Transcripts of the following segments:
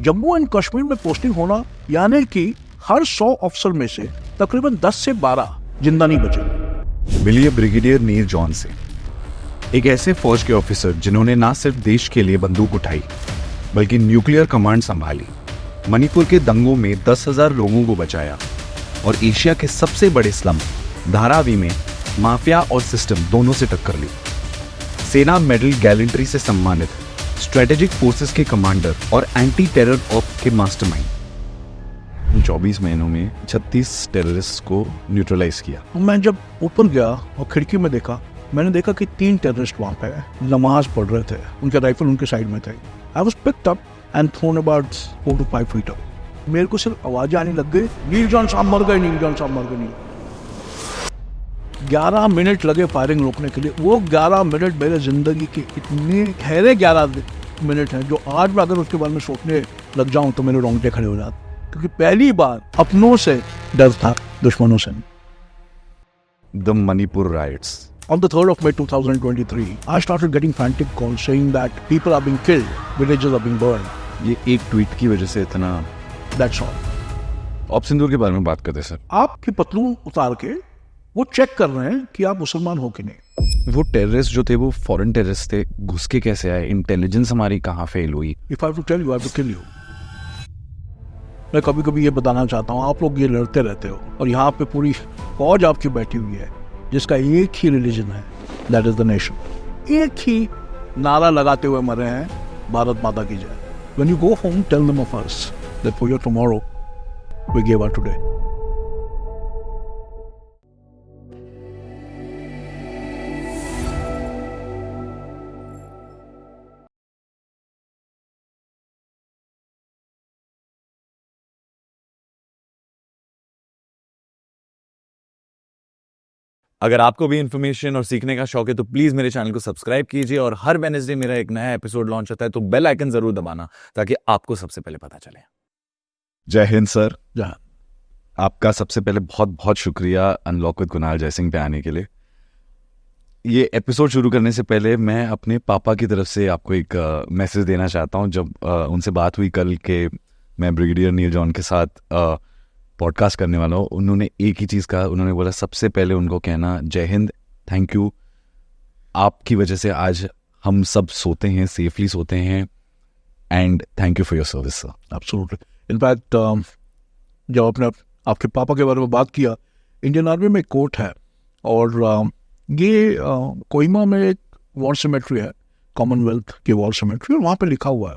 Jammu and Kashmir में posting होना यानी कि हर 100 अफसर में से तकरीबन 10 से 12 जिंदा नहीं बचे। मिलिए ब्रिगेडियर नील जॉन से, एक ऐसे फौज के ऑफिसर जिन्होंने ना सिर्फ देश के लिए बंदूक उठाई बल्कि न्यूक्लियर कमांड संभाली, मणिपुर के दंगों में 10,000 लोगों को बचाया और एशिया के सबसे बड़े स्लम धारावी में माफिया और सिस्टम दोनों से टक्कर ली। सेना मेडल गैलेंट्री से सम्मानित, स्ट्रेटेजिक फोर्सेस के कमांडर और एंटी टेरर ऑफ के मास्टरमाइंड। 24 महीनों में 36 टेररिस्ट को न्यूट्रलाइज किया। मैं जब ऊपर गया और खिड़की में देखा, मैंने देखा कि 3 टेररिस्ट वहाँ पे नमाज पढ़ रहे थे, उनके राइफल उनके साइड में थे। I was picked up and thrown about 4 to 5 feet up। मेरे को सिर्फ आवाज़ आने लग गई, नील जॉन साहब मर गए, नील जॉन साहब मर गए। 11 मिनट लगे फायरिंग रोकने के लिए। वो 11 मिनट मेरे ज़िंदगी के इतने गहरे 11 मिनट हैं जो आज मैं अगर उसके बारे में सोचने लग जाऊं तो मेरे रोंगटे खड़े हो जाते, क्योंकि पहली बार अपनों से डर था, दुश्मनों से। The Manipur rights. On the 3rd of May 2023, I started getting frantic calls saying that people are being killed, villages are being burned. ये एक ट्वीट की वजह से इतना। That's all. ऑप सिंदूर के बारे में बात करते सर। आपकी पतलून उतार के वो चेक कर रहे हैं कि आप मुसलमान हो कि नहीं। वो टेररिस्ट जो थे वो फॉरेन टेररिस्ट थे, घुस के कैसे आए? इंटेलिजेंस हमारी कहाँ फेल हुई? If I have to tell you, I have to kill you. मैं कभी कभी ये बताना चाहता हूँ, आप लोग ये लड़ते रहते हो और यहाँ पे पूरी फौज आपकी बैठी हुई है जिसका एक ही रिलीजन है, दैट इज द नेशन। एक ही नारा लगाते हुए मरे हैं, भारत माता की जय। When you go home, tell them of us that for your tomorrow we gave our today. अगर आपको भी इन्फॉर्मेशन और सीखने का शौक है तो प्लीज मेरे चैनल को सब्सक्राइब कीजिए और हर वेडनेसडे मेरा एक नया एपिसोड लॉन्च होता है तो बेल आइकन जरूर दबाना ताकि आपको सबसे पहले पता चले। जय हिंद सर। जय। आपका सबसे पहले बहुत बहुत शुक्रिया अनलॉक विद कुणाल जयसिंह पे आने के लिए। ये एपिसोड शुरू करने से पहले मैं अपने पापा की तरफ से आपको एक मैसेज देना चाहता हूँ। जब उनसे बात हुई कल के मैं ब्रिगेडियर नील जॉन के साथ पॉडकास्ट करने वाला हूँ, उन्होंने एक ही चीज़ कहा। उन्होंने बोला सबसे पहले उनको कहना जय हिंद, थैंक यू। आपकी वजह से आज हम सब सोते हैं, सेफली सोते हैं, and thank you for your service sir. Absolutely. In fact जब आपने आपके पापा के बारे में बात किया, इंडियन आर्मी में एक कोर्ट है और ये कोहिमा में एक वॉर सिमेट्री है, कॉमनवेल्थ की वॉर सिमेट्री, और वहाँ पे लिखा हुआ है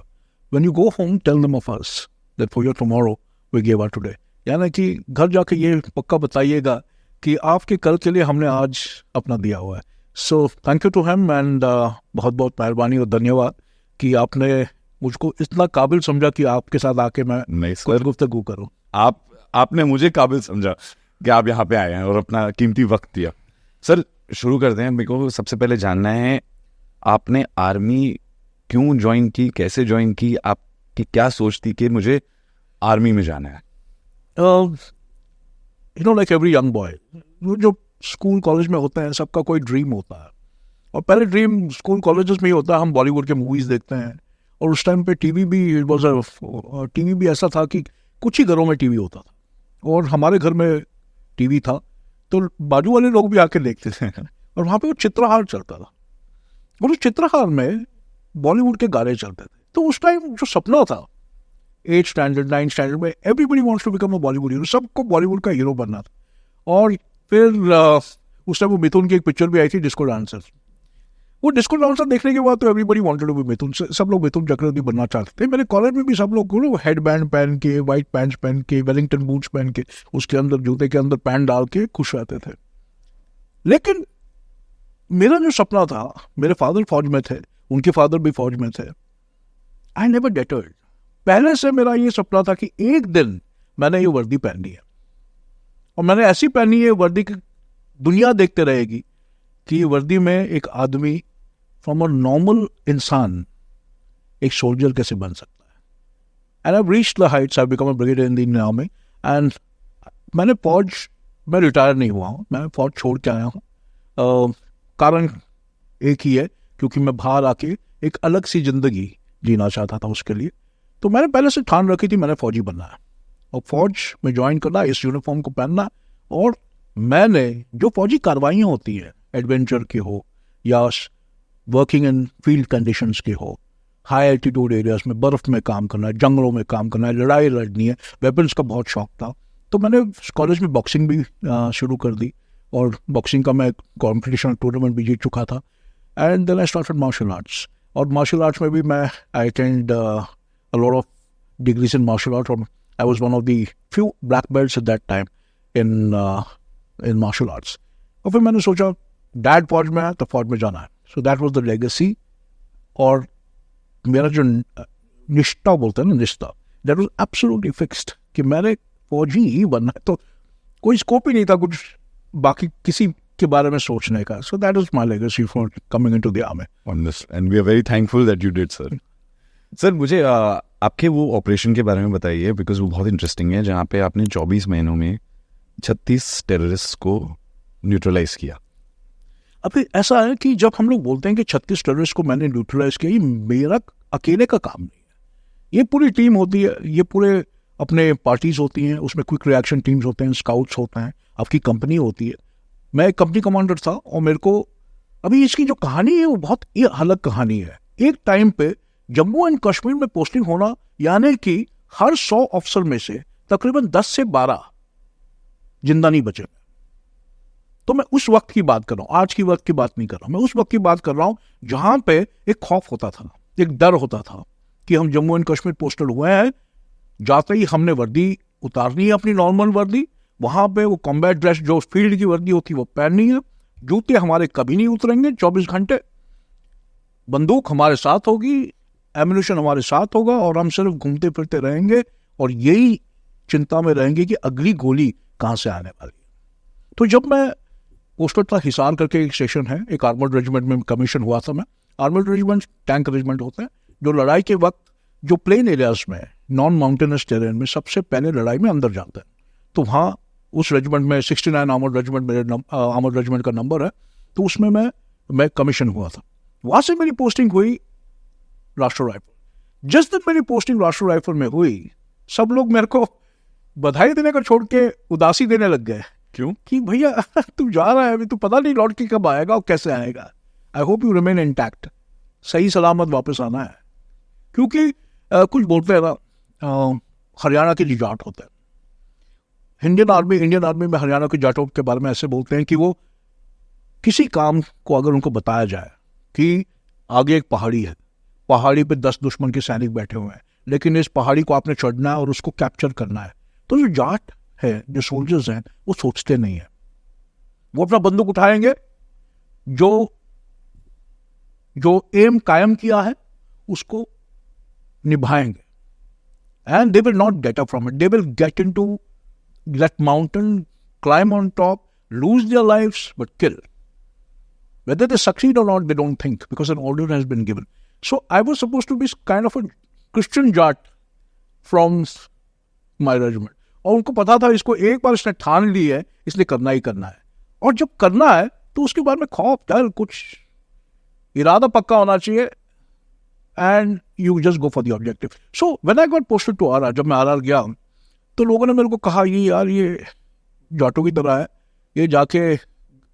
when you go home tell them of us that for your tomorrow we give our today. यानी कि घर जाके ये पक्का बताइएगा कि आपके कल के लिए हमने आज अपना दिया हुआ है। So thank you to him and बहुत बहुत मेहरबानी और धन्यवाद कि आपने मुझको इतना काबिल समझा कि आपके साथ आके मैं कुछ गुफ्तगू करूँ। आपने मुझे काबिल समझा कि आप यहाँ पे आए हैं और अपना कीमती वक्त दिया। सर शुरू करते हैं। मेरे को सबसे पहले जानना है आपने आर्मी क्यों ज्वाइन की, कैसे ज्वाइन की, आपकी क्या सोच थी कि मुझे आर्मी में जाना है? लाइक एवरी यंग बॉय, जो स्कूल कॉलेज में होता है सबका कोई ड्रीम होता है, और पहले ड्रीम स्कूल कॉलेजेस में ही होता है। हम बॉलीवुड के मूवीज़ देखते हैं और उस टाइम पे टीवी भी ऐसा था कि कुछ ही घरों में टीवी होता था और हमारे घर में टीवी था तो बाजू वाले लोग भी आके देखते थे और वहाँ पे वो चित्रहार चलता था और उस चित्रहार में बॉलीवुड के गाने चलते थे। तो उस टाइम जो सपना था 8th स्टैंडर्ड 9th स्टैंडर्ड में, everybody wants to become a Bollywood hero, सबको बॉलीवुड का हीरो बनना था। और फिर उस टाइम वो मिथुन की एक पिक्चर भी आई थी, डिस्को डांसर। वो डिस्को डांसर देखने के बाद तो एवरीबडी वांटेड टू बी मिथुन, सब लोग मिथुन चक्रवर्ती बनना चाहते थे। मेरे कॉलेज में भी सब लोग हेड बैंड पहन के, वाइट पैंट्स पहन के, वेलिंगटन बूट्स पहन के, उसके अंदर जूते के अंदर पैंट डाल के खुश रहते थे। लेकिन मेरा जो सपना था, मेरे फादर फौज में थे, उनके फादर भी फौज में थे। I never deterred. पहले से मेरा ये सपना था कि एक दिन मैंने ये वर्दी पहननी है और मैंने ऐसी पहनी है वर्दी की दुनिया देखते रहेगी कि ये वर्दी में एक आदमी फ्रॉम अ नॉर्मल इंसान एक सोल्जर कैसे बन सकता है। And I reached the Heights, I become a brigadier in the Indian army. And मैंने फौज में रिटायर नहीं हुआ हूँ, मैं फौज छोड़ के आया हूँ। कारण एक ही है, क्योंकि मैं बाहर आके एक अलग सी जिंदगी जीना चाहता था। उसके लिए तो मैंने पहले से ठान रखी थी मैंने फौजी बनना है और फौज में ज्वाइन करना, इस यूनिफॉर्म को पहनना। और मैंने जो फौजी कार्रवाइयाँ होती हैं, एडवेंचर की हो या वर्किंग इन फील्ड कंडीशंस की हो, हाई एल्टीट्यूड एरियाज में बर्फ में काम करना है, जंगलों में काम करना है, लड़ाई लड़नी है, वेपन्स का बहुत शौक था। तो मैंने कॉलेज में बॉक्सिंग भी शुरू कर दी और बॉक्सिंग का मैं कॉम्पिटिशन टूर्नामेंट भी जीत चुका था। And then I started martial arts, और मार्शल आर्ट्स में भी मैं I attend a lot of degrees in martial arts, or I was one of the few black belts at that time in martial arts. और फिर मैंने सोचा dad फौज में है तो फौज में जाना है, so that was the legacy. और मेरा जो निष्ठा बोलते हैं ना, निष्ठा, दैट वाज एब्सोल्युटली फिक्स्ड कि मैंने फौजी ही बनना है। तो कोई स्कोप ही नहीं था कुछ बाकी किसी के बारे में सोचने का। So that was my legacy for coming into the army. And we are very thankful that you did sir. Sir मुझे आपके वो ऑपरेशन के बारे में बताइए, बिकॉज वो बहुत इंटरेस्टिंग है, जहाँ पे आपने 24 महीनों में 36 टेररिस्ट को न्यूट्रलाइज किया। अभी ऐसा है कि जब हम लोग बोलते हैं कि 36 टेररिस्ट को मैंने न्यूट्रलाइज किया, ये मेरा अकेले का काम नहीं है, ये पूरी टीम होती है, ये पूरे अपने पार्टीज होती हैं, उसमें क्विक रिएक्शन टीम्स होते हैं, स्काउट्स होते हैं, आपकी कंपनी होती है। मैं एक कंपनी कमांडर था और मेरे को अभी इसकी जो कहानी है वो बहुत ये अलग कहानी है। एक टाइम पे जम्मू एंड कश्मीर में पोस्टिंग होना यानी कि हर 100 अफसर में से तकरीबन 10 से 12 जिंदा नहीं बचे। तो मैं उस वक्त की बात कर रहा हूं, आज की वक्त की बात नहीं कर रहा हूं, मैं उस वक्त की बात कर रहा हूं जहां पे एक खौफ होता था, एक डर होता था कि हम जम्मू एंड कश्मीर पोस्टेड हुए हैं, जाते ही हमने वर्दी उतारनी है, अपनी नॉर्मल वर्दी, वहां पे वो कॉम्बैट ड्रेस जो फील्ड की वर्दी होती है वो पहननी है, जूते हमारे कभी नहीं उतरेंगे 24 घंटे, बंदूक हमारे साथ होगी, एम्यूनिशन हमारे साथ होगा, और हम सिर्फ घूमते फिरते रहेंगे और यही चिंता में रहेंगे कि अगली गोली कहां से आने वाली है। तो जब मैं पोस्टेड था हिसार करके एक स्टेशन है, एक आर्मर्ड रेजिमेंट में कमीशन हुआ था मैं। आर्मर्ड रेजिमेंट टैंक रेजिमेंट होते हैं जो लड़ाई के वक्त जो प्लेन एरियाज में, नॉन माउंटेनस टेरेन में सबसे पहले लड़ाई में अंदर जाते हैं। तो वहाँ उस रेजिमेंट में 69 आर्मर्ड रेजिमेंट मेरे आर्मर्ड रेजिमेंट का नंबर है, तो उसमें मैं कमीशन हुआ था। वहाँ से मेरी पोस्टिंग हुई राष्ट्रीय राइफल। जिस दिन मेरी पोस्टिंग राष्ट्रीय राइफल में हुई, सब लोग मेरे को बधाई देने का छोड़ के उदासी देने लग गए। क्यों? कि भैया तू जा रहा है अभी, तू पता नहीं लौट के कब आएगा और कैसे आएगा। I hope you remain intact, सही सलामत वापस आना है। क्योंकि कुछ बोलते हैं ना, हरियाणा के जो जाट होते हैं, इंडियन आर्मी में हरियाणा के जाटों के बारे में ऐसे बोलते हैं कि वो किसी काम को अगर उनको बताया जाए कि आगे एक पहाड़ी है, पहाड़ी पे 10 दुश्मन के सैनिक बैठे हुए हैं, लेकिन इस पहाड़ी को आपने चढ़ना है और उसको कैप्चर करना है, तो जो जाट है, जो सोल्जर्स हैं, वो सोचते नहीं है, वो अपना बंदूक उठाएंगे, जो एम कायम किया है उसको निभाएंगे, and they will not get up from it, they will get into that mountain, climb on top, lose their lives but kill. Whether they succeed or not, they don't think, because an order has been given. So I was supposed to be kind of a Christian Jat from my regiment. और उनको पता था इसको एक बार इसने ठान ली है, इसलिए करना ही करना है, और जब करना है तो उसके बाद में खौफ, डर, कुछ इरादा पक्का होना चाहिए, and you just go for the objective. So when I got posted to RR, जब मैं आरआर गया तो लोगों ने मेरे को कहा, ये यार ये जाटों की तरह है, ये जाके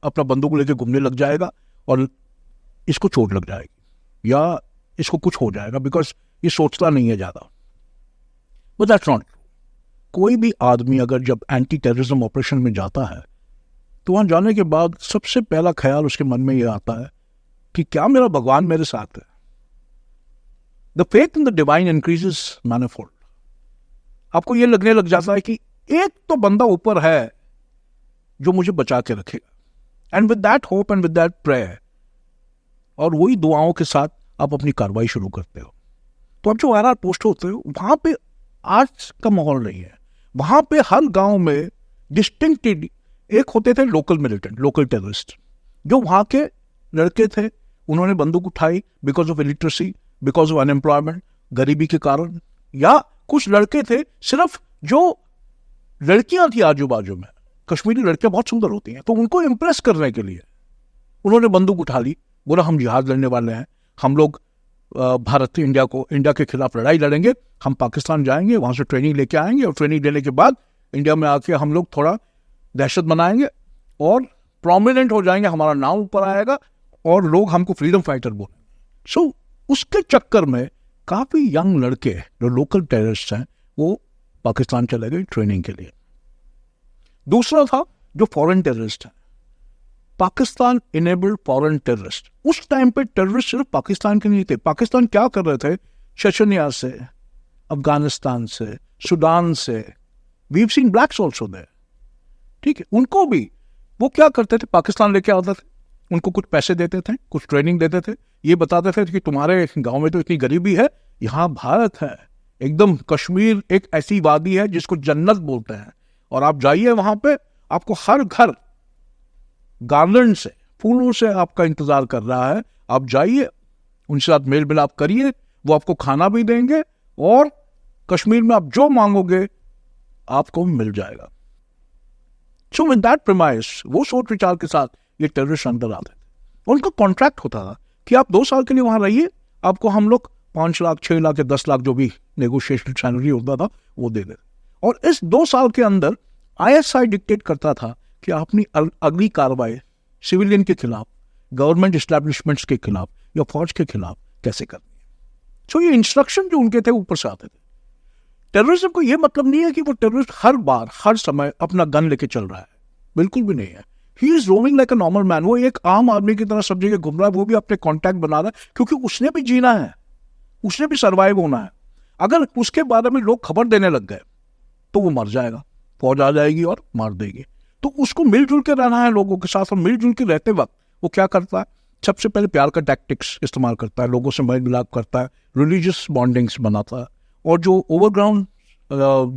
अपना बंदूक लेके घूमने लग जाएगा और इसको चोट लग जाएगी या इसको कुछ हो जाएगा, बिकॉज ये सोचता नहीं है ज़्यादा. But that's not. कोई भी आदमी अगर जब एंटी टेररिज्म ऑपरेशन में जाता है तो वहाँ जाने के बाद सबसे पहला ख्याल उसके मन में ये आता है कि क्या मेरा भगवान मेरे साथ है. The faith in the divine increases manifold. आपको ये लगने लग जाता है कि एक तो बंदा ऊपर है जो मुझे बचा के रखेगा, and with that hope and with that prayer, और वही दुआओं के साथ आप अपनी कार्रवाई शुरू करते हो. तो आप जो आरआर पोस्ट होते हो, वहां पे आज का माहौल नहीं है. वहां पे हर गांव में डिस्टिंक्टली एक होते थे लोकल मिलिटेंट, लोकल टेररिस्ट, जो वहां के लड़के थे, उन्होंने बंदूक उठाई because of illiteracy, because of unemployment, गरीबी के कारण, या कुछ लड़के थे सिर्फ जो लड़कियां थी आजू बाजू में, कश्मीरी लड़कियां बहुत सुंदर होती हैं, तो उनको इम्प्रेस करने के लिए उन्होंने बंदूक उठा ली, बोला हम जिहाद लड़ने वाले हैं, हम लोग भारत इंडिया के खिलाफ लड़ाई लड़ेंगे, हम पाकिस्तान जाएंगे, वहाँ से ट्रेनिंग लेके आएंगे और ट्रेनिंग लेने के बाद इंडिया में आके हम लोग थोड़ा दहशत बनाएंगे और प्रोमिनेंट हो जाएंगे, हमारा नाम ऊपर आएगा और लोग हमको फ्रीडम फाइटर बोलेंगे। सो उसके चक्कर में काफ़ी यंग लड़के जो लोकल टेररिस्ट हैं वो पाकिस्तान चले गए ट्रेनिंग के लिए। दूसरा था जो फॉरेन टेररिस्ट हैं, पाकिस्तान इनेबल्ड फॉरेन टेररिस्ट। उस टाइम पे टेररिस्ट सिर्फ पाकिस्तान के नहीं थे। पाकिस्तान क्या कर रहे थे, चेचनिया से, अफगानिस्तान से, सुडान से, we have seen blacks also there, ठीक है। उनको भी वो क्या करते थे, पाकिस्तान लेके आते थे, उनको कुछ पैसे देते थे, कुछ ट्रेनिंग देते थे, ये बताते थे कि तुम्हारे गांव में तो इतनी गरीबी है, यहाँ भारत है, एकदम कश्मीर एक ऐसी वादी है जिसको जन्नत बोलते हैं, और आप जाइए वहां पे, आपको हर घर गार्लैंड से, फूलों से आपका इंतजार कर रहा है, आप जाइए, उनके साथ मेल मिलाप करिए, वो आपको खाना भी देंगे और कश्मीर में आप जो मांगोगे आपको मिल जाएगा। सो विद दैट प्रेमाइस, वो सोच विचार के साथ ये टेररिस्ट अंदर आते थे। उनका कॉन्ट्रैक्ट होता था कि आप 2 साल के लिए वहां रहिए, आपको हम लोग 5 लाख 6 लाख या 10 लाख जो भी नेगोशिएशन सैलरी होता था वो दे देते। और इस 2 साल के अंदर ISI डिक्टेट करता था कि अपनी अगली कार्रवाई सिविलियन के खिलाफ, गवर्नमेंट एस्टैब्लिशमेंट्स के खिलाफ या फौज के खिलाफ कैसे करनी है। सो ये इंस्ट्रक्शन जो उनके थे ऊपर से आते थे। टेररिज्म को ये मतलब नहीं है कि वो टेररिस्ट हर बार हर समय अपना गन लेके चल रहा है, बिल्कुल भी नहीं है। He is roaming like a normal man, वो एक आम आदमी की तरह सब जगह घूम रहा है, वो भी अपने कॉन्टैक्ट बना रहा है, क्योंकि उसने भी जीना है, उसने भी सर्वाइव होना है। अगर उसके बारे में लोग खबर देने लग गए तो वो मर जाएगा, फौज आ जाएगी और मार देगी। तो उसको मिलजुल के रहना है लोगों के साथ, और मिलजुल के रहते वक्त वो क्या करता है, सबसे पहले प्यार का टैक्टिक्स इस्तेमाल करता है, लोगों से मेल मिलाप करता है, रिलीजियस बॉन्डिंग्स बनाता है, और जो ओवरग्राउंड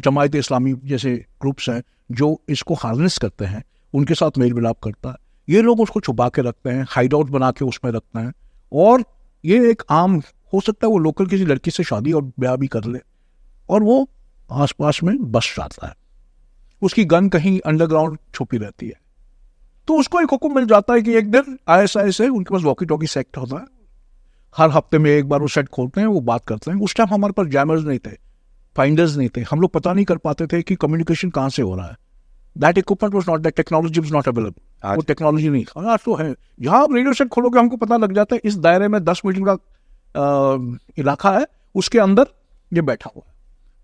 जमायत इस्लामी जैसे ग्रुप्स हैं जो इसको हार्नेस करते हैं, उनके साथ मेल मिलाप करता है। ये लोग उसको छुपा के रखते हैं, हाइड आउट बना के उसमें रखते हैं, और ये एक आम हो सकता है वो लोकल किसी लड़की से शादी और ब्याह भी कर ले और वो आसपास में बस जाता है, उसकी गन कहीं अंडरग्राउंड छुपी रहती है। तो उसको एक हुक्म मिल जाता है कि एक दिन ISI से उनके पास वॉकी टॉकी सेट होता है, हर हफ्ते में एक बार वो सेट खोलते हैं, वो बात करते हैं। उस टाइम हमारे पास जैमर्स नहीं थे, फाइंडर्स नहीं थे, हम लोग पता नहीं कर पाते थे कि कम्युनिकेशन कहाँ से हो रहा है। That equipment was not, that technology was not available, वो टेक्नोलॉजी नहीं। आज तो है, जहाँ आप रेडियो सेट खोलोगे हमको पता लग जाता है इस दायरे में 10 मीटर का इलाका है, उसके अंदर ये बैठा हुआ है।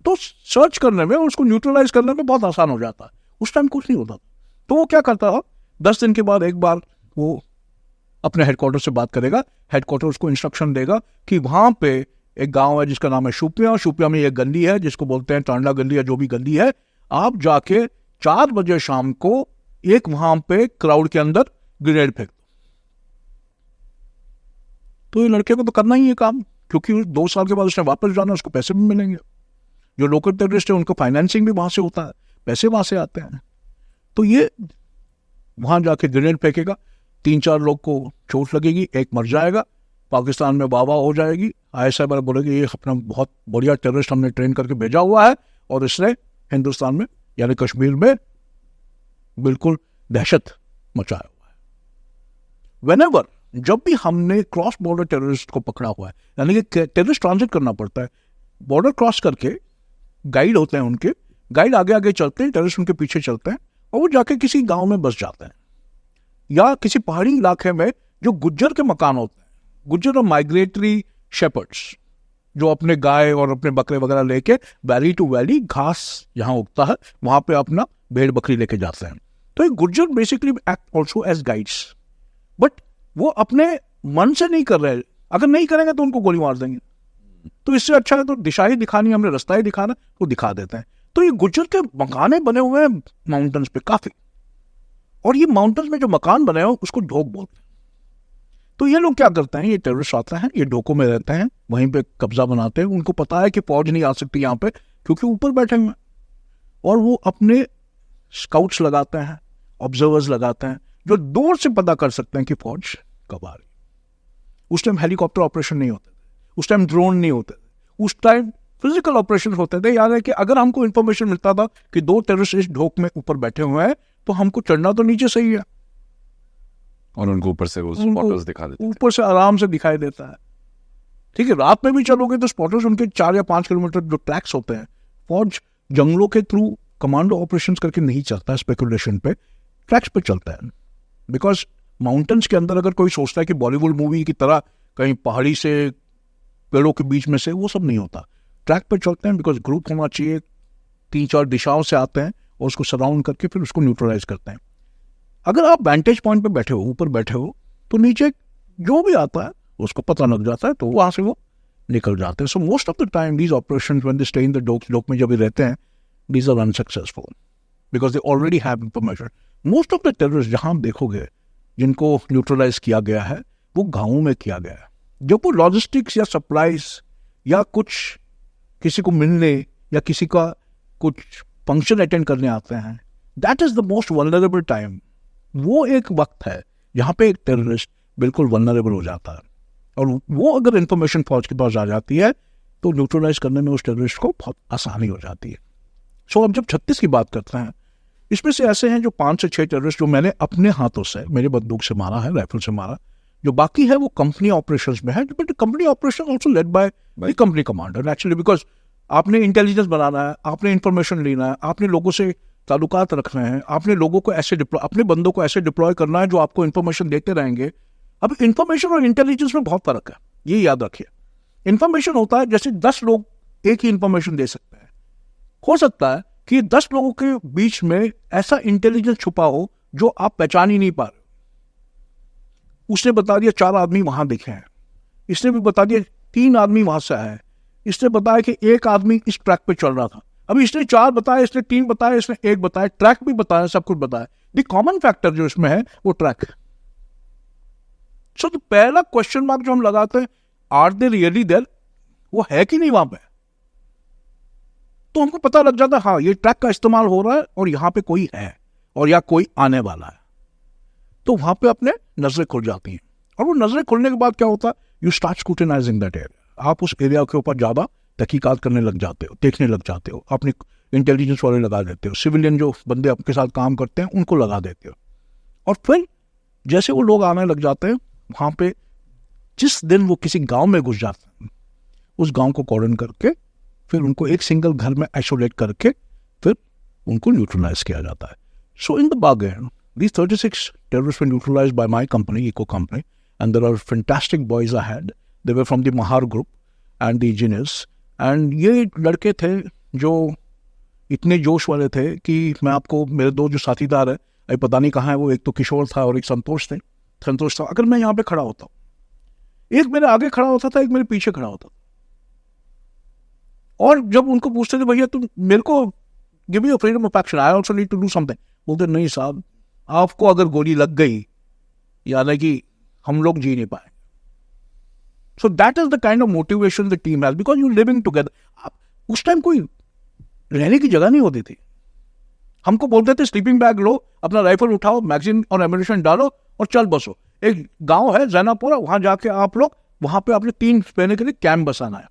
तो सर्च करने में, उसको न्यूट्रलाइज करने में बहुत आसान हो जाता है। उस टाइम कुछ नहीं होता। तो वो क्या करता है, 10 दिन के बाद एक बार वो अपने हेडक्वार्टर से बात करेगा, हेडक्वार्टर उसको इंस्ट्रक्शन देगा कि वहां पे एक गांव है जिसका नाम है शुपिया, शुपिया में एक गली है जिसको बोलते हैं टांडा गली या जो भी गली है, आप जाके 4 बजे शाम को एक वहां पे क्राउड के अंदर ग्रेनेड फेंक दो। तो ये लड़के को तो करना ही है काम, क्योंकि 2 साल के बाद उसने वापस जाना, उसको पैसे भी मिलेंगे। जो लोकल टेररिस्ट है उनको फाइनेंसिंग भी वहां से होता है, पैसे वहां से आते हैं। तो ये वहां जाके ग्रेनेड फेंकेगा, 3-4 लोग को चोट लगेगी, एक मर जाएगा, पाकिस्तान में वाह हो जाएगी। ISI वाले बोलेंगे ये अपना बहुत बढ़िया टेररिस्ट हमने ट्रेन करके भेजा हुआ है और इसने हिंदुस्तान में यानी कश्मीर में बिल्कुल दहशत मचाया हुआ है। व्हेनेवर, जब भी हमने क्रॉस बॉर्डर टेररिस्ट को पकड़ा हुआ है, यानी कि टेररिस्ट ट्रांजिट करना पड़ता है, बॉर्डर क्रॉस करके गाइड होते हैं उनके, गाइड आगे आगे चलते हैं, टेररिस्ट उनके पीछे चलते हैं और वो जाके किसी गांव में बस जाते हैं या किसी पहाड़ी इलाके में जो गुज्जर के मकान होते हैं, गुज्जर और माइग्रेटरी शेपर्ड्स जो अपने गाय और अपने बकरे वगैरह लेके वैली टू वैली घास जहां उगता है वहां पे अपना भेड़ बकरी लेके जाते हैं। तो ये Gujjar basically act also as guides, but वो अपने मन से नहीं कर रहे, अगर नहीं करेंगे तो उनको गोली मार देंगे। तो इससे अच्छा है तो दिशा ही दिखानी, हमने रास्ता ही दिखाना, वो दिखा देते हैं। तो ये गुज्जर के मकाने बने हुए हैं माउंटेन्स पे काफी, और ये माउंटेन्स में जो मकान बने हुए उसको ढोक बोलते हैं। तो ये लोग क्या करते हैं, ये टेररिस्ट आते हैं, ये ढोकों में रहते हैं, वहीं पे कब्जा बनाते हैं। उनको पता है कि फौज नहीं आ सकती यहाँ पे क्योंकि ऊपर बैठे हुए हैं, और वो अपने स्काउट्स लगाते हैं, ऑब्जर्वर्स लगाते हैं जो दूर से पता कर सकते हैं कि फौज कब आ रही। उस टाइम हेलीकॉप्टर ऑपरेशन नहीं होते थे, उस टाइम ड्रोन नहीं होते थे, उस टाइम फिजिकल ऑपरेशन होते थे। याद है कि अगर हमको इंफॉर्मेशन मिलता था कि 2 टेररिस्ट इस ढोक में ऊपर बैठे हुए हैं तो हमको चढ़ना तो नीचे से ही है, और उनको ऊपर से वो फोटोज दिखा देते, ऊपर से आराम से दिखाई देता है। ठीक है, रात में भी चलोगे तो स्पॉटर्स उनके 4 या 5 किलोमीटर जो ट्रैक्स होते हैं, फौज जंगलों के थ्रू कमांडो ऑपरेशंस करके नहीं चलता है, स्पेकुलेशन पे ट्रैक्स पे चलता है। बिकॉज माउंटेन्स के अंदर अगर कोई सोचता है कि बॉलीवुड मूवी की तरह कहीं पहाड़ी से पेड़ों के बीच में से, वो सब नहीं होता, ट्रैक पे चलते हैं। बिकॉज ग्रुप होना चाहिए, 3-4 दिशाओं से आते हैं और उसको सराउंड करके फिर उसको न्यूट्रलाइज करते हैं। अगर आप वेंटेज पॉइंट पे बैठे हो, ऊपर बैठे हो, तो नीचे जो भी आता है उसको पता लग जाता है, तो वहां से वो निकल जाते हैं। So most of the time these operations when they stay in the dhok में जब भी रहते हैं, these are unsuccessful because they already have information. Most of the terrorist जहां आप देखोगे जिनको न्यूट्रलाइज किया गया है, वो गाँवों में किया गया है। जब वो लॉजिस्टिक्स या सप्लाईज या कुछ किसी को मिलने या किसी का कुछ फंक्शन अटेंड करने आते हैं, that is the most vulnerable time. वो एक वक्त है जहाँ पे एक टेररिस्ट बिल्कुल वल्नरेबल हो जाता है, और वो अगर इंफॉर्मेशन फौज के पास आ जाती है तो न्यूट्रलाइज करने में उस टेररिस्ट को बहुत आसानी हो जाती है। सो अब जब 36 की बात करते हैं, इसमें से ऐसे हैं जो 5 से 6 टेररिस्ट जो मैंने अपने हाथों से, मेरे बंदूक से मारा है, राइफल से मारा। जो बाकी है वो कंपनी ऑपरेशंस में है, but company operation also led by the company commander actually, because आपने इंटेलिजेंस बनाना है, आपने इंफॉर्मेशन लेना है, आपने लोगों से ताल्लुकात रखना है, आपने लोगों को ऐसे अपने बंदों को ऐसे डिप्लॉय करना है जो आपको इंफॉर्मेशन देते रहेंगे। अब इंफॉर्मेशन और इंटेलिजेंस में बहुत फर्क है, ये याद रखिए। इंफॉर्मेशन होता है जैसे 10 लोग एक ही इंफॉर्मेशन दे सकते हैं, हो सकता है कि 10 लोगों के बीच में ऐसा इंटेलिजेंस छुपा हो जो आप पहचान ही नहीं पा रहे। उसने बता दिया 4 आदमी वहां दिखे हैं, इसने भी बता दिया 3 आदमी वहां से आए, इसने बताया कि 1 आदमी इस ट्रैक पे चल रहा था। अभी इसने 4 बताया, इसने 3 बताया, इसने 1 बताया, ट्रैक भी बताया, सब कुछ बताया। द कॉमन फैक्टर जो इसमें है वो ट्रैक है। सो तो पहला क्वेश्चन मार्क जो हम लगाते हैं, आर दे रियली देयर, वो है कि नहीं वहां पे, तो हमको पता लग जाता है हाँ ये ट्रैक का इस्तेमाल हो रहा है और यहां पे कोई है और या कोई आने वाला है, तो वहां पे अपने नजरें खुल जाती हैं। और वो नजरें खुलने के बाद क्या होता है, you start scrutinising that area. आप उस एरिया के ऊपर ज्यादा तहकीकात करने लग जाते हो, देखने लग जाते हो, अपने इंटेलिजेंस वाले लगा देते हो, सिविलियन जो बंदे आपके साथ काम करते हैं उनको लगा देते हो। और फिर जैसे वो लोग आने लग जाते हैं, वहां पे जिस दिन वो किसी गांव में घुस जाते हैं, उस गांव को कॉर्डन करके फिर उनको एक सिंगल घर में आइसोलेट करके फिर उनको न्यूट्रलाइज किया जाता है। So in the bargain these 36 terrorists were neutralized by my company, Eco Company, and there are fantastic boys I had. They were from the Mahar group and the engineers. And ये लड़के थे जो इतने जोश वाले थे कि मैं आपको, मेरे 2 जो साथीदार है, अभी पता नहीं कहाँ है वो, एक तो किशोर था और एक संतोष था। अगर मैं यहाँ पे खड़ा होता हूँ, एक मेरे आगे खड़ा होता था, एक मेरे पीछे खड़ा होता था, और जब उनको पूछते थे भैया तुम मेरे को give me freedom of action, I also need to do something, बोलते नहीं साहब, आपको अगर गोली लग गई यानी कि हम लोग जी नहीं पाए। सो that is the kind of motivation the team has, because you living together. उस टाइम कोई रहने की जगह नहीं होती थी। हमको बोलते थे स्लीपिंग बैग लो, अपना राइफल उठाओ, मैगजीन और एम्यूनिशन डालो और चल बसो। एक गांव है जैनापुरा, वहां जाके आप लोग वहां पे आपने 3 महीने के लिए कैंप बसाना है।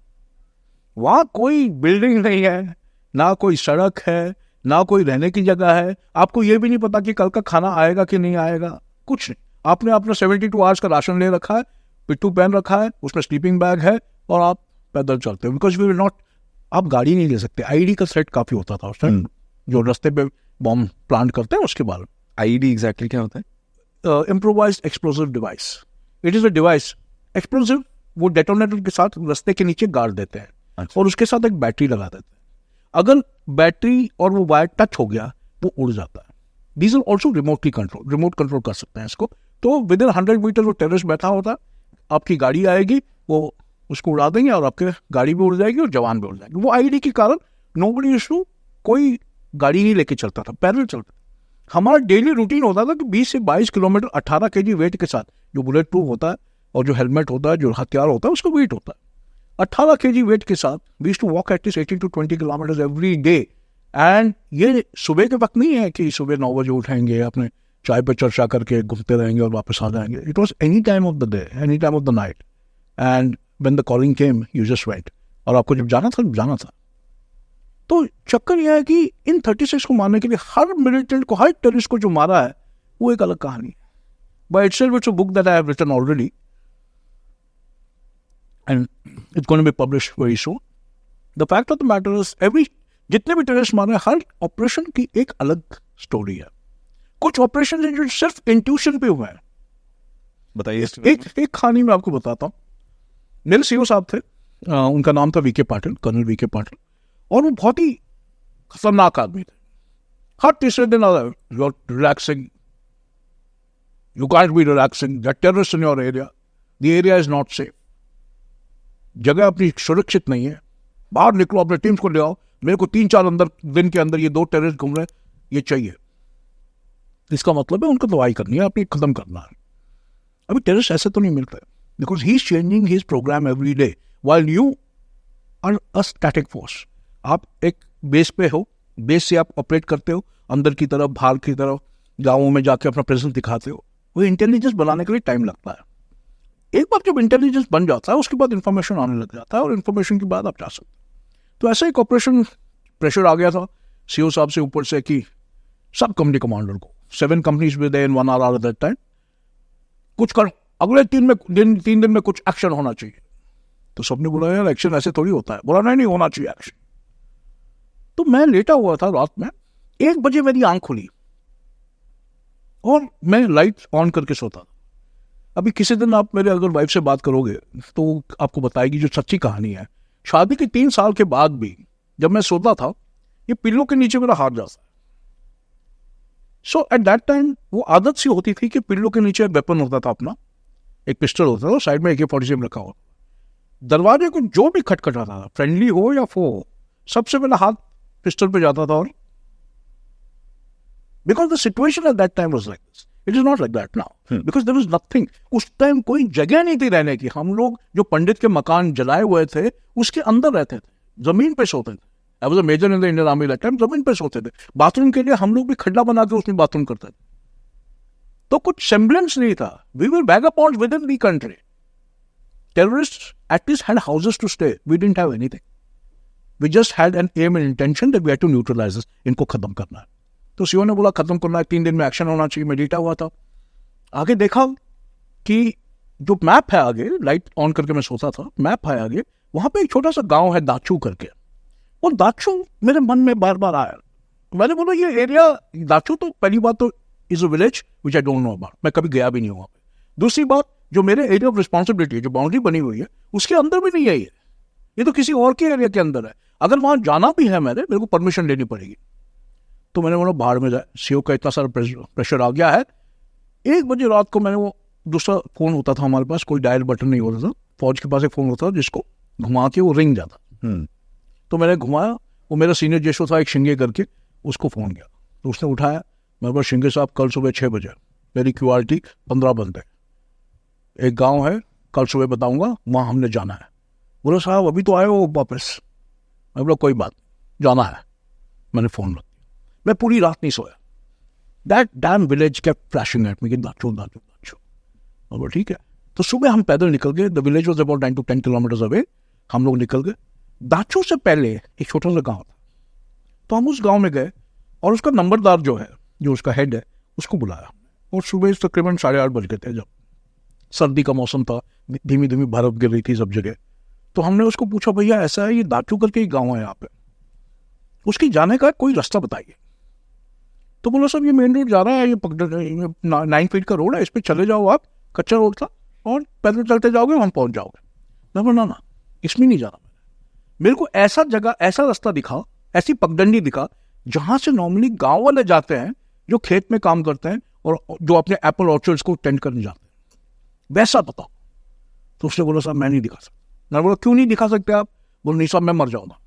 वहां कोई बिल्डिंग नहीं है, ना कोई सड़क है, ना कोई रहने की जगह है। आपको ये भी नहीं पता कि कल का खाना आएगा कि नहीं आएगा, कुछ नहीं। आपने अपना 72 आवर्स का राशन ले रखा है, पिट्ठू पहन रखा है, उसमें स्लीपिंग बैग है और आप पैदल चलते हो। बिकॉज वी विल नॉट, आप गाड़ी नहीं ले सकते। आईडी का थ्रेट काफी होता था उस टाइम, जो रास्ते पे बॉम्ब प्लांट करते हैं उसके बाद। आईडी एग्जैक्टली क्या होता है? Improvised explosive device. It is a device, explosive, वो डेटोनेटर के साथ रास्ते के नीचे गाड़ देते हैं और उसके साथ एक बैटरी लगा देते हैं। अगर बैटरी और वो वायर टच हो गया, वो उड़ जाता है। These are also remotely control, remote control कर सकते हैं इसको। तो विद इन 100 मीटर वो टेररिस्ट बैठा होता है, आपकी गाड़ी आएगी, वो उसको उड़ा देंगे और आपके गाड़ी भी उड़ जाएगी और जवान भी उड़ जाएगी। वो आईडी के कारण नोबडी इशू, कोई गाड़ी नहीं लेके चलता था, पैदल चलता था। हमारा डेली रूटीन होता था कि 20 से 22 किलोमीटर 18 kg वेट के साथ, जो बुलेट प्रूफ होता है और जो हेलमेट होता है, जो हथियार होता है, उसका वेट होता है 18 kg वेट के साथ। We used to walk at least 18 to 20 kilometre every day. And ये सुबह के वक्त नहीं है कि सुबह 9 बजे उठेंगे, अपने चाय पे चर्चा करके घूमते रहेंगे और वापस आ जाएंगे। It was any time of the day, any time of the night, and when the calling came you just went. और आपको जब जाना था, जाना था। तो चक्कर यह है कि इन 36 को मारने के लिए हर मिलिटेंट को, हर टेररिस्ट को जो मारा है, वो एक अलग कहानी है। By itself it's a book that I have written already. and it's going to be published very soon. The fact of the matter is, जितने भी टेररिस्ट मारे, हर ऑपरेशन की एक अलग स्टोरी है. कुछ ऑपरेशन है जो सिर्फ इंट्यूशन पे हुए हैं. बताइए. एक कहानी मैं आपको बताता हूँ. मेरे सीओ साहब थे, उनका नाम था V K Patil, colonel V K Patil, और वो बहुत ही खतरनाक आदमी थे. हर तीसरे दिन you are relaxing, you can't be relaxing, the terrorist in your area, the area is not safe. जगह अपनी सुरक्षित नहीं है, बाहर निकलो, अपने टीम्स को ले आओ, मेरे को 3-4 दिन के अंदर ये 2 टेररिस्ट घूम रहे हैं, ये चाहिए. इसका मतलब है उनको दवाई करनी है, अपनी खत्म करना है. अभी टेररिस्ट ऐसे तो नहीं मिलते, because he is changing his programme every day while you are a static force. आप एक बेस पे हो, बेस से आप ऑपरेट करते हो, अंदर की तरफ, बाहर की तरफ, गाँवों में जाके अपना प्रेजेंस दिखाते हो. वो इंटेलिजेंस बनाने के लिए टाइम लगता है. एक बार जब इंटेलिजेंस बन जाता है, उसके बाद इंफॉर्मेशन आने लग जाता है, और इंफॉर्मेशन के बाद आप जा सकते हो. तो ऐसा एक ऑपरेशन प्रेशर आ गया था सीओ साहब से ऊपर से कि सब कंपनी कमांडर को, 7 companies with in 1 hour eight that time, कुछ कर, अगले 3 दिन में कुछ एक्शन होना चाहिए. तो सबने बोला यार एक्शन ऐसे थोड़ी होता है. बोला नहीं होना चाहिए एक्शन. तो मैं लेटा हुआ था रात में, 1 बजे मेरी आंख खुली और मैं लाइट ऑन करके सोता था. अभी किसी दिन आप मेरे अगर वाइफ से बात करोगे तो आपको बताएगी जो सच्ची कहानी है. शादी के 3 साल के बाद भी जब मैं सोता था, ये पिल्लों के नीचे मेरा हाथ जाता है. सो एट दैट टाइम वो आदत सी होती थी कि पिल्लों के नीचे वेपन होता था अपना, एक पिस्टल होता था, साइड में AK-47 रखा हुआ. दरवाजे को जो भी खटखटाता था, फ्रेंडली हो या फो हो, सबसे पहले हाथ पिस्टल पे जाता था. और because the situation at that time was like this. It is not like that now, because there was nothing. उस टाइम कोई जगह नहीं थी रहने की. हम लोग जो पंडित के मकान जलाए हुए थे उसके अंदर रहते थे, जमीन पे सोते थे. I was a major in the Indian army that time. जमीन पे सोते थे. बाथरूम के लिए हम लोग भी खड्डा बना के उसमें बाथरूम करते थे. तो कुछ सेम्बलेंस नहीं था. We were vagabonds within the country. Terrorists at least had houses to stay. We didn't have anything. We just had an aim and intention that we had to neutralize this. इनको खत्म करना है. तो CO ने बोला खत्म करना है, 3 दिन में एक्शन होना चाहिए. मैं लेटा हुआ था, आगे देखा कि जो मैप है, आगे लाइट ऑन करके मैं सोता था, मैप है आगे, वहां पे एक छोटा सा गांव है दाचू करके. और दाचू मेरे मन में बार बार आया. मैंने बोला ये एरिया दाचू, तो पहली बात तो is a village which I don't know about, मैं कभी गया भी नहीं हूँ वहां पे. दूसरी बात, जो मेरे एरिया ऑफ रिस्पॉन्सिबिलिटी है, जो बाउंड्री बनी हुई है, उसके अंदर भी नहीं है ये तो किसी और के एरिया के अंदर है. अगर वहां जाना भी है मेरे को परमिशन लेनी पड़ेगी. तो मैंने बोला बाहर में जाए, सीओ का इतना सारा प्रेशर आ गया है. 1 बजे रात को मैंने, वो दूसरा फोन होता था हमारे पास, कोई डायल बटन नहीं होता था, फौज के पास एक फोन होता था जिसको घुमा के वो रिंग जाता. तो मैंने घुमाया, वो मेरा सीनियर जेशो था एक शिंगे करके, उसको फोन किया. तो उसने उठाया. मैं बोला शिंगे साहब कल सुबह 6 बजे मेरी QRT 15 बंदे, एक गांव है, कल सुबह बताऊंगा, वहां हमने जाना है. बोला साहब अभी तो आए हो वापस. मैं बोला कोई बात, जाना है. मैंने फोन रख दिया. मैं पूरी रात नहीं सोया. That damn village kept flashing at me कि दाचू दाचू दाचू. मैं बोला ठीक है. तो सुबह हम पैदल निकल गए. The village was about 9 to 10 kilometres away. हम लोग निकल गए. दाचू से पहले एक छोटा सा गाँव था, तो हम उस गाँव में गए और उसका नंबरदार जो है, जो उसका हेड है, उसको बुलाया. और सुबह तकरीबन 8:30 बज गए थे, जब सर्दी का मौसम था, धीमी धीमी बर्फ गिर रही थी सब जगह. तो हमने उसको पूछा भैया ऐसा है, ये दाचू करके एक गाँव है यहाँ पे, उसकी जाने का कोई रास्ता बताइए. तो बोला सब ये मेन रोड जा रहा है, ये 9 फीट का रोड है, इस पर चले जाओ आप, कच्चा रोड था, और पैदल चलते जाओगे वहाँ पहुँच जाओगे. मैं बोला ना इसमें नहीं जाना. मेरे को ऐसा जगह, ऐसा रास्ता दिखा, ऐसी पगडंडी दिखा जहाँ से नॉर्मली गाँव वाले जाते हैं जो खेत में काम करते हैं और जो अपने एप्पल ऑर्चर्ड्स को टेंड करने जाते हैं, वैसा बताओ. तो उसने बोला साहब मैं नहीं दिखा सकता. मैं बोला क्यों नहीं दिखा सकते आप? बोला नहीं साहब मैं मर जाऊंगा.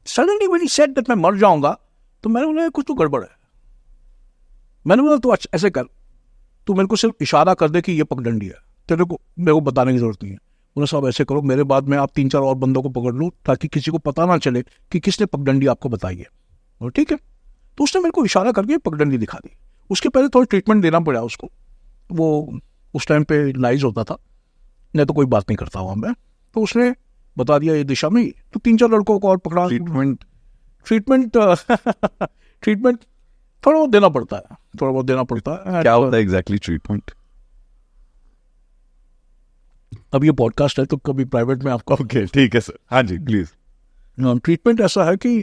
Suddenly when he said that मैं मर जाऊंगा, तो मैंने बोला कुछ तो गड़बड़ है. मैंने बोला तो ऐसे कर, तू मेरे को सिर्फ इशारा कर दे कि ये पगडंडी है, तेरे को मेरे को बताने की जरूरत नहीं है. बोला साहब ऐसे करो, मेरे बाद में आप 3-4 और बंदों को पकड़ लो ताकि किसी को पता ना चले कि किसने पगडंडी आपको बताई है. बोला ठीक है. तो उसने मेरे को इशारा करके पगडंडी दिखा दी. उसके पहले थोड़ा ट्रीटमेंट देना पड़ा उसको. वो उस टाइम पे लाइज होता था, नहीं तो कोई बात नहीं करता वहाँ मैं. तो उसने बता दिया ये दिशा में. तो 3-4 लड़कों को और पकड़ा. ट्रीटमेंट थोड़ा बहुत देना पड़ता है, थोड़ा बहुत देना पड़ता है. क्या होता है एग्जैक्टली ट्रीटमेंट? अब ये पॉडकास्ट है तो कभी प्राइवेट में आपको ओके ठीक है सर, हाँ जी प्लीज। ट्रीटमेंट ऐसा है कि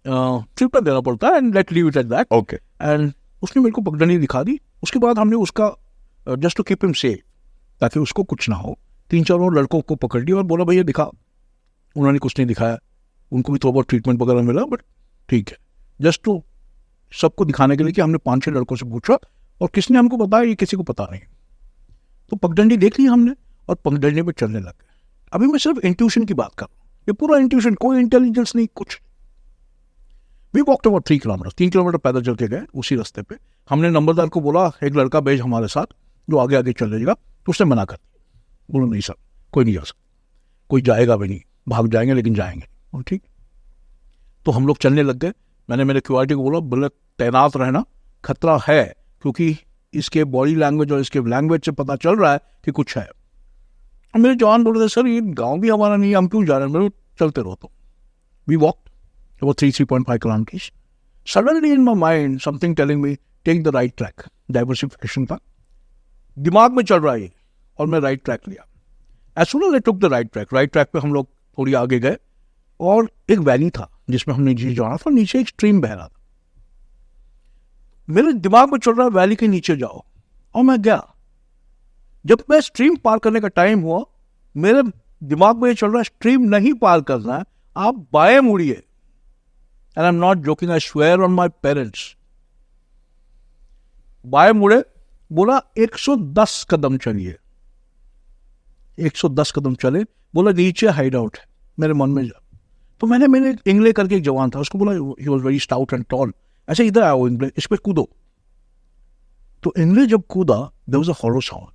ट्रीटमेंट देना पड़ता है and let leave it at that. Okay and उसने मेरे को पगडंडी दिखा दी। उसके बाद हमने उसका just to keep him safe, ताकि उसको कुछ ना हो, 3-4 और लड़कों को पकड़ लिया और बोला भैया दिखा। उन्होंने कुछ नहीं दिखाया, उनको भी थोड़ा बहुत ट्रीटमेंट वगैरह मिला, बट ठीक है, जस्ट टू सबको दिखाने के लिए कि हमने 5-6 लड़कों से पूछा और किसने हमको बताया ये किसी को पता नहीं। तो पगडंडी देख ली हमने और पगडंडी पे चलने लग गए। अभी मैं सिर्फ इंट्यूशन की बात कर रहा हूँ, ये पूरा इंट्यूशन, कोई इंटेलिजेंस नहीं कुछ। We walked about 3 kilometre, 3 kilometre पैदल चल के गए। उसी रास्ते पे हमने नंबरदार को बोला एक लड़का भेज हमारे साथ जो आगे आगे चल जाएगा, तो उसने मना कर दिया, बोलो नहीं सर कोई नहीं जा सकता, कोई जाएगा भी नहीं, भाग जाएंगे लेकिन जाएंगे। और ठीक, तो हम लोग चलने लग गए। मैंने मेरे क्यूआरटी को बोला तैनात रहना, खतरा है, क्योंकि इसके बॉडी लैंग्वेज और इसके लैंग्वेज से पता चल रहा है कि कुछ है। मेरे जवान बोल रहे सर ये गांव भी हमारा नहीं है, हम क्यों जा रहे हैं? मेरे चलते रहो। तो we walked about 3.5 kilometers. Suddenly in my mind, something telling me, take the right track. Diversification था, दिमाग में चल रहा है और मैं राइट ट्रैक लिया। As soon as I took the right track पे हम लोग थोड़ी आगे गए और एक वैली था जिसमें हमने नीचे जाना था, नीचे एक स्ट्रीम बह रहा था। मेरे दिमाग में चल रहा है वैली के नीचे जाओ, और मैं गया। जब मैं स्ट्रीम पार करने का टाइम हुआ, मेरे दिमाग में ये चल रहा है स्ट्रीम नहीं पार करना है, आप बाएं मुड़िए। And I'm not joking, I swear on my parents. बाएं मुड़े, बोला 110 कदम चलिए। 110 कदम चले, बोला नीचे हाइड आउट है। मेरे मन में जा, तो मैंने इंग्ले करके एक जवान था, उसको बोला, he was very stout and tall, ऐसे इधर आओ इंग्ले, इस पे कूदो। तो इंग्ले जब कूदा, there was a hollow sound,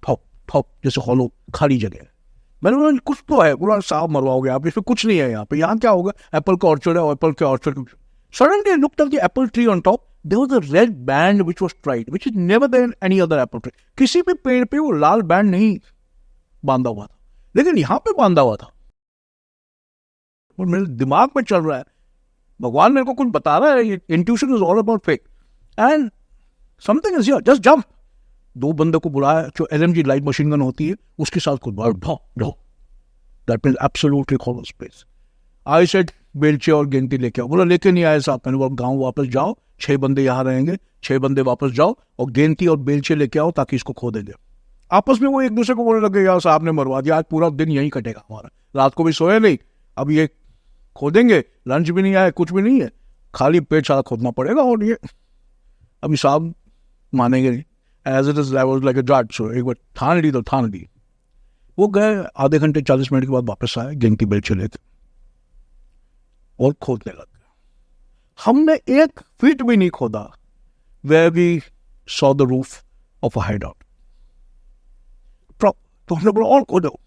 ठोक ठोक जैसे हॉलो, खाली जगह। मैंने बोला कुछ तो है, बोला साहब मरवाओगे आप, इसमें कुछ नहीं है यहाँ क्या होगा? एप्पल का ऑर्चर्ड है, एप्पल के orchard. Suddenly I looked at the apple tree on top, there was a red band which was tried, which is never there in any other apple tree. किसी भी पेड़ पे वो लाल बैंड नहीं बांधा हुआ था, लेकिन यहाँ पे बांधा हुआ था। और मेरे दिमाग में चल रहा है, भगवान मेरे को कुछ बता रहा है, intuition is all about fake and something is here, just jump. 2 बंदे को बुलाया, जो LMG लाइट मशीन गन होती है उसके साथ खुद ढो। That means absolutely hollow space. I said बेलचे और गिनती लेके आओ। बोला लेके नहीं आए साहब। मैंने बोला गांव वापस जाओ, 6 बंदे यहाँ रहेंगे, 6 बंदे वापस जाओ और गिनती और बेलचे लेके आओ ताकि इसको खो देंगे। आपस में वो एक दूसरे को बोलने लगे यार साहब ने मरवा दिया, आज पूरा दिन यहीं कटेगा हमारा, रात को भी सोए नहीं, अब ये खोदेंगे, लंच भी नहीं आया, कुछ भी नहीं है, खाली पेट सारा खोदना पड़ेगा। और ये अभी साहब मानेंगे नहीं। As it is, I was like a judge, so एक बार ठान ली। वो गए, आधे घंटे 40 मिनट के बाद वापस आए, गिनती बेलचे लेके और खोदने लग गए। हमने 1 फीट भी नहीं खोदा, where we saw the roof of a hideout. तो हमने बोला और खोदो।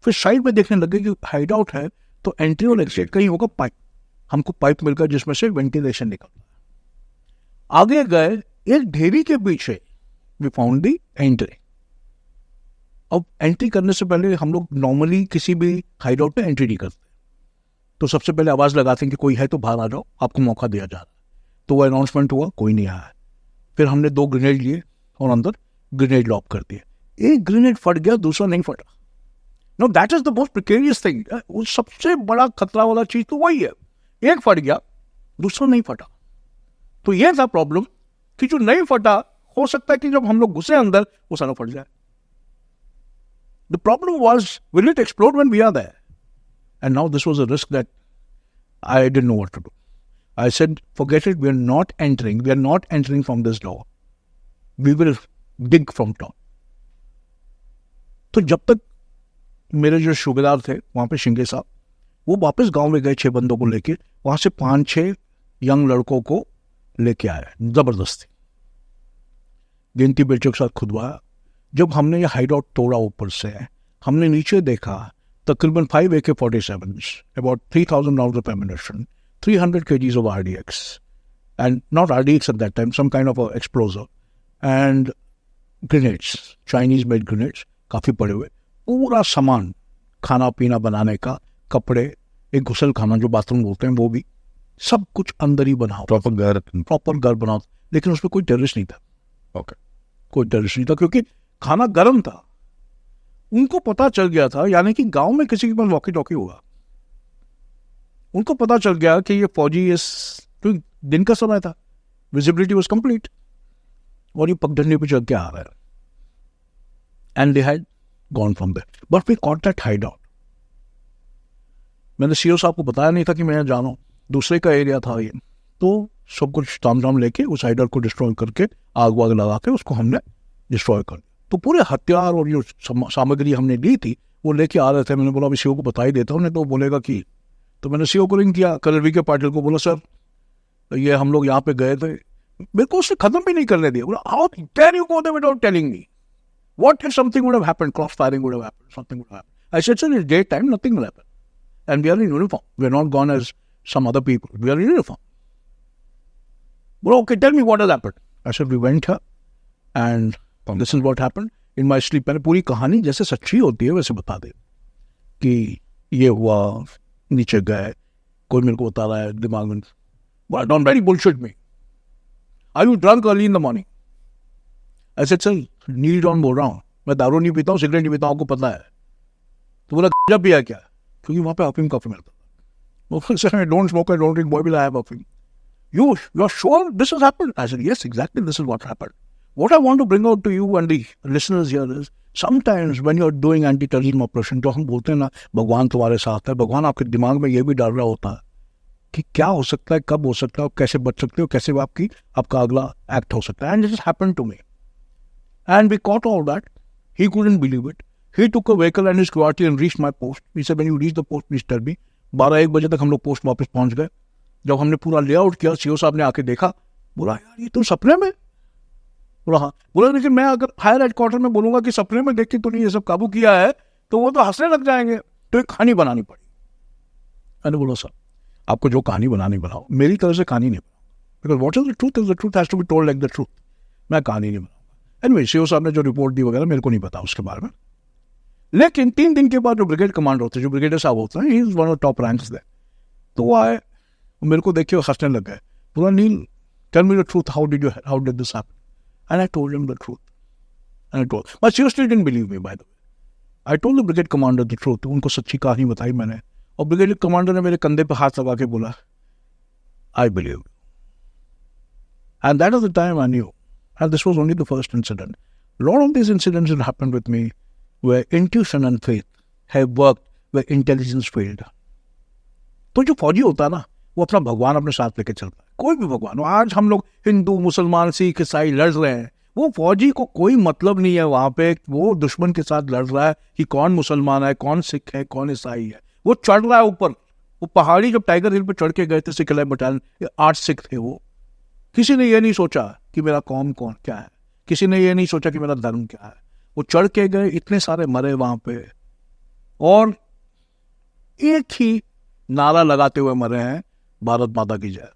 फिर साइड में देखने लगे कि हाइडआउट है तो एंट्री और एग्जिट कहीं होगा पाइप। हमको पाइप मिल गया जिसमें से वेंटिलेशन निकलता है। आगे गए, एक ढेरी के पीछे we found the entry. अब एंट्री करने से पहले हम लोग नॉर्मली किसी भी हाइडआउट में एंट्री नहीं करते, तो सबसे पहले आवाज लगाते हैं कि कोई है तो बाहर आ जाओ, आपको मौका दिया जा रहा है। तो वो अनाउंसमेंट हुआ, कोई नहीं आया। फिर हमने 2 ग्रेनेड लिए और अंदर ग्रेनेड लॉक कर दिए। एक ग्रेनेड फट गया, दूसरा नहीं फटा। No, that is the most precarious thing. वो सबसे बड़ा खतरा वाला चीज तो वही है, एक फट गया, दूसरा नहीं फटा। तो ये था प्रॉब्लम कि जो नहीं फटा, हो सकता है कि जब हम लोग घुसे अंदर वो सारा फट जाए। The problem was, will it explode when we are there? And now this was a risk that I didn't know what to do. I said, forget it, we are not entering from this door. We will dig from top. तो जब तक मेरे जो सूबेदार थे वहां पे शिंगे साहब, वो वापस गांव में गए 6 बंदों को लेके, वहां से 5-6 यंग लड़कों को लेके आए जबरदस्ती, गिनती बेलचों के साथ खुदवाया। जब हमने ये हाइडआउट तोड़ा ऊपर से, हमने नीचे देखा तकरीबन 5 AK-47s, about 3,000 rounds of ammunition, 300 kgs of RDX, and not RDX at that time, some kind of a explosive, and grenades, Chinese made grenades, काफी पड़े हुए, पूरा सामान, खाना पीना बनाने का, कपड़े, एक घुसल खाना जो बाथरूम बोलते हैं वो भी, सब कुछ अंदर ही बना, प्रॉपर घर बना। लेकिन उसमें कोई टेररिस्ट नहीं था। ओके, कोई टेररिस्ट नहीं था क्योंकि खाना गर्म था। उनको पता चल गया था, यानी कि गांव में किसी के पास वॉकी टॉकी होगा, उनको पता चल गया कि ये फौजी इस तो दिन का समय था, विजिबिलिटी वाज कंप्लीट, और ये पगडंडी पे चल के आ रहा है, and they had gone from there, but we caught that hideout. मैंने सीओ साहब को बताया नहीं था कि मैं यहाँ जा रहा हूँ, दूसरे का एरिया था ये, तो सब कुछ तामझाम लेके उस हाइडर को डिस्ट्रॉय करके आग वाग लगा के उसको हमने डिस्ट्रॉय कर दिया। तो पूरे हथियार और जो सामग्री हमने ली थी वो लेके आ रहे थे। मैंने बोला अभी सीओ को बता ही देता हूँ, नहीं तो वो बोलेगा कि, तो मैंने सीओ को रिंग किया, कर्नल वी के पाटिल को, बोला सर ये हम लोग यहाँ पे गए थे, मेरे को उसने खत्म भी नहीं करने दिया। बोला how can you go there without telling me, what if something would have happened, cross firing would have happened, something would have happened. I said sir it's day time, nothing will happen and we are in uniform, we are not gone as some other people, we are in uniform. बोला okay tell me what has happened. I said we went here and this is what happened in my sleep. मैंने पूरी कहानी जैसे सच्ची होती है वैसे बता दे कि ये हुआ, नीचे गए, कोई मेरे को बता रहा है दिमाग में, don't very bullshit me, are you drunk early in the morning. ऐसे सर नील डॉन बोल रहा हूँ, मैं दारू नहीं पीता हूँ, सिगरेट नहीं पीता हूँ, आपको पता है। तो बोला जब पिया क्या, क्योंकि वहाँ पे अफीम काफी मिलता था। Sir don't smoke, I don't drink, why will I have अफीम, you are sure this has happened? I said yes, exactly, this is what happened. What I want to bring out to you and the listeners here is sometimes when you're doing anti-terrorism operation, जो हम बोलते हैं ना भगवान तुम्हारे साथ है, भगवान आपके दिमाग में ये भी डाल रहा होता है कि क्या हो सकता है, कब हो सकता है, कैसे बच सकते हो, कैसे आपका अगला एक्ट हो सकता है। And this happened to me and we caught all that. He couldn't believe it. He took a vehicle and his QRT and reached my post. He said when you reach the post please tell me. 12-1 बजे तक हम लोग post वापस पहुंच गए। जब हमने पूरा लेआउट किया, सीओ साहब ने आके देखा, बोला यार ये तुम सपने में। बोला हाँ। बोला लेकिन मैं अगर हायर हेडक्वार्टर में बोलूंगा कि सपने में देख के तूने ये सब काबू किया है तो वो तो हंसने लग जाएंगे, तो एक कहानी बनानी पड़ी। मैंने बोला सर आपको जो कहानी बनानी बनाओ, मेरी तरह से कहानी नहीं बनाओ, because what is the truth has to be told like the truth. मैं कहानी नहीं बनाऊंगा। एनीवे सीओ साहब ने जो रिपोर्ट दी वगैरह मेरे को नहीं पता उसके बारे में, लेकिन 3 दिन के बाद जो ब्रिगेड कमांडर होते हैं, जो ब्रिगेडियर साहब होते हैं, he is one of top ranks there, तो वो आए, मेरे को देख के हंसने लग गए। बोला Neel tell me the truth, how did this happen? And I told him the truth and I told, but she still didn't believe me by the way. I told the brigade commander the truth, उनको सच्ची कहानी बताई मैंने, और brigade commander ने मेरे कंधे पे हाथ लगा के बोला I believe. And that was the time I knew, and this was only the first incident. Lot of this incidents that happened with me where intuition and faith have worked where intelligence failed. तो जो फौजी होता है ना, वो अपना भगवान अपने साथ लेके चलता है, कोई भी भगवान। आज हम लोग हिंदू, मुसलमान, सिख, ईसाई लड़ रहे हैं, वो फौजी को कोई मतलब नहीं है वहां पे, वो दुश्मन के साथ लड़ रहा है कि कौन मुसलमान है, कौन सिख है, कौन ईसाई है। वो चढ़ रहा है ऊपर, वो पहाड़ी जब टाइगर हिल पे चढ़ के गए थे सिख बटालियन, 8 सिख थे वो। किसी ने ये नहीं सोचा कि मेरा कौम कौन क्या है, किसी ने ये नहीं सोचा कि मेरा धर्म क्या है। वो चढ़ के गए, इतने सारे मरे वहां पे, और एक ही नारा लगाते हुए मरे हैं, भारत माता की जय।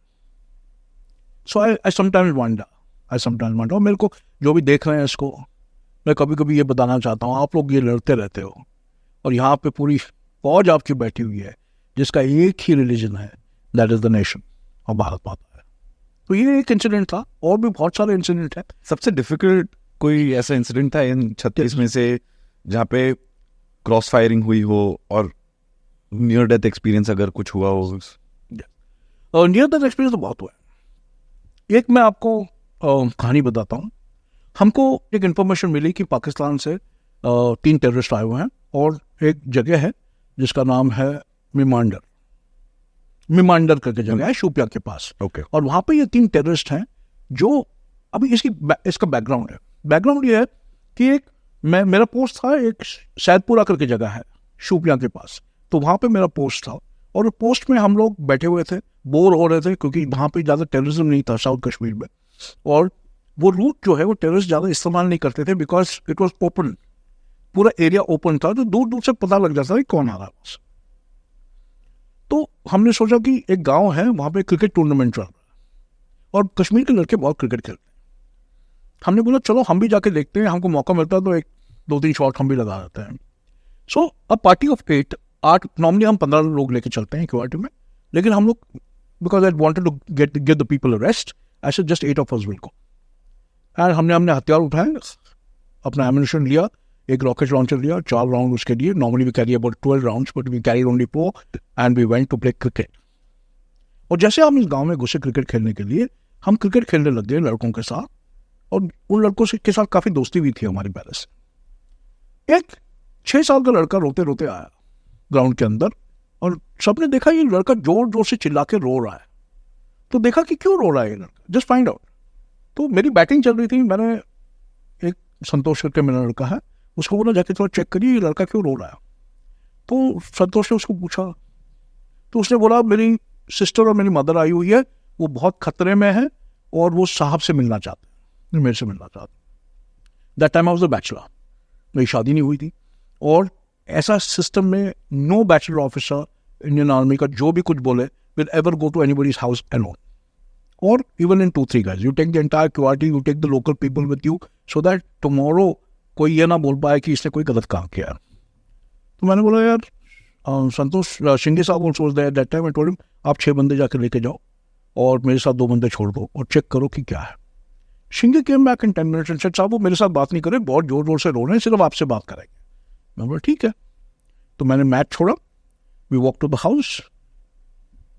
सो आई समटाइम्स वंडर, और मेरे को जो भी देख रहे हैं इसको, मैं कभी कभी ये बताना चाहता हूँ, आप लोग ये लड़ते रहते हो और यहाँ पे पूरी फौज आपकी बैठी हुई है जिसका एक ही रिलीजन है, दैट इज द नेशन, और भारत माता है। तो ये एक इंसिडेंट था, और भी बहुत सारे इंसिडेंट है। सबसे डिफिकल्ट कोई ऐसा इंसिडेंट था इन 36 में से जहाँ पे क्रॉस फायरिंग हुई हो और नियर डेथ एक्सपीरियंस अगर कुछ हुआ हो? और नियर डेथ एक्सपीरियंस तो बहुत हुआ है। एक मैं आपको कहानी बताता हूँ। हमको एक इन्फॉर्मेशन मिली कि पाकिस्तान से 3 टेररिस्ट आए हुए हैं, और एक जगह है जिसका नाम है मिमांडर करके जगह है शोपियां के पास। ओके। और वहाँ पे ये 3 टेररिस्ट हैं जो, अभी इसका बैकग्राउंड ये है कि मेरा पोस्ट था, एक सैदपुरा करके जगह है शोपियां के पास, तो वहाँ पे मेरा पोस्ट था, और पोस्ट में हम लोग बैठे हुए थे, बोर हो रहे थे क्योंकि वहाँ पे ज़्यादा टेररिज्म नहीं था साउथ कश्मीर में, और वो रूट जो है वो टेररिस्ट ज़्यादा इस्तेमाल नहीं करते थे, बिकॉज इट वॉज ओपन, पूरा एरिया ओपन था, तो दूर दूर से पता लग जाता था कौन आ रहा है बस। तो हमने सोचा कि एक गांव है वहाँ पे क्रिकेट टूर्नामेंट चल रहा है, और कश्मीर के लड़के बहुत क्रिकेट खेलते हैं। हमने बोला चलो हम भी जाके देखते हैं, हमको मौका मिलता है तो 1-2-3 शॉट हम भी लगा देते हैं। सो अ पार्टी ऑफ 8 नॉर्मली हम 15 लोग लेके चलते हैं इक्वालिटी में, लेकिन हम लोग, because I wanted to get the people rest, I said just 8 of us will go. एंड हमने हथियार उठाए, अपना एम्यूनिशन लिया, एक रॉकेट लॉन्चर लिया, 4 राउंड उसके लिए. Normally we carry about 12 rounds but we carry only 4 and we went to play cricket. और जैसे हम इस गांव में घुसे क्रिकेट खेलने के लिए, हम क्रिकेट खेलने लग गए लड़कों के साथ, और उन लड़कों के साथ काफ़ी दोस्ती भी थी हमारी पहले से. एक 6 साल का लड़का रोते रोते आया ग्राउंड के अंदर, और सबने देखा ये लड़का जोर जोर से चिल्ला के रो रहा है. तो देखा कि क्यों रो रहा है ये लड़का, जस्ट फाइंड आउट. तो मेरी बैटिंग चल रही थी, मैंने एक संतोष करके मेरा लड़का है, उसको बोला जाके थोड़ा चेक करिए ये लड़का क्यों रो रहा है. तो संतोष ने उसको पूछा, तो उसने बोला मेरी सिस्टर और मेरी मदर आई हुई है, वो बहुत खतरे में है और वो साहब से मिलना चाहते हैं, मेरे से मिलना चाहते हैं. That time I was a bachelor, मेरी शादी नहीं हुई थी. और ऐसा सिस्टम में no bachelor officer Indian army का जो भी कुछ बोले will ever go to anybody's house alone, और even in 2-3 guys you take the entire QRT, you take the local people with you so that tomorrow कोई ये ना बोल पाए कि इसने कोई गलत काम किया. तो मैंने बोला यार संतोष, शिंगे साहब also was there that time. I told him आप 6 बंदे जाकर लेके जाओ और मेरे साथ 2 बंदे छोड़ दो और चेक करो कि क्या है. शिंगे came back in 10 minutes and said साहब वो मेरे साथ बात नहीं करे, बहुत जोर जोर से रो रहे हैं, सिर्फ आपसे बात करेंगे. मैं बोला ठीक है. तो मैंने मैच छोड़ा, we walk to the house,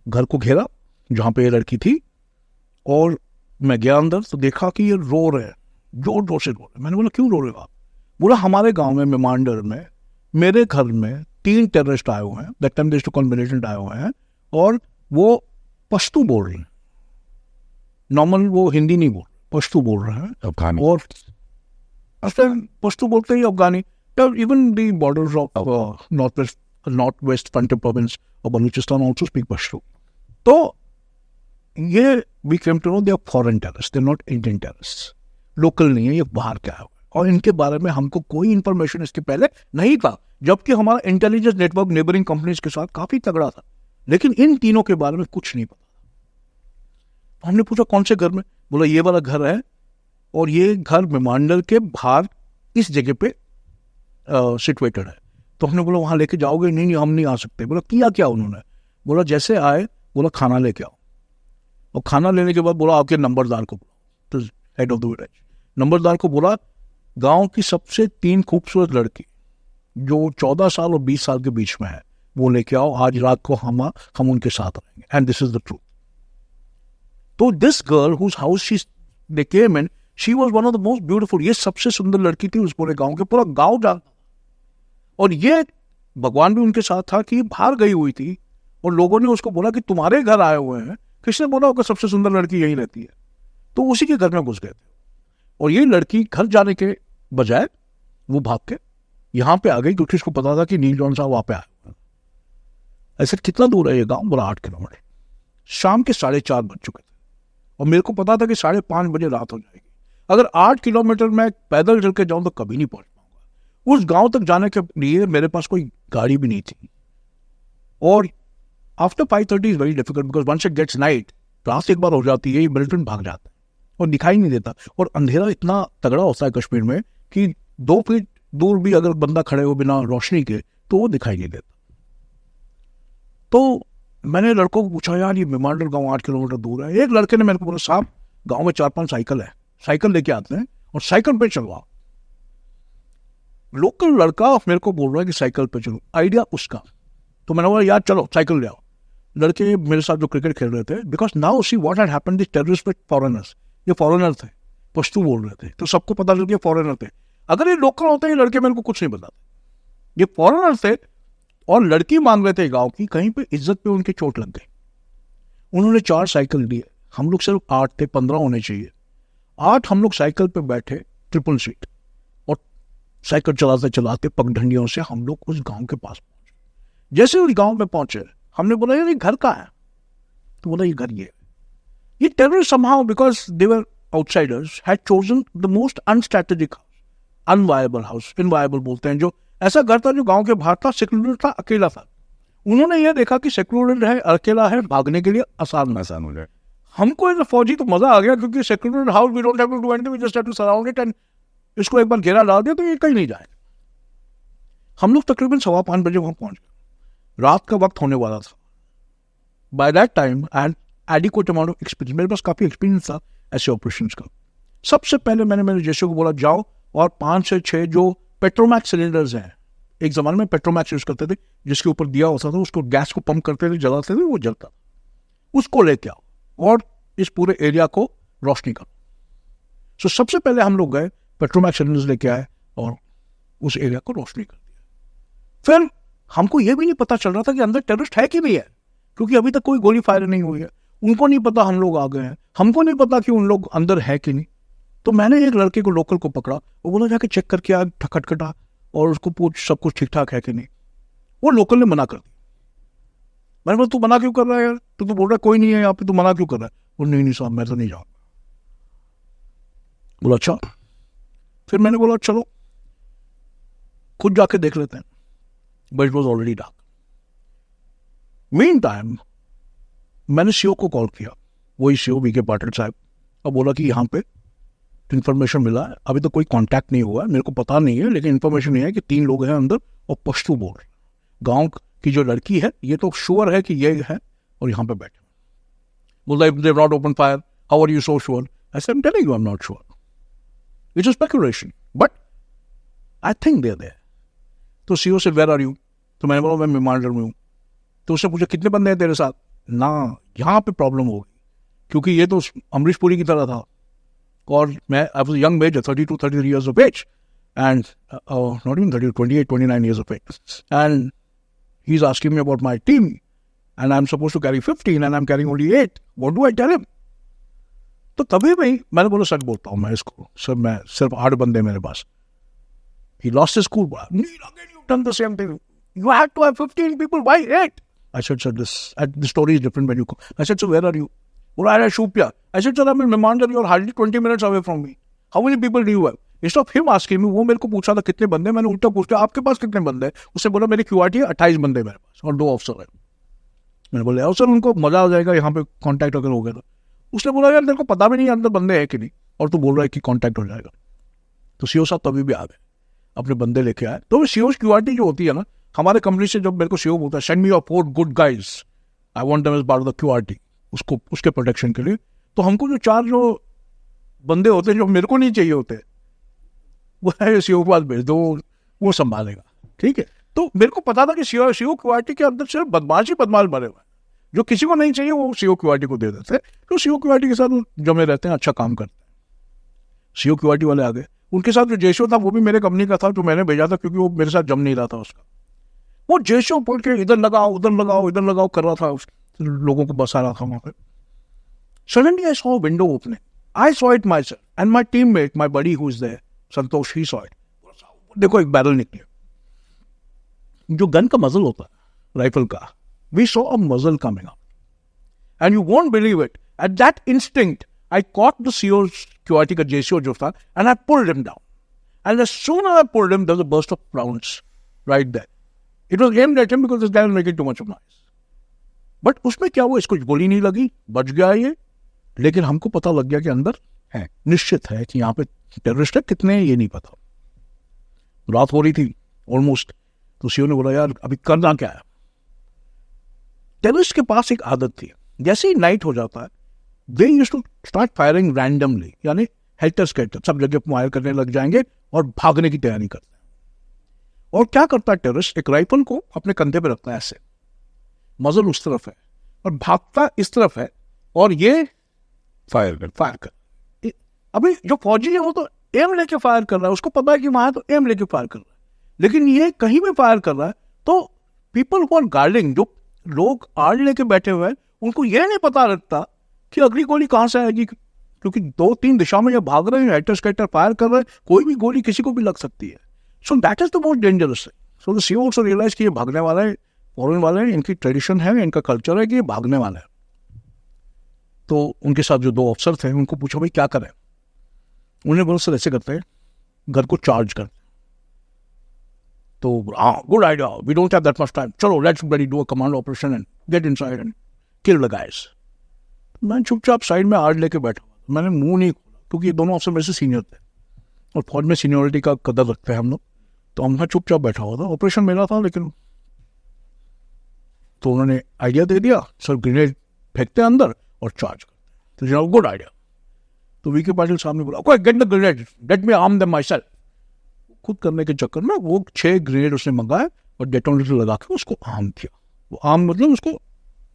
घर को घेरा जहाँ पे ये लड़की थी, और मैं गया अंदर तो देखा कि ये रो रहे हैं, जोर जोर से रो रहे हैं. मैंने बोला क्यों रो रहे हो आप? बोला हमारे गांव में मेमांडर में मेरे घर में 3 टेररिस्ट आए हुए हैं, that time they used to call militant आए हुए हैं, और वो पश्तू बोल रहे हैं. नॉर्मल वो हिंदी नहीं बोल, पश्तू बोल रहे हैं. अफगानी. और पश्तू बोलते ही Afghani. Even the borders of North West Frontier Province और बलूचिस्तान ऑल्सो स्पीक पश्तू. तो ये we came to know they are foreign terrorist, they are not Indian terrorist. Local नहीं है, ये बाहर क्या है. और इनके बारे में हमको कोई इन्फॉर्मेशन इसके पहले नहीं था, जबकि हमारा इंटेलिजेंस नेटवर्क नेबरिंग कंपनीज के साथ काफी तगड़ा था, लेकिन इन तीनों के बारे में कुछ नहीं पता था. हमने पूछा कौन से घर में? बोला ये वाला घर है, और ये घर मेमांडर के बाहर इस जगह पे सिचुएटेड है. तो हमने बोला वहां लेके जाओगे? नहीं हम नहीं आ सकते. बोला किया क्या उन्होंने? बोला जैसे आए, बोला खाना लेके आओ, और खाना लेने के बाद बोला आपके नंबरदार को बुलाओ, तो हेड ऑफ द विलेज नंबरदार को बोला गांव की सबसे 3 खूबसूरत लड़की जो 14 साल और 20 साल के बीच में है वो लेके आओ, आज रात को हम उनके साथ रहेंगे, and this is the truth. तो this girl whose house she they came in, she was one of the most beautiful, ये सबसे सुंदर लड़की थी उस पूरे गांव के, पूरा गांव जानता. और ये भगवान भी उनके साथ था कि बाहर गई हुई थी, और लोगों ने उसको बोला कि तुम्हारे घर आए हुए हैं, किसने बोला होगा सबसे सुंदर लड़की यही रहती है. तो उसी के घर में घुस गए थे, और ये लड़की घर जाने के बजाय वो भाग के यहाँ पे आ गई, क्योंकि उसको पता था कि नील जॉन साहब वहाँ पे आए. ऐसे कितना दूर है ये गांव? बोला 8 किलोमीटर. शाम के 4:30 बज चुके थे, और मेरे को पता था कि 5:30 बजे रात हो जाएगी. अगर 8 किलोमीटर मैं पैदल चल के जाऊँ तो कभी नहीं पहुंच पाऊंगा. उस गांव तक जाने के लिए मेरे पास कोई गाड़ी भी नहीं थी, और after 5:30 is very difficult, because once it gets night, रात एक बार हो जाती है, ये मिलिटेंट भाग जाता है और दिखाई नहीं देता. और अंधेरा इतना तगड़ा होता है कश्मीर में कि 2 फीट दूर भी अगर बंदा खड़े हो बिना रोशनी के तो वो दिखाई नहीं देता. तो मैंने लड़कों को पूछा यार ये मेमांडर गांव 8 किलोमीटर दूर है. एक लड़के ने मेरे को बोला साहब गांव में 4-5 साइकिल है, साइकिल लेके आते हैं और साइकिल पे चलवाओ. लोकल लड़का मेरे को बोल रहा है कि साइकिल पे चलो, आइडिया उसका. तो मैंने बोला यार चलो साइकिल ले आओ. लड़के मेरे साथ जो क्रिकेट खेल रहे थे, because now see what had happened, the terrorist with foreigners, ये फॉरेनर थे, पश्तू बोल रहे थे, तो सबको पता चल गया फॉरेनर थे. अगर ये लोकल होते ये लड़के मेरे को कुछ नहीं बताते, ये फॉरेनर थे, और लड़की मांग रहे थे गांव की. कहीं पे इज्जत पे उनकी चोट लग गई. उन्होंने 4 साइकिल दिए, हम लोग सिर्फ 8 थे, 15 होने चाहिए. 8 हम लोग साइकिल पे बैठे, ट्रिपल सीट, और साइकिल चलाते चलाते पगडंडियों से हम लोग उस गांव के पास पहुंचे. जैसे उस गांव में पहुंचे, हमने बोला यार ये घर कहाँ है? तो बोला ये घर ये terrorist somehow because they were outsiders had chosen the most unstrategic house, unviable house, inviable बोलते हैं, जो ऐसा घर था जो गांव के बाहर था, सेक्लूडेड था, अकेला था. उन्होंने ये देखा कि सेक्लूडेड है, अकेला है, भागने के लिए आसान हो जाए. हमको एज फौजी तो मजा आ गया, क्योंकि secluded house we don't have to do anything, we just have to surround it, and इसको एक बार घेरा डाल दिया तो ये कहीं नहीं जाएगा. हम लोग तकरीबन 5:15 बजे वहां पहुंच गए. रात का वक्त होने वाला था. By that time and adequate amount of experience, मेरे पास काफी एक्सपीरियंस था ऐसे ऑपरेशंस का. सबसे पहले मैंने मेरे जैसे को बोला जाओ और 5 से 6 जो पेट्रोमैक्स सिलेंडर्स हैं, एक ज़माने में पेट्रोमैक्स यूज़ करते थे, जिसके ऊपर दिया होता था, उसको गैस को पंप करते थे, जलाते थे, वो जलता था। उसको लेके आओ और इस पूरे एरिया को रोशनी करो। सो सबसे पहले हम लोग गए, पेट्रोमैक्स सिलेंडर्स लेके आए और उस एरिया को रोशनी कर दिया। फिर हमको यह भी नहीं पता चल रहा था कि अंदर टेररिस्ट है कि नहीं है, क्योंकि अभी तक कोई गोली फायर नहीं हुई है। उनको नहीं पता हम लोग आ गए हैं, हमको नहीं पता कि उन लोग अंदर है कि नहीं। तो मैंने एक लड़के को, लोकल को पकड़ा, वो बोला जाके चेक करके आ, खटखटा और उसको पूछ सब कुछ ठीक ठाक है कि नहीं। वो लोकल ने मना कर दिया। मैंने बोला तू मना क्यों कर रहा है यार, तो तू बोल रहा है कोई नहीं है यहाँ पे, तू मना क्यों कर रहा है? वो नहीं साहब मैं तो नहीं जाऊंगा। बोला अच्छा। फिर मैंने बोला चलो खुद जाके देख लेते हैं, but it was already dark. Mean time मैंने सीओ को कॉल किया, वही सीओ वीके पाटिल साहब, और बोला कि यहाँ पे इन्फॉर्मेशन मिला है, अभी तो कोई कांटेक्ट नहीं हुआ है, मेरे को पता नहीं है, लेकिन इन्फॉर्मेशन ये है कि 3 लोग हैं अंदर और पश्तू बोल रहे हैं। गांव की जो लड़की है ये तो श्योर है कि ये है और यहाँ पे बैठे। बोला if they not open fire how are you so sure? I said I am telling you I am not sure, it's a speculation but I think they are there. तो सीओ से वेयर आर यू? तो मैंने बोला मैं मेहमान में हूँ। तो उसने पूछा कितने बंदे हैं तेरे साथ? ना यहाँ पे प्रॉब्लम होगी, क्योंकि ये तो अमरीश पुरी की तरह था और मैं I was young major 32 33 years of age and not even 30 28 29 years of age, and he's asking me about my team and I'm supposed to carry 15 and I'm carrying only 8. What do I tell him? तो तभी भाई मैंने बोला सच बोलता हूँ मैं इसको sir, मैं सिर्फ 8 बंदे मेरे पास। He lost his cool. Neil, again you've done the same thing. You had to have 15 people. Why 8? I said, sir, the story is different when you come. I said, so where are you? Well, I had Shupya. I said, sir, I'm in Memandar. You're hardly 20 minutes away from me. How many people do you have? Instead of him asking me, वो मेरे को पूछा था कितने बंदे, मैंने उल्टा पूछा आपके पास कितने बंदे हैं? उससे बोला मेरी क्यूआरटी है 28 बंदे मेरे पास और 2 ऑफिसर है। मैंने बोला यार सर उनको मजा आ जाएगा यहाँ पे कॉन्टैक्ट अगर हो गया तो। उसने बोला यार तेरे को पता भी नहीं अंदर बंदे हैं कि नहीं और तू बोल रहा है कि कॉन्टैक्ट हो जाएगा। तो सीओ साहब तभी भी आ गए, अपने बंदे लेके आए। तो सीओ क्यूआरटी जो होती है ना, हमारे कंपनी से जब मेरे को सीओ बोलता है send me your 4 good guys, I want them as part of the QRT, उसको उसके प्रोटेक्शन के लिए। तो हमको जो 4 जो बंदे होते हैं जो मेरे को नहीं चाहिए होते, वो है सीओ के पास भेज दो, वो संभालेगा, ठीक है। तो मेरे को पता था कि सीओ क्यूआरटी के अंदर सिर्फ बदमाश भरे हुए हैं, जो किसी को नहीं चाहिए वो सीओ क्यूआरटी को दे देते हैं। तो सीओ क्यूआरटी के साथ जमे रहते हैं, अच्छा काम करते हैं। सीओ क्यूआरटी वाले आ गए, उनके साथ जो जेशो था वो भी मेरे कंपनी का था, जो मैंने भेजा था, क्योंकि वो मेरे साथ जम नहीं रहा था उसका। वो जेशो बोल के इधर लगाओ उधर लगाओ इधर लगाओ कर रहा था, लोगों को बसा रहा था वहां पे। Suddenly I saw a window opening. I saw it myself and my teammate, my buddy who is there, Santosh, he saw it. देखो एक बैरल निकले, जो गन का मजल होता है राइफल का, we saw a muzzle coming out. And you won't believe it. At that instinct, I caught the CO's QRT का JCO जो था and I pulled him down. And as soon as I pulled him, there was a burst of rounds right there. It was aimed at him because this guy was making too much of noise. But उसमें क्या हुआ, इसको गोली नहीं लगी, बच गया ये, लेकिन हमको पता लग गया कि अंदर है, निश्चित है कि यहाँ पे टेररिस्ट है, कितने हैं ये नहीं पता। रात हो रही थी ऑलमोस्ट, तो सीओ ने बोला यार अभी करना क्या है। टेररिस्ट के पास एक आदत थी, जैसे ही नाइट हो जाता है they used to start firing randomly, यानी हेल्टर स्केल्टर, सब जगह फायर करने लग जाएंगे और भागने की तैयारी करते हैं। और क्या करता है टेररिस्ट, एक राइफल को अपने कंधे पे रखता है ऐसे, मजल उस तरफ है और भागता इस तरफ है, और ये फायर कर। अभी जो फौजी है वो तो एम लेके फायर कर रहा है, उसको पता है कि वहां तो एम लेके फायर कर रहा है, लेकिन ये कहीं भी फायर कर रहा है। तो पीपल हु आर गार्डिंग, जो लोग आड़ लेके बैठे हुए हैं, उनको ये नहीं पता लगता कि अगली गोली कहां से आएगी, क्योंकि 2-3 दिशा में जब भाग रहे हैं, हेल्टर स्केल्टर फायर कर रहे हैं, कोई भी गोली किसी को भी लग सकती है। So that is the most dangerous. So the CO also realize कि ये भागने वाला है, फॉरेन वाले हैं, इनकी ट्रेडिशन है, इनका कल्चर है कि ये भागने वाला है। तो उनके साथ जो 2 अफसर थे उनको पूछा भाई क्या करें। उन्हें बोला सर ऐसे करते हैं, घर को चार्ज करते। तो good idea, we don't have that much time, चलो let's bloody do a command operation and get inside and kill the guys. मैं चुपचाप साइड में आड़ लेके बैठा, मैंने मुंह नहीं खोला, क्योंकि ये दोनों अफसर मेरे से सीनियर थे और फौज में सीनियरिटी का कदर रखते हैं हम लोग। तो हम चुपचाप बैठा हुआ था, ऑपरेशन मेरा था, लेकिन तो उन्होंने आइडिया दे दिया सर ग्रेनेड फेंकते हैं अंदर और चार्ज करते हैं। तो जनाब गुड आइडिया। तो वीके पाटिल साहब ने बोला okay get the grenade, let me arm them my self. खुद करने के चक्कर में वो 6 ग्रेनेड उसने मंगाए और डेटोनेटर लगा के उसको आर्म किया। वो आर्म मतलब उसको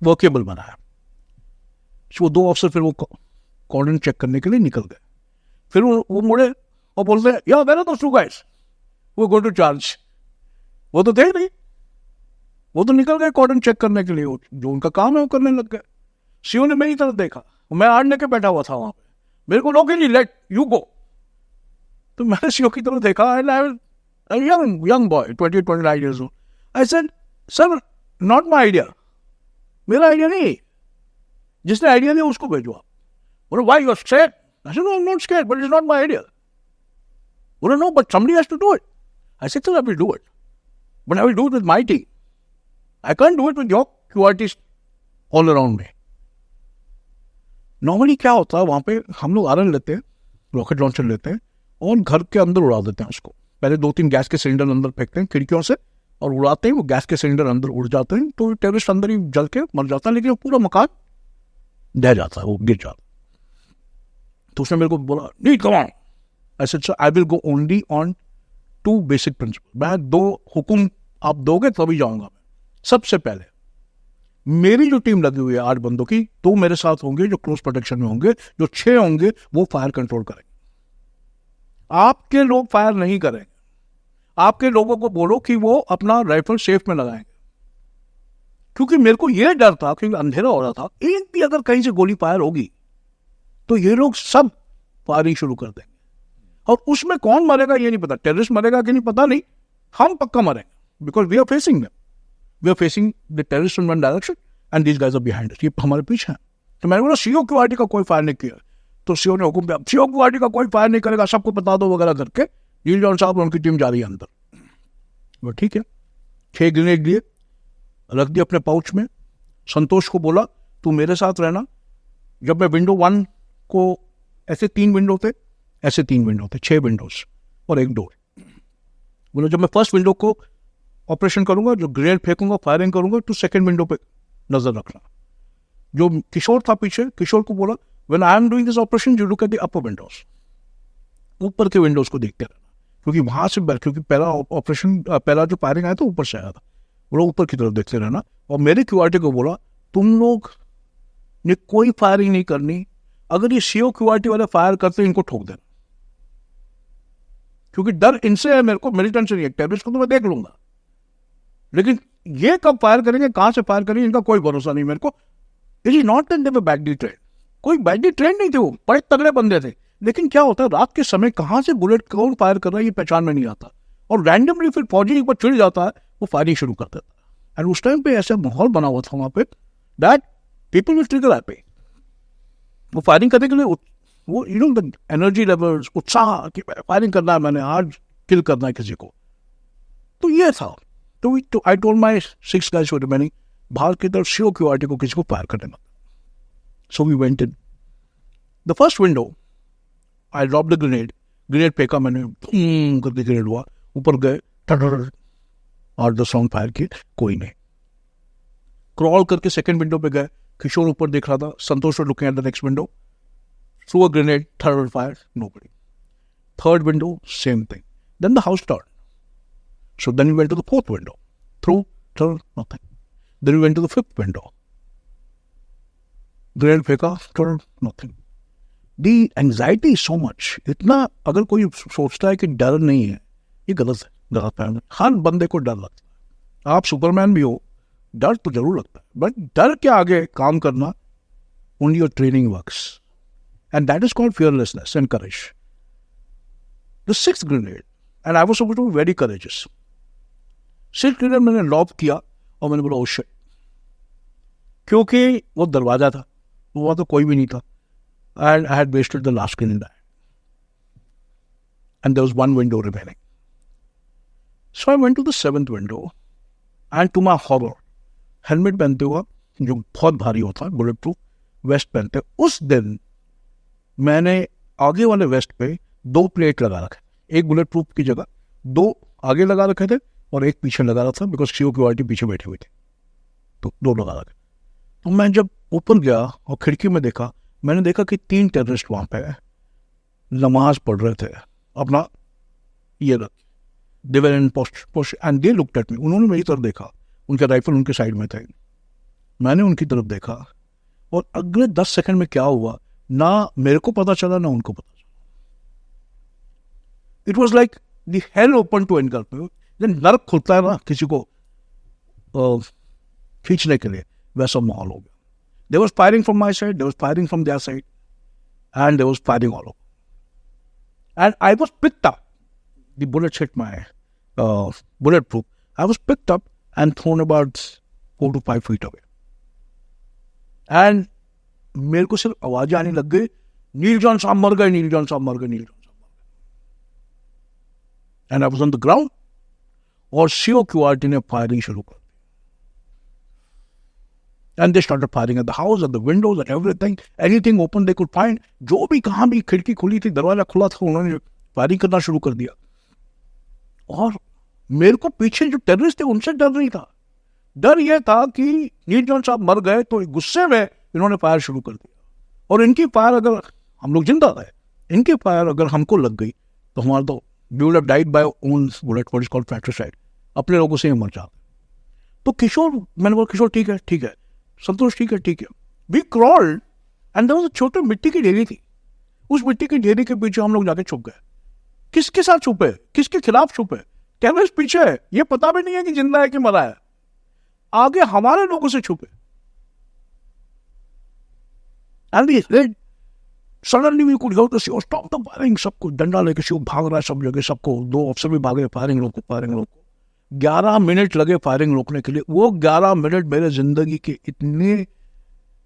वर्केबल बनाया। वो 2 अफसर फिर वो कॉर्डन चेक करने के लिए निकल गए। फिर वो मुड़े और बोलते हैं या where are those two guys वो गो टू चार्ज। वो तो थे नहीं, वो तो निकल गए कॉर्डन चेक करने के लिए, जो उनका काम है वो करने लग गए। सीओ ने मेरी तरफ देखा, मैं आड़ने के बैठा हुआ था वहां पे, मेरे को लोग नहीं लेट यू गो। तो मैंने सीओ की तरफ देखा, young boy 20-29 years old. I said, sir not my idea, मेरा आइडिया नहीं, जिसने आइडिया दिया उसको भेजो आप। बोले why you are scared? I said, no, I'm not scared, but it's not my idea. बोले no, but somebody has to do it. I said, sir, I will do it, but I will do it with my team. I can't do it with your QRTs all around me. Normally क्या होता है वहां पे, हम लोग आरन लेते हैं, rocket launcher लेते हैं और घर के अंदर उड़ा देते हैं उसको। पहले 2-3 गैस के सिलेंडर अंदर फेंकते हैं खिड़कियों से और उड़ाते हैं, वो गैस के सिलेंडर अंदर उड़ जाते हैं, तो टेररिस्ट अंदर ही जल के मर जाता है, लेकिन वो पूरा मकान ढह जाता है, वो गिर जाता है। तो उसने मेरे को बोला नहीं come on, I said sir I will go only on 2 basic principle. मैं 2 हुक्म आप दोगे तभी जाऊंगा मैं। सबसे पहले मेरी जो टीम लगी हुई है 8 बंदों की, तो मेरे साथ होंगे जो क्लोज प्रोटेक्शन में होंगे, जो 6 होंगे वो फायर कंट्रोल करेंगे। आपके लोग फायर नहीं करेंगे, आपके लोगों को बोलो कि वो अपना राइफल सेफ में लगाएंगे। क्योंकि मेरे को यह डर था, क्योंकि अंधेरा हो रहा था, एक भी अगर कहीं से गोली फायर होगी तो ये लोग सब फायरिंग शुरू कर देंगे, और उसमें कौन मरेगा ये नहीं पता, टेररिस्ट मरेगा कि नहीं पता नहीं, हम पक्का मरेंगे, because we are facing them, we are facing the terrorist in one direction and these guys are behind us, ये हमारे पीछे हैं। तो मैंने बोला सीओ क्यूआरटी का कोई फायर नहीं किया, तो सीओ ने हुक्म दिया सीओ क्यूआरटी का कोई फायर नहीं करेगा, सबको बता दो वगैरह करके। नील जॉन साहब और उनकी टीम जा रही है अंदर। वो ठीक है, 6 ग्रेनेड लिए, रख दिए अपने पाउच में। संतोष को बोला तू मेरे साथ रहना। जब मैं विंडो 1 को, ऐसे 3 विंडो थे, ऐसे 3 विंडो थे, 6 विंडोज और 1 डोर। बोला जब मैं फर्स्ट विंडो को ऑपरेशन करूंगा, जो ग्रेनेड फेंकूंगा, फायरिंग करूंगा, तो सेकंड विंडो पे नजर रखना। जो किशोर था पीछे, किशोर को बोला when I am doing this operation you look at the upper Windows, ऊपर के विंडोज को देखते रहना, क्योंकि वहां से, क्योंकि पहला ऑपरेशन, पहला जो फायरिंग आया था ऊपर से आया था, बोला ऊपर की तरफ देखते रहना। और मेरे क्यूआरटी को बोला तुम लोग ने कोई फायरिंग नहीं करनी, अगर ये सीओ क्यूआरटी वाले फायर करते इनको ठोक देना, क्योंकि डर इनसे है, मेरे को मेरी टेंशन नहीं है, टेररिस्ट को तो मैं देख लूंगा, लेकिन ये कब फायर करेंगे, कहां से फायर करेंगे, इनका कोई भरोसा नहीं मेरे को। It is not that they were badly train, कोई बैडली ट्रेन नहीं थे, वो बड़े तगड़े बंदे थे, लेकिन क्या होता है रात के समय कहां से बुलेट कौन फायर कर रहा है ये पहचान में नहीं आता, और रैंडमली फिर फौजी एक बार चिढ़ जाता है, वो फायरिंग शुरू कर देता है। एंड उस टाइम पे ऐसा माहौल बना हुआ था वहां पे that people will trigger happy, वो फायरिंग करने के लिए, वो you know the energy levels, उत्साह कि फायरिंग करना है, मैंने आज किल करना है किसी को, तो ये था। तो I told my 6 guys who remaining, बाहर की तरफ सीओ क्यूआरटी को किसी को फायर करने मत। So we went in the first window, I drop the grenade फेंका मैंने, करके ग्रेनेड हुआ, ऊपर गए, 8-10 राउंड फायर किए, कोई नहीं। क्रॉल करके सेकंड विंडो पे गए, किशोर ऊपर देख रहा था, संतोष was looking at the next window, threw a grenade, third fire, nobody. Third window, same thing. Then the house turned. So then we went to the fourth window, threw, third, nothing. Then we went to the fifth window. Grenade फेंका, third, nothing. The anxiety is so much. इतना अगर कोई सोचता है कि डर नहीं है, ये गलत है, गलत फहमी। हर बंदे को डर लगता है, आप सुपरमैन भी हो, डर तो जरूर लगता है, बट डर के आगे काम करना, only your training works, and that is called fearlessness and courage. The 6th grenade, and I was supposed to be very courageous. 6th grenade मैंने लॉब किया और मैंने बोला oh shit, क्योंकि वो दरवाजा था, वहां तो कोई भी नहीं था, and I had wasted the last grenade, and there was one window remaining. So I went to the 7th window, and to my horror, helmet पहनते हुआ जो बहुत भारी होता है, बुलेट प्रूफ वेस्ट पहनते, उस दिन मैंने आगे वाले वेस्ट पे 2 प्लेट लगा रखे, एक बुलेट प्रूफ की जगह 2 आगे लगा रखे थे और एक पीछे लगा रहा था, बिकॉज सीओ क्यूआरटी पीछे बैठी हुई थी, तो 2 लगा रखे। तो मैं जब ऊपर गया और खिड़की में देखा, मैंने देखा कि 3 टेररिस्ट वहां पे नमाज पढ़ रहे थे, अपना ये रख they were in post and they looked at me, उन्होंने मेरी तरफ देखा, उनका राइफल उनके साइड में थे, मैंने उनकी तरफ देखा, और अगले 10 सेकंड में क्या हुआ ना मेरे को पता चला ना उनको पता चला. It was like the hell open to engulf me. जब नर्क खुलता है ना किसी को खींचने के लिए, वैसा माहौल हो गया. There was firing from my side, there was firing from their side, and there was firing all over. And I was picked up. The bullets hit my bulletproof. I was picked up and thrown about 4 to 5 feet away. And मेरे को सिर्फ आवाजें आने लग गई, नील John साहब मर गए, नील जॉन साहब मर गए, नील जॉन साहब मर गए. And I was on the ground. और COQRT ने फायरिंग शुरू कर दी. And they started firing at the house, at the windows, at everything. Anything open they could find. जो भी कहाँ भी खिड़की खुली थी, दरवाजा खुला था, उन्होंने फायरिंग करना शुरू कर दिया. और मेरे को पीछे जो टेररिस्ट थे उनसे डर नहीं था. डर यह था कि नील जॉन साहब मर गए तो गुस्से में इन्होंने फायर शुरू कर दिया. और इनकी फायर अगर हम लोग जिंदा रहे, इनकी फायर अगर हमको लग गई तो हमारा तो we would have died by own bullet, what is called fratricide. अपने लोगों से ही मर जाते. तो किशोर, मैंने बोला किशोर ठीक है, ठीक है, संतोष ठीक है, ठीक है. We crawled and there was a छोटी मिट्टी की ढेरी थी. उस मिट्टी की ढेरी के पीछे हम लोग जाके छुप गए. किसके साथ छुपे, किसके खिलाफ छुपे, टेररिस्ट पीछे है, ये पता भी नहीं है कि जिंदा है कि मरा है. आगे हमारे लोगों से छुपे. And we had suddenly we could hear the C stop the firing. सबको डंडा लेके शिव भाग रहा है सब जगह. सबको 2 अफसर भी भागे, फायरिंग रोको, फायरिंग रोको. 11 मिनट लगे फायरिंग रोकने के लिए. वो 11 मिनट मेरे जिंदगी के इतने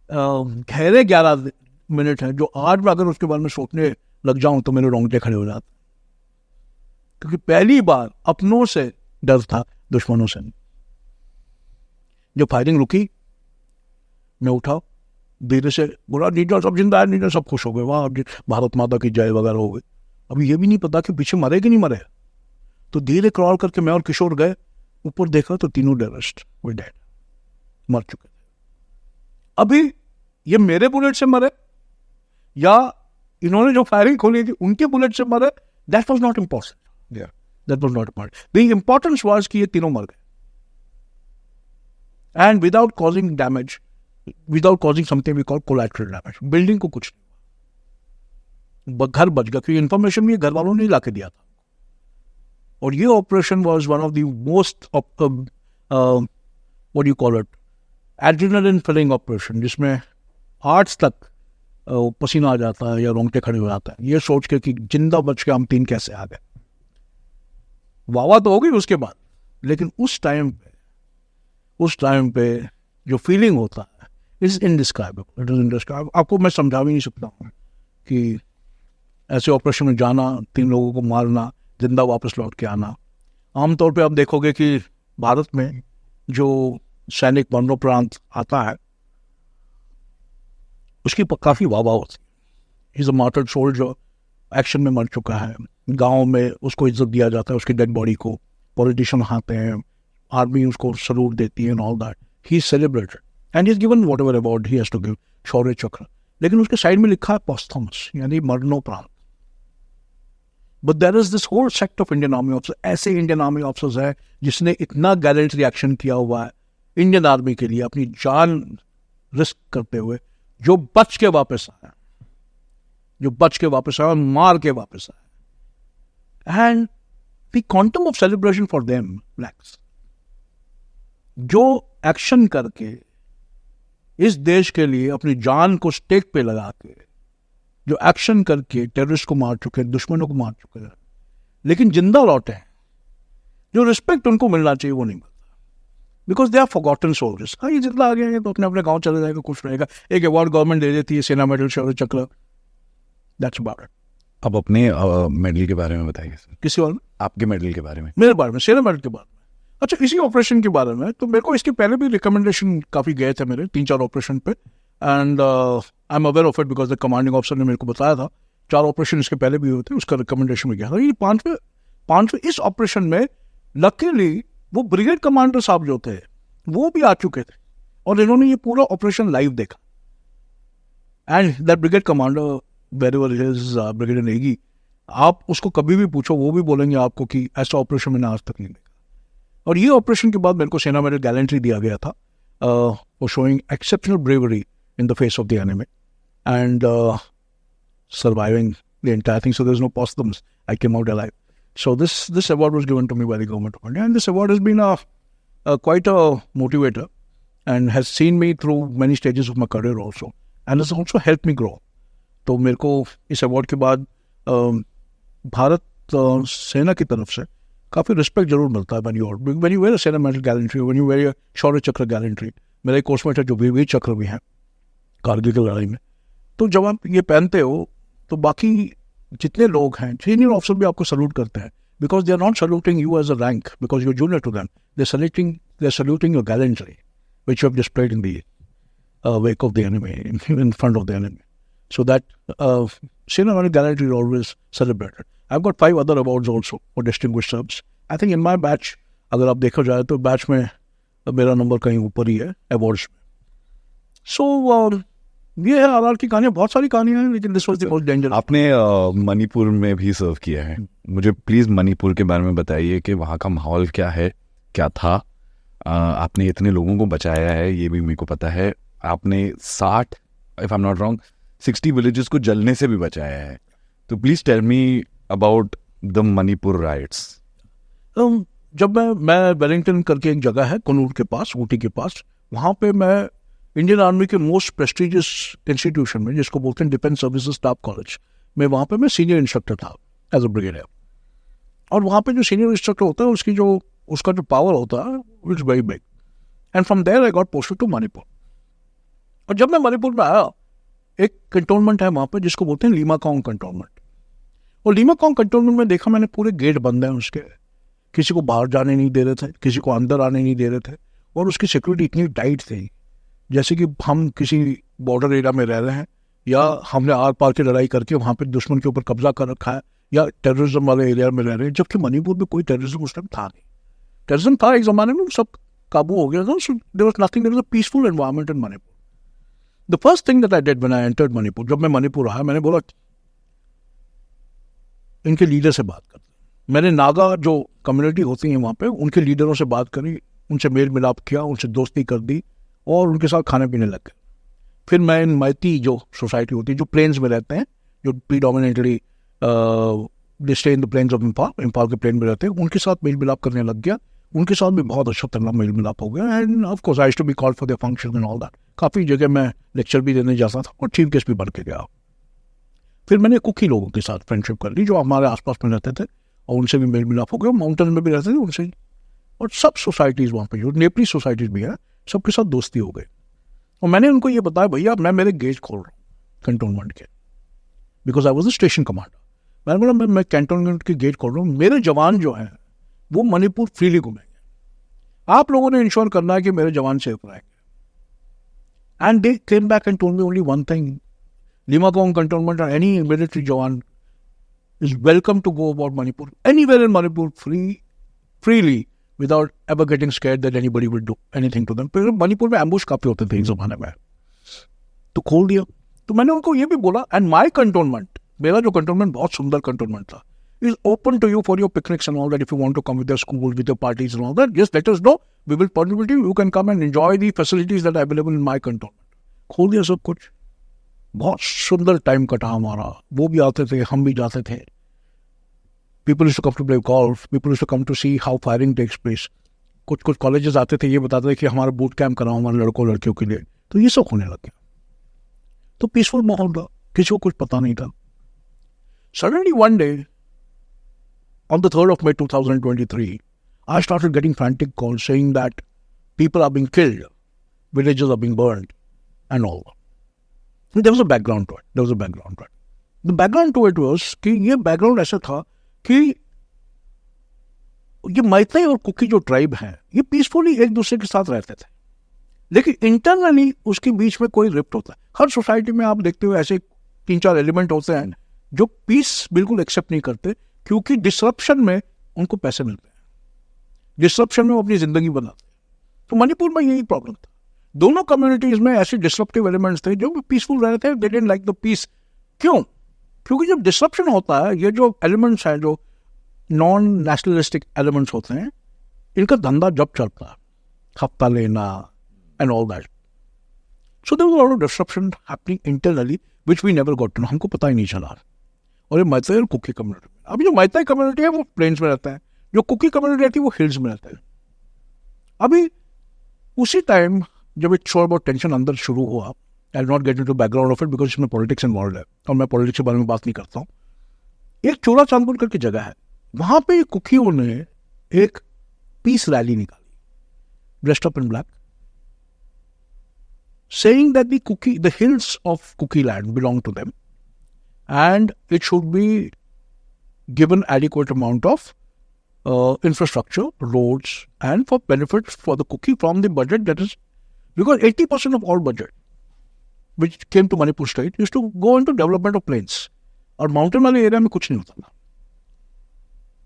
गहरे 11 मिनट हैं जो आज मैं अगर उसके बारे में सोचने लग जाऊं तो मेरे रोंगटे खड़े हो जाते. क्योंकि पहली बार अपनों से डर था, दुश्मनों से नहीं. जब फायरिंग रुकी, मैं उठा, धीरे से बोला नीचा सब जिंदा है, नीचा सब खुश हो गए, वाह भारत माता की जय वगैरह हो गई. अभी ये भी नहीं पता कि पीछे मरे कि नहीं मरे. तो धीरे क्रॉल करके मैं और किशोर गए, ऊपर देखा तो तीनों टेररिस्ट वे डेड, मर चुके थे. अभी ये मेरे बुलेट से मरे या इन्होंने जो फायरिंग खोली थी उनके बुलेट से मरे, that was not important. That was not important. The importance was कि ये तीनों मर गए and without causing damage, without causing something we call collateral damage. Building को कुछ नहीं, घर बच गया. क्योंकि इन्फॉर्मेशन भी घर वालों ने ला के दिया था. और ये operation was one of the most what you call it adrenaline filling operation, जिसमें हार्ट्स तक पसीना आ जाता है या रोंगटे खड़े हो जाता है ये सोच के कि जिंदा बच के हम 3 कैसे आ गए. वावा तो हो गई उसके बाद, लेकिन उस टाइम पे जो फीलिंग होता है is indescribable. It is indescribable. आपको मैं समझा भी नहीं सकता हूँ कि ऐसे ऑपरेशन में जाना, 3 लोगों को मारना, जिंदा वापस लौट के आना. आमतौर पे आप देखोगे कि भारत में जो सैनिक मरणोपरांत आता है उसकी काफी वाहवाह होती है. ही is a martyred soldier, action में मर चुका है, गांव में उसको इज्जत दिया जाता है, उसकी डेड बॉडी को पॉलिटिशियन आते हैं, आर्मी उसको सलूट देती है and all that. He is celebrated and he is given whatever award he has to give, Shaurya Chakra. लेकिन उसके साइड में लिखा है पोस्थमस, यानी मरणोपरांत. But there is this whole sect of Indian army officer. ऐसे इंडियन आर्मी ऑफिसर्स है जिसने इतना गैलेंट रिएक्शन किया हुआ है इंडियन आर्मी के लिए, अपनी जान रिस्क करते हुए, जो बच के वापस आया, मार के वापस आया. And the quantum of celebration for them blacks, जो एक्शन करके इस देश के लिए अपनी जान को स्टेक पे लगा के जो एक्शन करके टेररिस्ट को मार चुके, दुश्मनों को मार चुके हैं, लेकिन जिंदा लौटे हैं, जो रिस्पेक्ट उनको मिलना चाहिए वो नहीं मिलता. Because they are forgotten soldiers. हाँ, ये जितना आ गया है तो अपने अपने गांव चले जाएगा, कुछ रहेगा. एक अवार्ड गवर्नमेंट दे देती है, सेना मेडल, शौर्य चक्र, दैट्स अबाउट इट. अब अपने मेडल के बारे में बताइए सर. किसी और आपके मेडल के बारे में? मेरे बारे में, सेना मेडल के बारे में. अच्छा, इसी ऑपरेशन के बारे में तो मेरे को इसके पहले भी रिकमेंडेशन काफ़ी गए थे मेरे 3-4 ऑपरेशन पे. And I am aware of it because the commanding officer ने मेरे को बताया था. 4 ऑपरेशन इसके पहले भी हुए थे, उसका रिकमेंडेशन में गया था. ये 5वें इस ऑपरेशन में लकीली वो ब्रिगेड कमांडर साहब जो थे वो भी आ चुके थे और इन्होंने ये पूरा ऑपरेशन लाइव देखा. And that brigade commander wherever is brigadier Negi, आप उसको कभी भी पूछो, वो भी बोलेंगे आपको कि ऐसा ऑपरेशन मैंने आज तक नहीं देखा। और ये ऑपरेशन के बाद मेरे को सेना मेडल गैलेंट्री दिया गया था for showing exceptional bravery in the face of the enemy and surviving the entire thing. So there's no posthums. I came out alive. So this award was given to me by the government of India, and this award has been quite a motivator and has seen me through many stages of my career also, and has also helped me grow. तो मेरे को इस award के बाद भारत सेना की तरफ से काफ़ी रिस्पेक्ट जरूर मिलता है when you wear a सेना medal gallantry, when you wear a शौर्य चक्र गैलेंट्री. मेरा एक कोर्समेट है जो वीर चक्र भी है कारगिल की लड़ाई में. तो जब आप ये पहनते हो तो बाकी जितने लोग हैं सीनियर ऑफिसर भी आपको सल्यूट करते हैं, because they are not saluting you as a rank because you junior to them, they saluting your gallantry which you have displayed in the wake of the enemy, in front of the enemy. So that senior Medal gallantry is always celebrated. I've got 5 other awards also for distinguished service. I think in my batch, अगर आप देखा जाए तो batch में मेरा number कहीं ऊपर ही है अवार्ड्स में. So ये है आरआर की कहानियाँ, बहुत सारी कहानियाँ हैं, लेकिन this was the most dangerous. आपने मणिपुर में भी सर्व किया है. मुझे प्लीज मणिपुर के बारे में बताइए कि वहाँ का माहौल क्या है, क्या था. आपने इतने लोगों को बचाया है, ये भी मेरे को पता है. आपने 60, if I am not wrong, 60 villages को जलने से भी बचाया है. तो please tell me about the Manipur riots. जब मैं वेलिंगटन करके एक जगह है कनूर के पास, ऊटी के पास, वहाँ पे मैं इंडियन आर्मी के मोस्ट प्रेस्टिजियस इंस्टीट्यूशन में, जिसको बोलते हैं डिफेंस सर्विसेज स्टाफ कॉलेज में, वहाँ पे मैं सीनियर इंस्ट्रक्टर था एज अ ब्रिगेडियर. और वहाँ पे जो सीनियर इंस्ट्रक्टर होता है उसका जो पावर होता है it's very big. And from there I got posted to Manipur. और जब मैं मणिपुर में आया, एक कंटोनमेंट है वहाँ पे जिसको बोलते हैं लीमाकोंग कंटोनमेंट. और लीमाकोंग कंटोनमेंट में देखा मैंने पूरे गेट बंद हैं उसके, किसी को बाहर जाने नहीं दे रहे थे, किसी को अंदर आने नहीं दे रहे थे. और उसकी सिक्योरिटी इतनी टाइट थी जैसे कि हम किसी बॉर्डर एरिया में रह रहे हैं, या हमने आर पार की लड़ाई करके वहाँ पे दुश्मन के ऊपर कब्जा कर रखा है, या टेररिज्म वाले एरिया में रह रहे हैं. जबकि मणिपुर में कोई टेररिज्म उस टाइम था नहीं. टेररिज्म था एक ज़माने में, सब काबू हो गया था. There was nothing, there was a peaceful environment in Manipur. The first thing that I did when I entered Manipur, जब मैं मणिपुर आया, मैंने बोला इनके लीडर से बात करते. मैंने नागा जो कम्युनिटी होती है वहाँ पे, उनके लीडरों से बात करी, उनसे मेल मिलाप किया, उनसे दोस्ती कर दी और उनके साथ खाने पीने लग गए. फिर मैं इन मैती जो सोसाइटी होती है जो प्लेन्स में रहते हैं, जो predominantly they stay in the plains of Imphal के प्लेन में रहते हैं, उनके साथ मेल मिलाप करने लग गया. उनके साथ भी बहुत अच्छा तरह मेल मिलाप हो गया. And of course I used to be called for their function and all that. काफ़ी जगह मैं लेक्चर भी देने जाता था और चीफ गेस्ट भी बन के गया. फिर मैंने कुकी लोगों के साथ फ्रेंडशिप कर ली जो हमारे आसपास में रहते थे, और उनसे भी मेल मिलाप हो गया. माउंटेन में भी रहते थे उनसे, और सब सोसाइटीज़ वहाँ पे जो नेपली सोसाइटीज़ भी है, सबके साथ दोस्ती हो गई. और मैंने उनको ये बताया, भैया मैं मेरे गेट खोल रहा हूँ कंटोनमेंट के, because I was the station commander. मैंने बोला मैं कंटोनमेंट के गेट खोल रहा हूँ, मेरे जवान जो हैं वो मणिपुर फ्रीली घूमेंगे, आप लोगों ने इंश्योर करना है कि मेरे जवान सेफ रहेंगे. And they came back and told me only one thing, Leimakhong cantonment और any military jawan is welcome to go about Manipur, anywhere in Manipur, freely, without ever getting scared that anybody will do anything to them. पर मणिपुर में ambush काफी होते थे इस जमाने में, तो खोल दिया. तो मैंने उनको ये भी बोला, एंड माई कंटोनमेंट, मेरा जो कंटोनमेंट बहुत सुंदर कंटोनमेंट था, is open to you for your picnics and all that. If you want to come with your school, with your parties and all that, just let us know. We will permit you. You can come and enjoy the facilities that are available in my cantonment. खोल दिया सब कुछ. बहुत सुंदर time कटा हमारा. वो भी आते थे, हम भी जाते थे. People used to come to play golf. People used to come to see how firing takes place. कुछ कॉलेजेस आते थे, ये बताते थे कि हमारा बूट कैंप कराओ हमारे लड़कों लड़कियों के लिए. तो ये सब होने लग गया. तो पीसफुल माहौल था, किसी को कुछ पता नहीं था. Suddenly one day, on the 3rd of May 2023, I started getting frantic calls saying that people are being killed, villages are being burned, and all. And there was a background to it. The background to it was कि ये background ऐसा था कि ये मैतेई और cookie जो tribe हैं, ये पीसफुली एक दूसरे के साथ रहते थे, लेकिन इंटरनली उसके बीच में कोई रिफ्ट होता है. हर सोसाइटी में आप देखते हो ऐसे 3-4 एलिमेंट होते हैं जो पीस बिल्कुल एक्सेप्ट नहीं करते, क्योंकि डिसरप्शन में उनको पैसे मिलते हैं, डिसरप्शन में वो अपनी जिंदगी बनाते हैं. तो मणिपुर में यही प्रॉब्लम था. दोनों कम्युनिटीज में ऐसे डिसरप्टिव एलिमेंट्स थे जो पीसफुल रह रहे थे. They didn't like the peace. क्यों? क्योंकि जब डिसरप्शन होता है, ये जो एलिमेंट्स हैं, जो नॉन नेशनलिस्टिक एलिमेंट्स होते हैं, इनका धंधा जब चलता है, हफ्ता लेना and all that, so there was a lot of disruption happening internally which we never got to know, हमको पता ही नहीं चला। और ये मैताई और कुकी कम्युनिटी में, अभी जो मैताई कम्युनिटी है वो प्लेन्स में रहता है, जो कुकी कम्युनिटी रहती है वो हिल्स में रहता है। अभी उसी टाइम जब एक थोड़ा बहुत टेंशन अंदर शुरू हुआ, I not get into background of it because इसमें पॉलिटिक्स इन्वॉल्व है और मैं पॉलिटिक्स के बारे में बात नहीं करता हूँ। एक चोला चांदपुर करके जगह है, वहां पे कुकियों ने एक पीस रैली निकाली, dressed up in black, saying that the hills of Kuki land belong to them and it should be given adequate amount of infrastructure, roads, and for benefits for the Kuki from the budget that is, because 80% of all budget which came to Manipur state used to go into development of plains और mountain वाले area में कुछ नहीं होता था।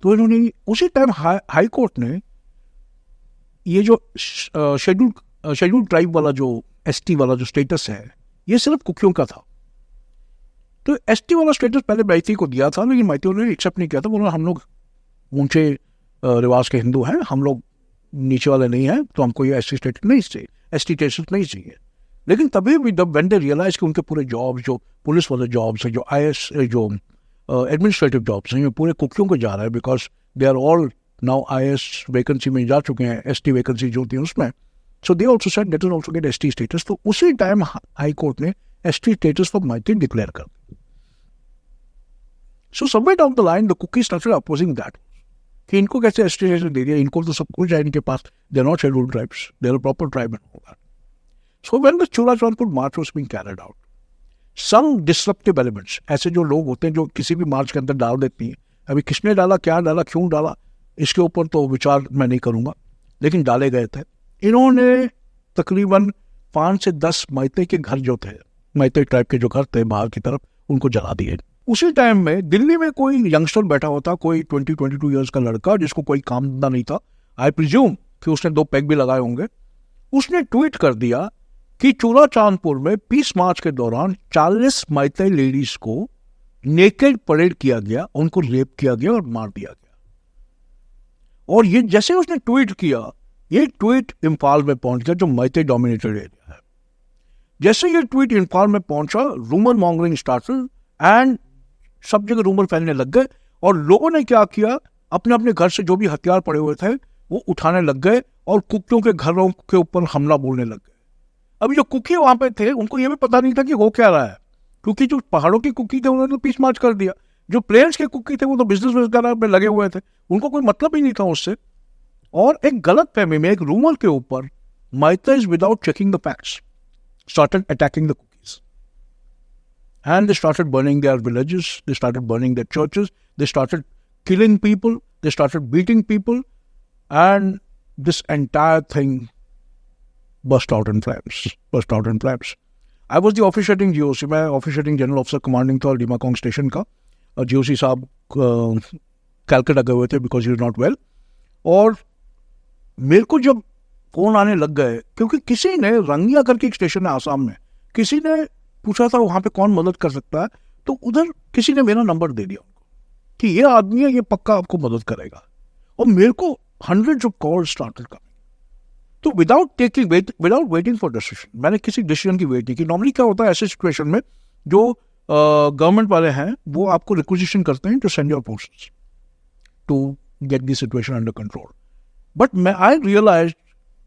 तो इन्होंने उसी टाइम हाई कोर्ट ने ये जो शेड्यूल ट्राइब वाला जो एसटी वाला जो स्टेटस है, ये सिर्फ कुकियों का था। तो एसटी वाला स्टेटस पहले मैती को दिया था, लेकिन मैतियों ने एक्सेप्ट नहीं किया था। बोला हम लोग ऊंचे रिवाज के हिंदू हैं, हम लोग नीचे वाले नहीं हैं, तो हमको ये एसटी स्टेटस नहीं चाहिए, एसटी स्टेटस नहीं चाहिए। लेकिन तभी भी जब वेन दे रियलाइज कि उनके पूरे जॉब्स, जो पुलिस वाले जॉब्स हैं, जो IAS, जो एडमिनिस्ट्रेटिव जॉब्स हैं, ये पूरे कुकियों को जा रहा है, because they are all now IAS vacancy में जा चुके हैं, ST वैकेंसी जो होती है उसमें। So they also said let us also get ST status. तो उसी टाइम हाई कोर्ट ने ST status for Maiti declare कर दिया। So somewhere down the line the Kukis started opposing that कि इनको कैसे ST status दे दिया, इनको तो सब कुछ है इनके पास, they are not scheduled tribes, they are a proper tribe and all that. So when the Chola Chaudhpur march was being carried out, some disruptive elements, ऐसे जो लोग होते हैं जो किसी भी मार्च के अंदर डाल देती हैं, अभी किसने डाला, क्या डाला, क्यों डाला, इसके ऊपर तो विचार मैं नहीं करूंगा, लेकिन डाले गए थे। इन्होंने तकरीबन 5 से 10 मैते के घर जो थे, मैते ट्राइब के जो घर थे बाहर की तरफ, उनको जला दिए। उसी टाइम में दिल्ली में कोई यंगस्टर बैठा होता, कोई 20-22 ईयर्स का लड़का जिसको कोई काम धंधा नहीं था, आई प्रिज्यूम कि उसने 2 पैग भी लगाए होंगे, उसने ट्वीट कर दिया कि चोला चांदपुर में पीस मार्च के दौरान 40 मैते लेडीज को नेकेड परेड किया गया, उनको रेप किया गया और मार दिया गया। और ये जैसे उसने ट्वीट किया, ये ट्वीट इम्फाल में पहुंच गया जो मैते डोमिनेटेड एरिया है। जैसे ये ट्वीट इम्फाल में पहुंचा, रूमर मॉन्गरिंग स्टार्टेड एंड सब जगह रूमर फैलने लग गए और लोगों ने क्या किया, अपने अपने घर से जो भी हथियार पड़े हुए थे वो उठाने लग गए और कुकियों के घरों के ऊपर हमला बोलने लग गए। अभी जो कुकी वहां पे थे उनको ये भी पता नहीं था कि हो क्या रहा है, क्योंकि जो पहाड़ों की कुकी थे उन्होंने तो पीस मार्च कर दिया, जो प्लेन्स के कुकी थे वो तो बिजनेस में लगे हुए थे, उनको कोई मतलब ही नहीं था उससे। और एक गलत फहमी में, एक रूमर के ऊपर Maitais without checking the facts started attacking the cookies. And they started burning their villages, they started burning their churches, they started killing people, they started beating people, and this entire thing burst out in flames. I was the officiating GOC, मैं officiating general officer commanding था Limakong station का, और GOC साहब कैलकाटा गए हुए थे because he was not well। और मेरे को जब फोन आने लग गए, क्योंकि किसी ने, रंगिया करके एक स्टेशन है आसाम में, किसी ने पूछा था वहां पे कौन मदद कर सकता है, तो उधर किसी ने मेरा नंबर दे दिया उनको कि ये आदमी है, ये पक्का आपको मदद करेगा। और मेरे को hundreds of calls started coming। तो विदाउट वेटिंग फॉर डिसीजन, मैंने किसी डिसीजन की वेट नहीं की। नॉर्मली क्या होता है ऐसे सिचुएशन में, जो गवर्नमेंट वाले हैं वो आपको रिक्विजिशन करते हैं to send your forces to get the situation under control. But I realize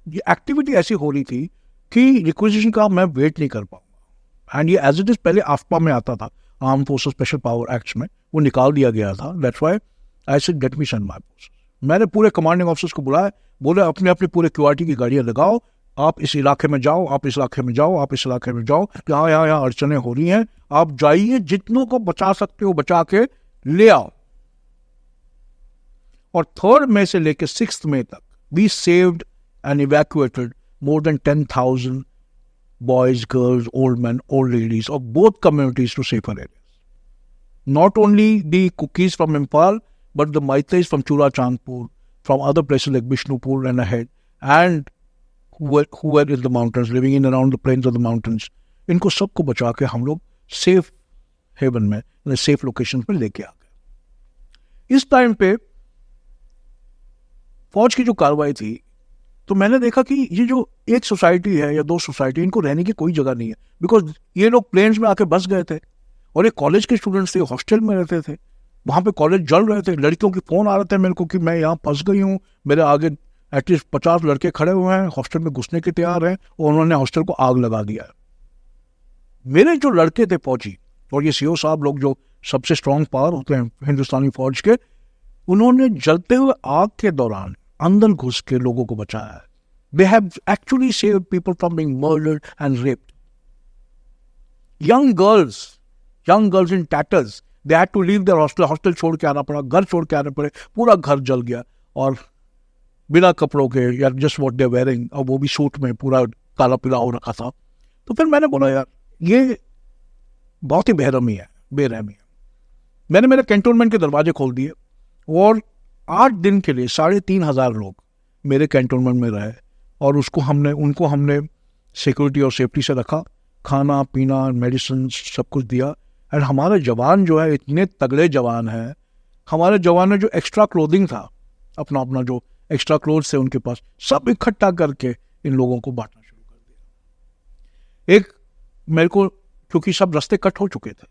ये एक्टिविटी ऐसी हो रही थी कि रिक्विजिशन का मैं वेट नहीं कर पाऊंगा। एंड ये एज इट इज पहले आफ्पा में आता था, arm forces special power acts में, वो निकाल दिया गया था। That's why I said get me send my forces. मैंने पूरे कमांडिंग ऑफिसर्स को बुलाया, बोले अपने अपने पूरे QRT की गाड़ियां लगाओ, आप इस इलाके में जाओ, आप इस इलाके में जाओ, आप इस इलाके में जाओ, यहाँ अड़चने हो रही हैं, आप जाइए, जितनों को बचा सकते हो बचा के ले आओ। और 3 मई से लेकर 6 मई तक we saved and evacuated more than 10,000 boys, girls, old men, old ladies of both communities to safer areas. Not only the Kukis from Imphal, but the Maitais from Chura Chandpur, from other places like Bishnupur and ahead, and who were in the mountains, living in around the plains of the mountains. इनको सबको बचा के हम लोग safe haven में, safe location पर लेके आ गए। इस टाइम पे फौज की जो कार्रवाई थी, तो मैंने देखा कि ये जो एक सोसाइटी है या दो सोसाइटी, इनको रहने की कोई जगह नहीं है, बिकॉज ये लोग प्लेन्स में आके बस गए थे और ये कॉलेज के स्टूडेंट्स थे, हॉस्टल में रहते थे, वहाँ पे कॉलेज जल रहे थे, लड़कियों के फ़ोन आ रहे थे मेरे को कि मैं यहाँ फंस गई हूँ, मेरे आगे एटलीस्ट 50 लड़के खड़े हुए हैं, हॉस्टल में घुसने के तैयार हैं, और उन्होंने हॉस्टल को आग लगा दिया है। मेरे जो लड़के थे फौजी, और ये सीओ साहब लोग जो सबसे स्ट्रांग पावर होते हैं हिंदुस्तानी फौज के, उन्होंने जलते हुए आग के दौरान अंदर घुस के लोगों को बचाया है। They have actually saved people from being murdered and raped. Young girls in tatters, they had to leave their hostel छोड़ के आना पड़ा, घर छोड़ के आने पड़े, पूरा घर जल गया, और बिना कपड़ों के, यार जस्ट व्हाट दे वेयरिंग, और वो भी सूट में पूरा काला पीला हो रखा था। तो फिर मैंने बोला यार ये बहुत ही बेरहमी है। मैंने मेरे कैंटोनमेंट के दरवाजे खोल दिए और 8 दिन के लिए 3,500 लोग मेरे कैंटोनमेंट में रहे, और उनको हमने सिक्योरिटी और सेफ्टी से रखा, खाना पीना मेडिसिन सब कुछ दिया। एंड हमारे जवान जो है इतने तगड़े जवान हैं, हमारे जवान ने जो एक्स्ट्रा क्लोथिंग था, अपना जो एक्स्ट्रा क्लोथ्स थे उनके पास, सब इकट्ठा करके इन लोगों को बांटना शुरू कर दिया। एक मेरे को, क्योंकि सब रास्ते कट हो चुके थे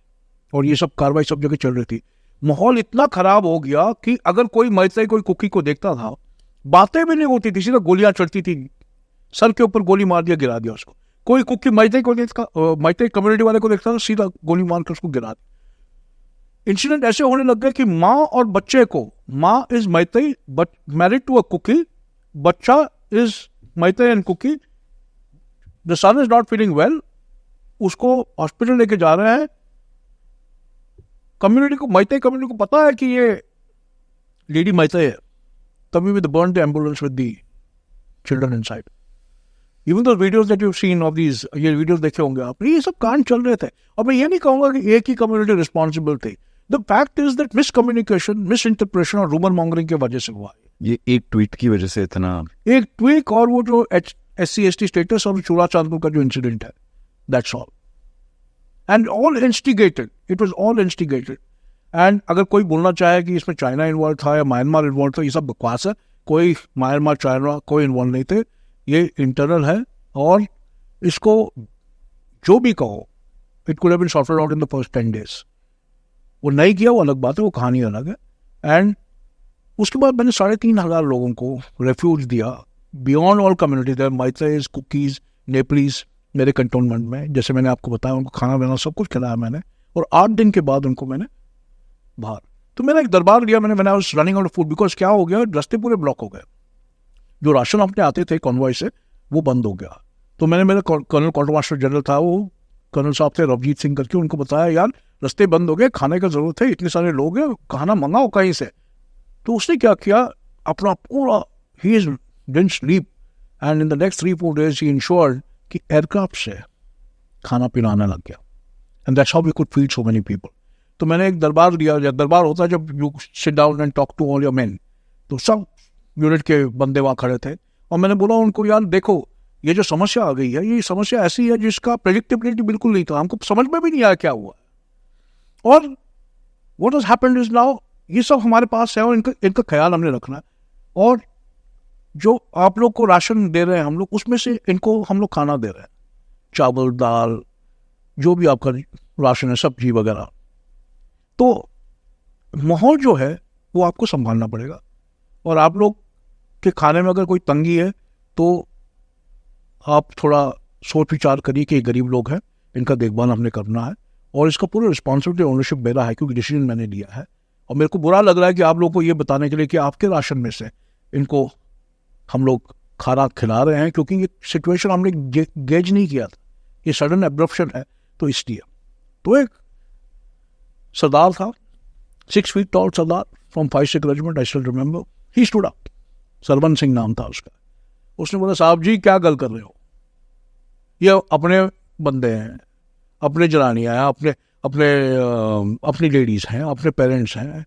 और ये सब कार्रवाई सब जगह चल रही थी, माहौल इतना खराब हो गया कि अगर कोई मैते कोई कुकी को देखता था, बातें भी नहीं होती थी, सीधा गोलियां चढ़ती थी, सर के ऊपर गोली मार दिया, गिरा दिया उसको। कोई कुकी मैते को देखता, मैते कम्युनिटी वाले को देखता था, सीधा गोली मार कर उसको गिरा दिया। इंसिडेंट ऐसे होने लग गए कि माँ और बच्चे को, माँ is Meitei but married to a Kuki, बच्चा is Meitei and Kuki, the son is not feeling well, उसको हॉस्पिटल लेके जा रहे हैं। कम्युनिटी को, मैते कम्युनिटी को पता है कि ये लेडी मैते है, तभी भी burn the ambulance with the children inside. Even though videos that you seen of these, ये वीडियोस देखे होंगे आपने, ये सब कांड चल रहे थे। और मैं ये नहीं कहूंगा कि एक ही कम्युनिटी रिस्पॉन्सिबल थी। The fact is that miscommunication, miss interpretation और रूमर मॉन्गरिंग की वजह से हुआ। ये एक ट्वीट की वजह से इतना, एक ट्वीट और वो जो SC ST स्टेटस और चूड़ा चांदपुर का जो इंसिडेंट है, that's all. And all instigated, it was all instigated. And अगर कोई बोलना चाहे कि इसमें चाइना इन्वॉल्व था या म्यांमार इन्वॉल्व था, ये सब बकवास है। कोई म्यांमार चाइना कोई इन्वॉल्व नहीं थे, ये इंटरनल है। और इसको जो भी कहो, it could have been sorted out in the first 10 days। वो नहीं किया, वो अलग बात है, वो कहानी अलग है। एंड उसके बाद मैंने 3,500 लोगों को रेफ्यूज दिया beyond all communities, Meiteis, Kukis, Nepalis मेरे कंटोनमेंट में। जैसे मैंने आपको बताया, उनको खाना पीना सब कुछ खिलाया मैंने, और 8 दिन के बाद उनको मैंने बाहर, तो मैंने एक दरबार लिया। मैंने running out of food, because क्या हो गया, रास्ते पूरे ब्लॉक हो गए, जो राशन अपने आते थे कॉन्वॉय से वो बंद हो गया। तो मैंने मेरा कर्नल क्वार्टर मास्टर जनरल था, वो कर्नल साहब थे रवजीत सिंह करके, उनको बताया यार रास्ते बंद हो गए, खाने का जरूरत है, इतने सारे लोग हैं, खाना मंगाओ कहीं से। तो उसने क्या किया, अपना पूरा, he didn't sleep, and in the next 3-4 days he ensured कि एयरक्राफ्ट से खाना पीना आने लग गया। And that's how we could feed so many people. तो मैंने एक दरबार दिया, दरबार होता है जब you sit down and talk to all your men, तो सब यूनिट के बंदे वहाँ खड़े थे, और मैंने बोला उनको यार देखो ये जो समस्या आ गई है, ये समस्या ऐसी है जिसका प्रेडिक्टेबिलिटी बिल्कुल नहीं था, हमको समझ में भी नहीं आया क्या हुआ, और what has happened is now ये सब हमारे पास है, और इनका ख्याल हमने रखना है। और जो आप लोग को राशन दे रहे हैं हम लोग, उसमें से इनको हम लोग खाना दे रहे हैं, चावल दाल जो भी आपका राशन है, सब्जी वगैरह। तो माहौल जो है वो आपको संभालना पड़ेगा, और आप लोग के खाने में अगर कोई तंगी है तो आप थोड़ा सोच विचार करिए कि गरीब लोग हैं, इनका देखभाल हमने करना है, और इसका पूरा रिस्पॉन्सिबिलिटी ओनरशिप मेरा है, क्योंकि डिसीजन मैंने लिया है। और मेरे को बुरा लग रहा है कि आप लोग को ये बताने के लिए कि आपके राशन में से इनको हम लोग खाना खिला रहे हैं, क्योंकि ये सिचुएशन हमने गेज नहीं किया था, ये सडन एब्रप्शन है, तो इसलिए। तो एक सरदार था, 6 feet tall sardar from 5 regiment, I still remember, he stood up, Sarwan Singh नाम था उसका। उसने बोला साहब जी क्या गल कर रहे हो, ये अपने बंदे हैं, अपने जनानियाँ हैं, अपनी लेडीज हैं, अपने पेरेंट्स हैं,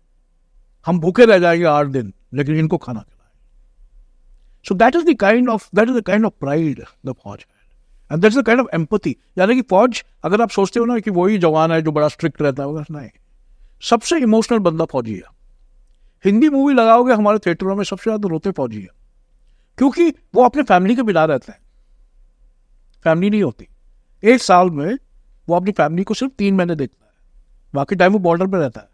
हम भूखे रह जाएंगे 8 दिन, लेकिन इनको खाना खिलाएं। So that is the kind of pride the fauj had, and that's the kind of empathy. यानी कि फौज, अगर आप सोचते हो ना कि वही जवान है जो बड़ा स्ट्रिक्ट रहता है, नहीं, सबसे इमोशनल बंदा फौजी है. हिंदी मूवी लगाओगे हमारे थिएटरों में, सबसे ज्यादा रोते फौजी है, क्योंकि वो अपने फैमिली के बिना रहते हैं. फैमिली नहीं होती. एक साल में वो अपनी फैमिली को सिर्फ 3 महीने देखता है, बाकी टाइम वो बॉर्डर पे रहता है.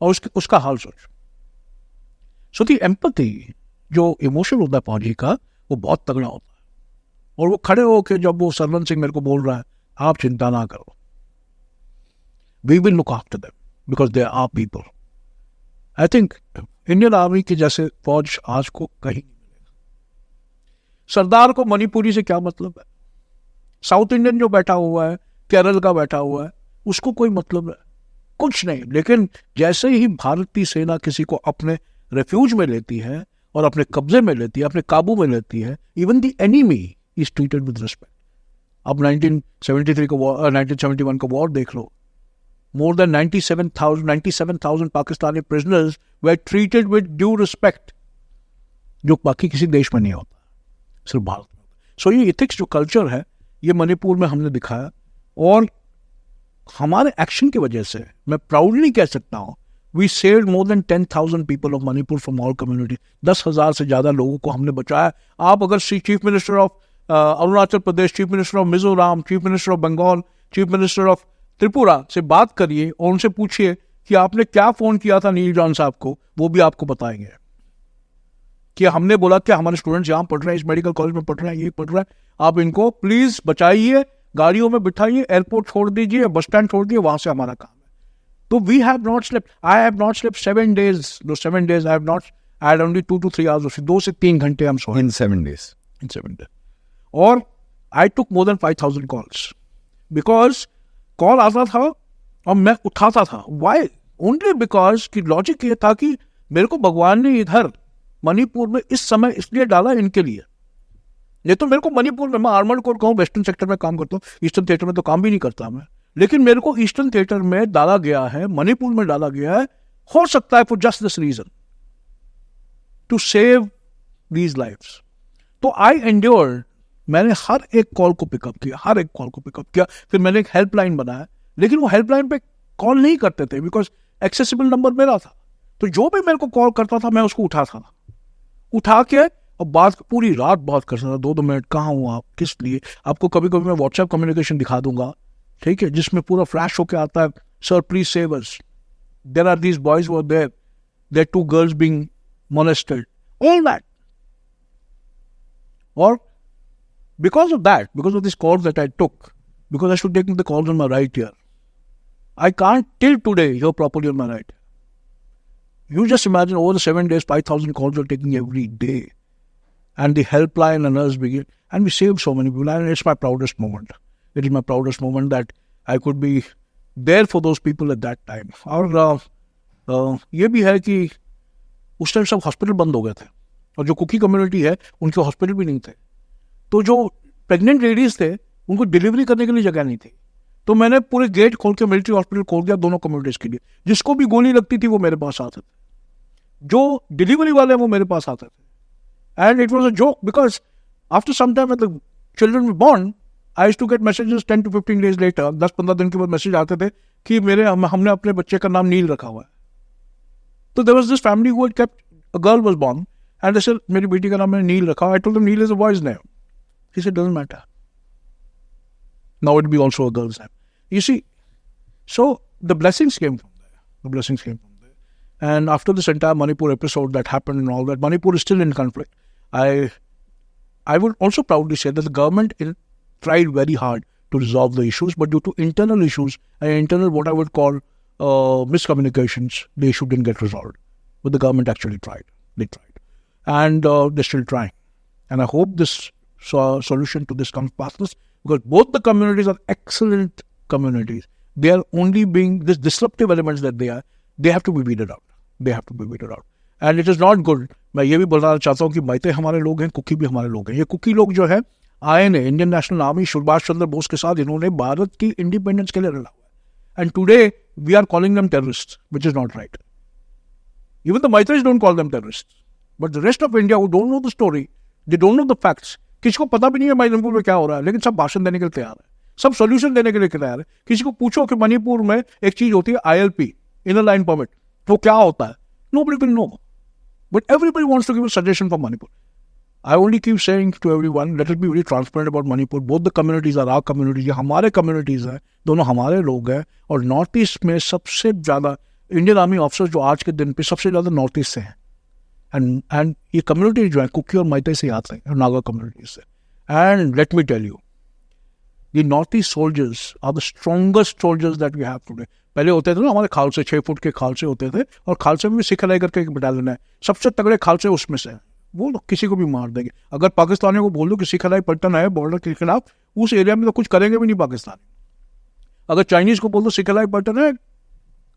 और उसका हाल सोच. सो दी एम्पैथी, जो इमोशन होता है फौजी का, वो बहुत तगड़ा होता है. और वो खड़े होकर जब वो सरवन सिंह मेरे को बोल रहा है, आप चिंता ना करो, we will look after them because they are people. I think Indian army की जैसे फौज आज को कहीं नहीं मिलेगा. सरदार को मणिपुरी से क्या मतलब है? साउथ इंडियन जो बैठा हुआ है, केरल का बैठा हुआ है, उसको कोई मतलब है? कुछ नहीं. लेकिन जैसे ही भारतीय सेना किसी को अपने रेफ्यूज में लेती है और अपने कब्जे में लेती है, अपने काबू में लेती है, even the enemy is treated with respect. अब 1973 को 1971 का वॉर देख लो. More than 97,000 Pakistani prisoners were treated with due respect, जो बाकी किसी देश में नहीं होता, सिर्फ भारत में. सो ये इथिक्स जो कल्चर है, ये मणिपुर में हमने दिखाया. और हमारे एक्शन की वजह से मैं प्राउडली कह सकता हूँ, we saved more than 10,000 people of Manipur from all community. 10,000 से ज्यादा लोगों को हमने बचाया. आप अगर chief minister of Arunachal Pradesh, chief minister of Mizoram, chief minister of Bengal, chief minister of Tripura से बात करिए और उनसे पूछिए कि आपने क्या फोन किया था नील जॉन साहब को, वो भी आपको बताएंगे कि हमने बोला कि हमारे स्टूडेंट्स यहाँ पढ़ रहे हैं, इस मेडिकल कॉलेज में पढ़ रहे हैं, ये पढ़ रहे हैं, आप इनको प्लीज बचाइए, गाड़ियों में बिठाइए, एयरपोर्ट छोड़ दीजिए, बस स्टैंड छोड़ दीजिए, वहां से हमारा काम है. तो we have not slept. I have not slept 7 days. No 7 days I have not. I had only 2 to 3 hours. 2 से 3 घंटे हम सोए In 7 days. in 7 days. और I took more than 5,000 calls, because call आता था और मैं उठाता था. वाई? ओनली बिकॉज की लॉजिक ये था कि मेरे को भगवान ने इधर मणिपुर में इस समय इसलिए डाला इनके लिए. ये तो मेरे को मणिपुर में, मैं आर्मर्ड कोर का हूँ, वेस्टर्न सेक्टर में काम करता हूँ, ईस्टर्न थिएटर में तो काम भी नहीं करता मैं, लेकिन मेरे को ईस्टर्न थिएटर में डाला गया है, मणिपुर में डाला गया है, हो सकता है for just this reason, to save these lives. तो आई एंड्योर्ड. मैंने हर एक कॉल को पिकअप किया, हर एक कॉल को पिकअप किया. फिर मैंने एक हेल्पलाइन बनाया, लेकिन वो हेल्पलाइन पे कॉल नहीं करते थे बिकॉज एक्सेसिबल नंबर मेरा था. तो जो भी मेरे को कॉल करता था मैं उसको उठा के और बात, पूरी रात बात करता था. 2-2 मिनट, कहाँ हूँ आप, किस लिए. आपको कभी कभी मैं व्हाट्सएप कम्युनिकेशन दिखा दूंगा, ठीक है, जिसमें पूरा फ्लैश होके आता है, sir please save us, there are these boys were there, there 2 girls being molested, all that. Or because of that, because of these calls that I took, because I should take the calls on my right ear, I can't till today hear properly on my right ear. You just imagine over the 7 days, 5,000 calls are taking every day. And the helpline and us begin. And we saved so many people. And it's my proudest moment. It is my proudest moment that I could be there for those people at that time. और ये भी है कि उस time सब hospital बंद हो गए थे. और जो कुकी कम्युनिटी है, उनके हॉस्पिटल भी नहीं थे. तो जो प्रेग्नेंट लेडीज थे, उनको डिलीवरी करने के लिए जगह नहीं थी. तो मैंने पूरे गेट खोल के मिलिट्री हॉस्पिटल खोल दिया दोनों कम्युनिटीज के लिए. जिसको भी गोली लगती थी वो मेरे पास आते थे, जो डिलीवरी वाले हैं वो मेरे पास आते थे. And it was a joke because after some time the children were born, I used to get messages 10 to 15 days later. 10-15 दिन के बाद मैसेज आते थे कि हमने अपने बच्चे का नाम नील रखा हुआ है. तो there was this family who had kept a girl was born and they said मेरी बेटी का नाम मैंने नील रखा. I told them Neel is a boy's name. He said doesn't matter, now it be also a girl's name. You see, so the blessings came from there. And after this entire Manipur episode that happened and all that, Manipur is still in conflict. I would also proudly say that the government tried very hard to resolve the issues, but due to internal issues and internal what I would call miscommunications, the issue didn't get resolved. But the government actually tried. They tried. And they're still trying. And I hope this solution to this comes fastest, because both the communities are excellent communities. They are only being this disruptive elements that they have to be weeded out. And it is not good. मैं ये भी बताना चाहता हूँ कि मैते हमारे लोग हैं, कुकी भी हमारे लोग हैं. ये कुकी लोग जो है आए ने Indian national army Subhash Chandra Bose के साथ इन्होंने भारत की इंडिपेंडेंस के लिए लड़ा हुआ है. And today we are calling them terrorist, which is not right. Even the Maitris don't call them terrorists. But the rest of India who don't know the story, they don't know the facts, किसी को पता भी नहीं है मणिपुर में क्या हो रहा है, लेकिन सब भाषण देने के लिए तैयार है, सब सोल्यूशन देने के लिए तैयार है। किसी को पूछो कि मणिपुर में एक चीज होती है ILP, इनर लाइन परमिट, वो क्या होता है, nobody will know, but everybody wants to give a suggestion for Manipur. I only keep saying to everyone, let it be very transparent about Manipur. Both the communities are our communities, ये हमारे communities हैं, दोनों हमारे लोग हैं। और north east में सबसे ज़्यादा इंडियन आर्मी ऑफिसर्स जो आज के दिन पे सबसे ज़्यादा नॉर्थ ईस्ट से हैं, एंड ये कम्युनिटी जो है कुकी और मैते से आते हैं, नागा कम्युनिटी से। And let me tell you, the northeast soldiers are the strongest soldiers that we have today. पहले होते थे ना हमारे खालसे, 6 फुट के खालसे होते थे, और खालसे में भी सिख अलाई करके एक बटालियन है, सबसे तगड़े खालसे उसमें से, वो लोग किसी को भी मार देंगे। अगर पाकिस्तानियों को बोल दो कि सिख अलाई पलटन है बॉर्डर के खिलाफ, उस एरिया में तो कुछ करेंगे भी नहीं पाकिस्तानी। अगर चाइनीज को बोल दो सिख अलाई पलटन है,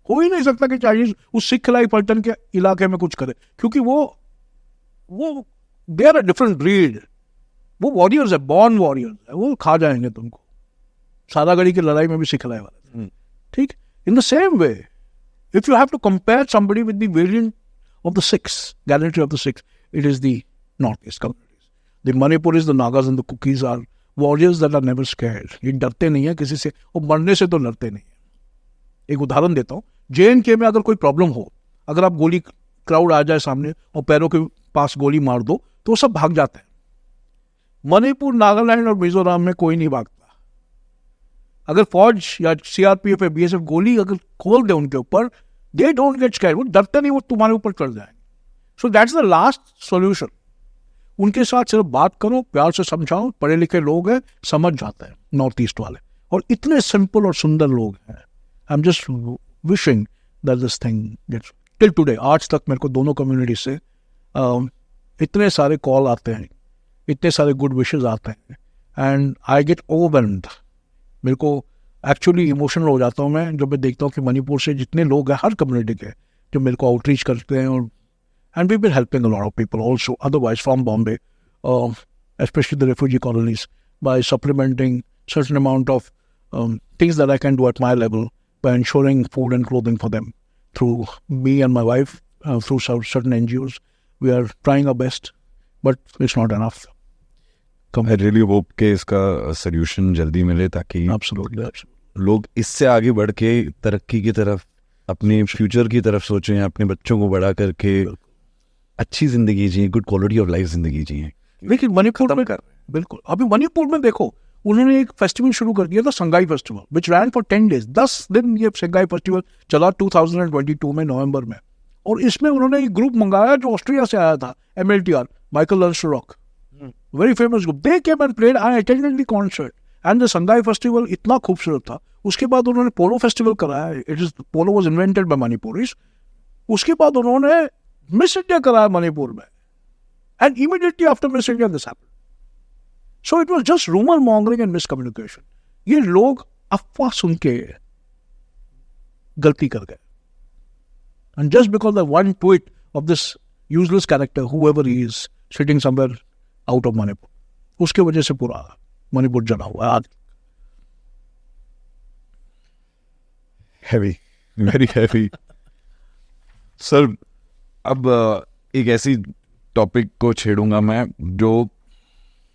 हो ही नहीं सकता कि चाइनीज उस सिख अलाई पलटन के इलाके में कुछ करे, क्योंकि वो they are a different breed, वो वॉरियर्स है, बॉर्न वॉरियर्स है, वो खा जाएंगे तुमको। सारागढ़ी की लड़ाई में भी सिख अलाई वाले, ठीक। In the same way, if you have to compare somebody with the variant of the Sikhs, gallantry of the Sikhs, it is the northeast communities. The Manipuris, the Nagas and the Kukis are warriors that are never scared. ये डरते नहीं है किसी से, और मरने से तो लड़ते नहीं है। एक उदाहरण देता हूँ, JNK में अगर कोई प्रॉब्लम हो, अगर आप गोली, क्राउड आ जाए सामने और पैरों के पास गोली मार दो तो वो सब भाग जाते हैं। मणिपुर, नागालैंड और मिजोरम में कोई नहीं भागता। अगर फौज या CRPF या BSF गोली अगर खोल दे उनके ऊपर, दे डोंट गेट स्कैर्ड, वो डरते नहीं, वो तुम्हारे ऊपर चढ़ जाएंगे। So that's the last solution. उनके साथ सिर्फ बात करो, प्यार से समझाओ, पढ़े लिखे लोग हैं, समझ जाते हैं नॉर्थ ईस्ट वाले, और इतने सिंपल और सुंदर लोग हैं। I am just wishing that this thing gets till today. आज तक मेरे को दोनों कम्युनिटी से इतने सारे कॉल आते हैं, इतने सारे गुड विशेज आते हैं, एंड आई गेट ओवरवेल्म्ड। मेरे को एक्चुअली इमोशनल हो जाता हूँ मैं जब मैं देखता हूँ कि मणिपुर से जितने लोग हैं, हर कम्युनिटी के, जो मेरे को आउटरीच करते हैं, और and we've been helping a lot of people also otherwise from Bombay, especially the refugee colonies, by supplementing certain amount of things that I can do at my level by ensuring food and clothing for them through me and my wife, through certain NGOs. We are trying our best, but it's not enough. I really hope कि इसका solution जल्दी मिले, ताकि Absolutely. लोग इससे आगे बढ़ के तरक्की की तरफ, अपने फ्यूचर की तरफ सोचें, अपने बच्चों को बड़ा करके अच्छी जिंदगी जिए, गुड क्वालिटी ऑफ लाइफ जिंदगी जिए। लेकिन मणिपुर में बिल्कुल, अभी मणिपुर में देखो, उन्होंने एक फेस्टिवल शुरू कर दिया था, Sangai festival, which rain for 10 days, 10 दिन ये संगाई फेस्टिवल चला 2022 में नवंबर में। और इसमें उन्होंने एक ग्रुप मंगाया जो ऑस्ट्रिया से आया था, MLTR, Michael Learns to Rock, very famous group. They came and played, I attended the concert, and the Sangai festival इतना खूबसूरत था। उसके बाद उन्होंने पोलो फेस्टिवल कराया, it is polo was invented by Manipuris. उसके बाद उन्होंने मिस इंडिया कराया मणिपुर में, and immediately after Miss India this happened. So it was just rumour mongering and miscommunication. ये लोग अफवाह सुन के गलती कर गए, and just because the one tweet of this useless character however he is sitting somewhere out of Manipur, उसके वजह से पूरा मणिपुर जला हुआ है आज। Heavy, very heavy. सर, अब एक ऐसी टॉपिक को छेड़ूंगा मैं जो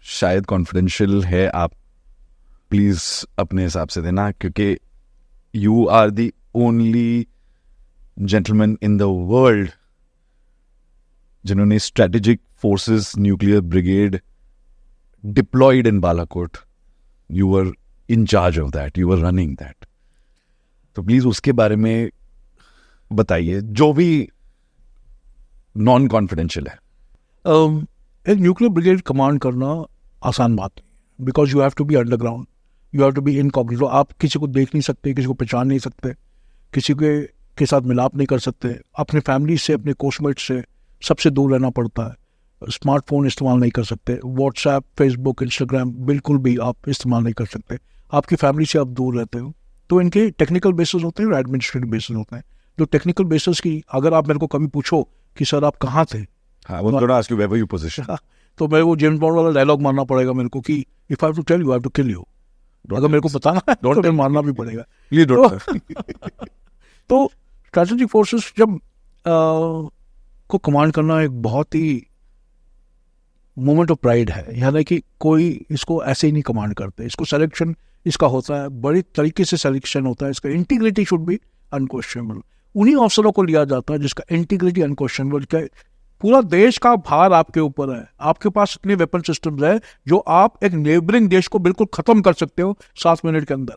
शायद कॉन्फिडेंशियल है, आप प्लीज अपने हिसाब से देना, क्योंकि you are the only gentleman in the world जिन्होंने strategic forces nuclear brigade deployed in Balakot, you were in charge of that, you were running that, तो प्लीज उसके बारे में बताइए, जो भी नॉन कॉन्फिडेंशियल है। एक न्यूक्लियर ब्रिगेड कमांड करना आसान बात नहीं, because you have to be underground, you have to be incognito. आप किसी को देख नहीं सकते, किसी को पहचान नहीं सकते, किसी के साथ मिलाप नहीं कर सकते, अपने फैमिली से, अपने कोचमेट से सबसे दूर रहना पड़ता है, स्मार्टफोन इस्तेमाल नहीं कर सकते, व्हाट्सएप, फेसबुक, इंस्टाग्राम बिल्कुल भी आप इस्तेमाल नहीं कर सकते, आपकी फैमिली से आप दूर रहते हो। तो इनके टेक्निकल बेसिस होते हैं और एडमिनिस्ट्रेटिव बेसिस होते हैं। जो टेक्निकल बेसिस की अगर आप मेरे को कभी पूछो कि सर आप कहाँ थे, तो मैं वो जेम्स बॉन्ड वाला डायलॉग मारना पड़ेगा मेरे को कि if I have to tell you, I have to kill you. अगर मेरे को बताना है तो फिर मारना भी पड़ेगा। तो स्ट्रैटेजिक फोर्सेस जब को कमांड करना एक बहुत ही मोमेंट ऑफ प्राइड है, यानी कि कोई इसको ऐसे ही नहीं कमांड करते, इसको सिलेक्शन इसका होता है, बड़ी तरीके से सिलेक्शन होता है, इसका इंटीग्रिटी शुड बी अनक्वेश्चनेबल। उन्हीं अफसरों को लिया जाता है जिसका इंटीग्रिटी अनक्वेश्चनेबल, क्या पूरा देश का भार आपके ऊपर है, आपके पास इतने वेपन सिस्टम्स है जो आप एक नेबरिंग देश को बिल्कुल खत्म कर सकते हो 7 मिनट के अंदर।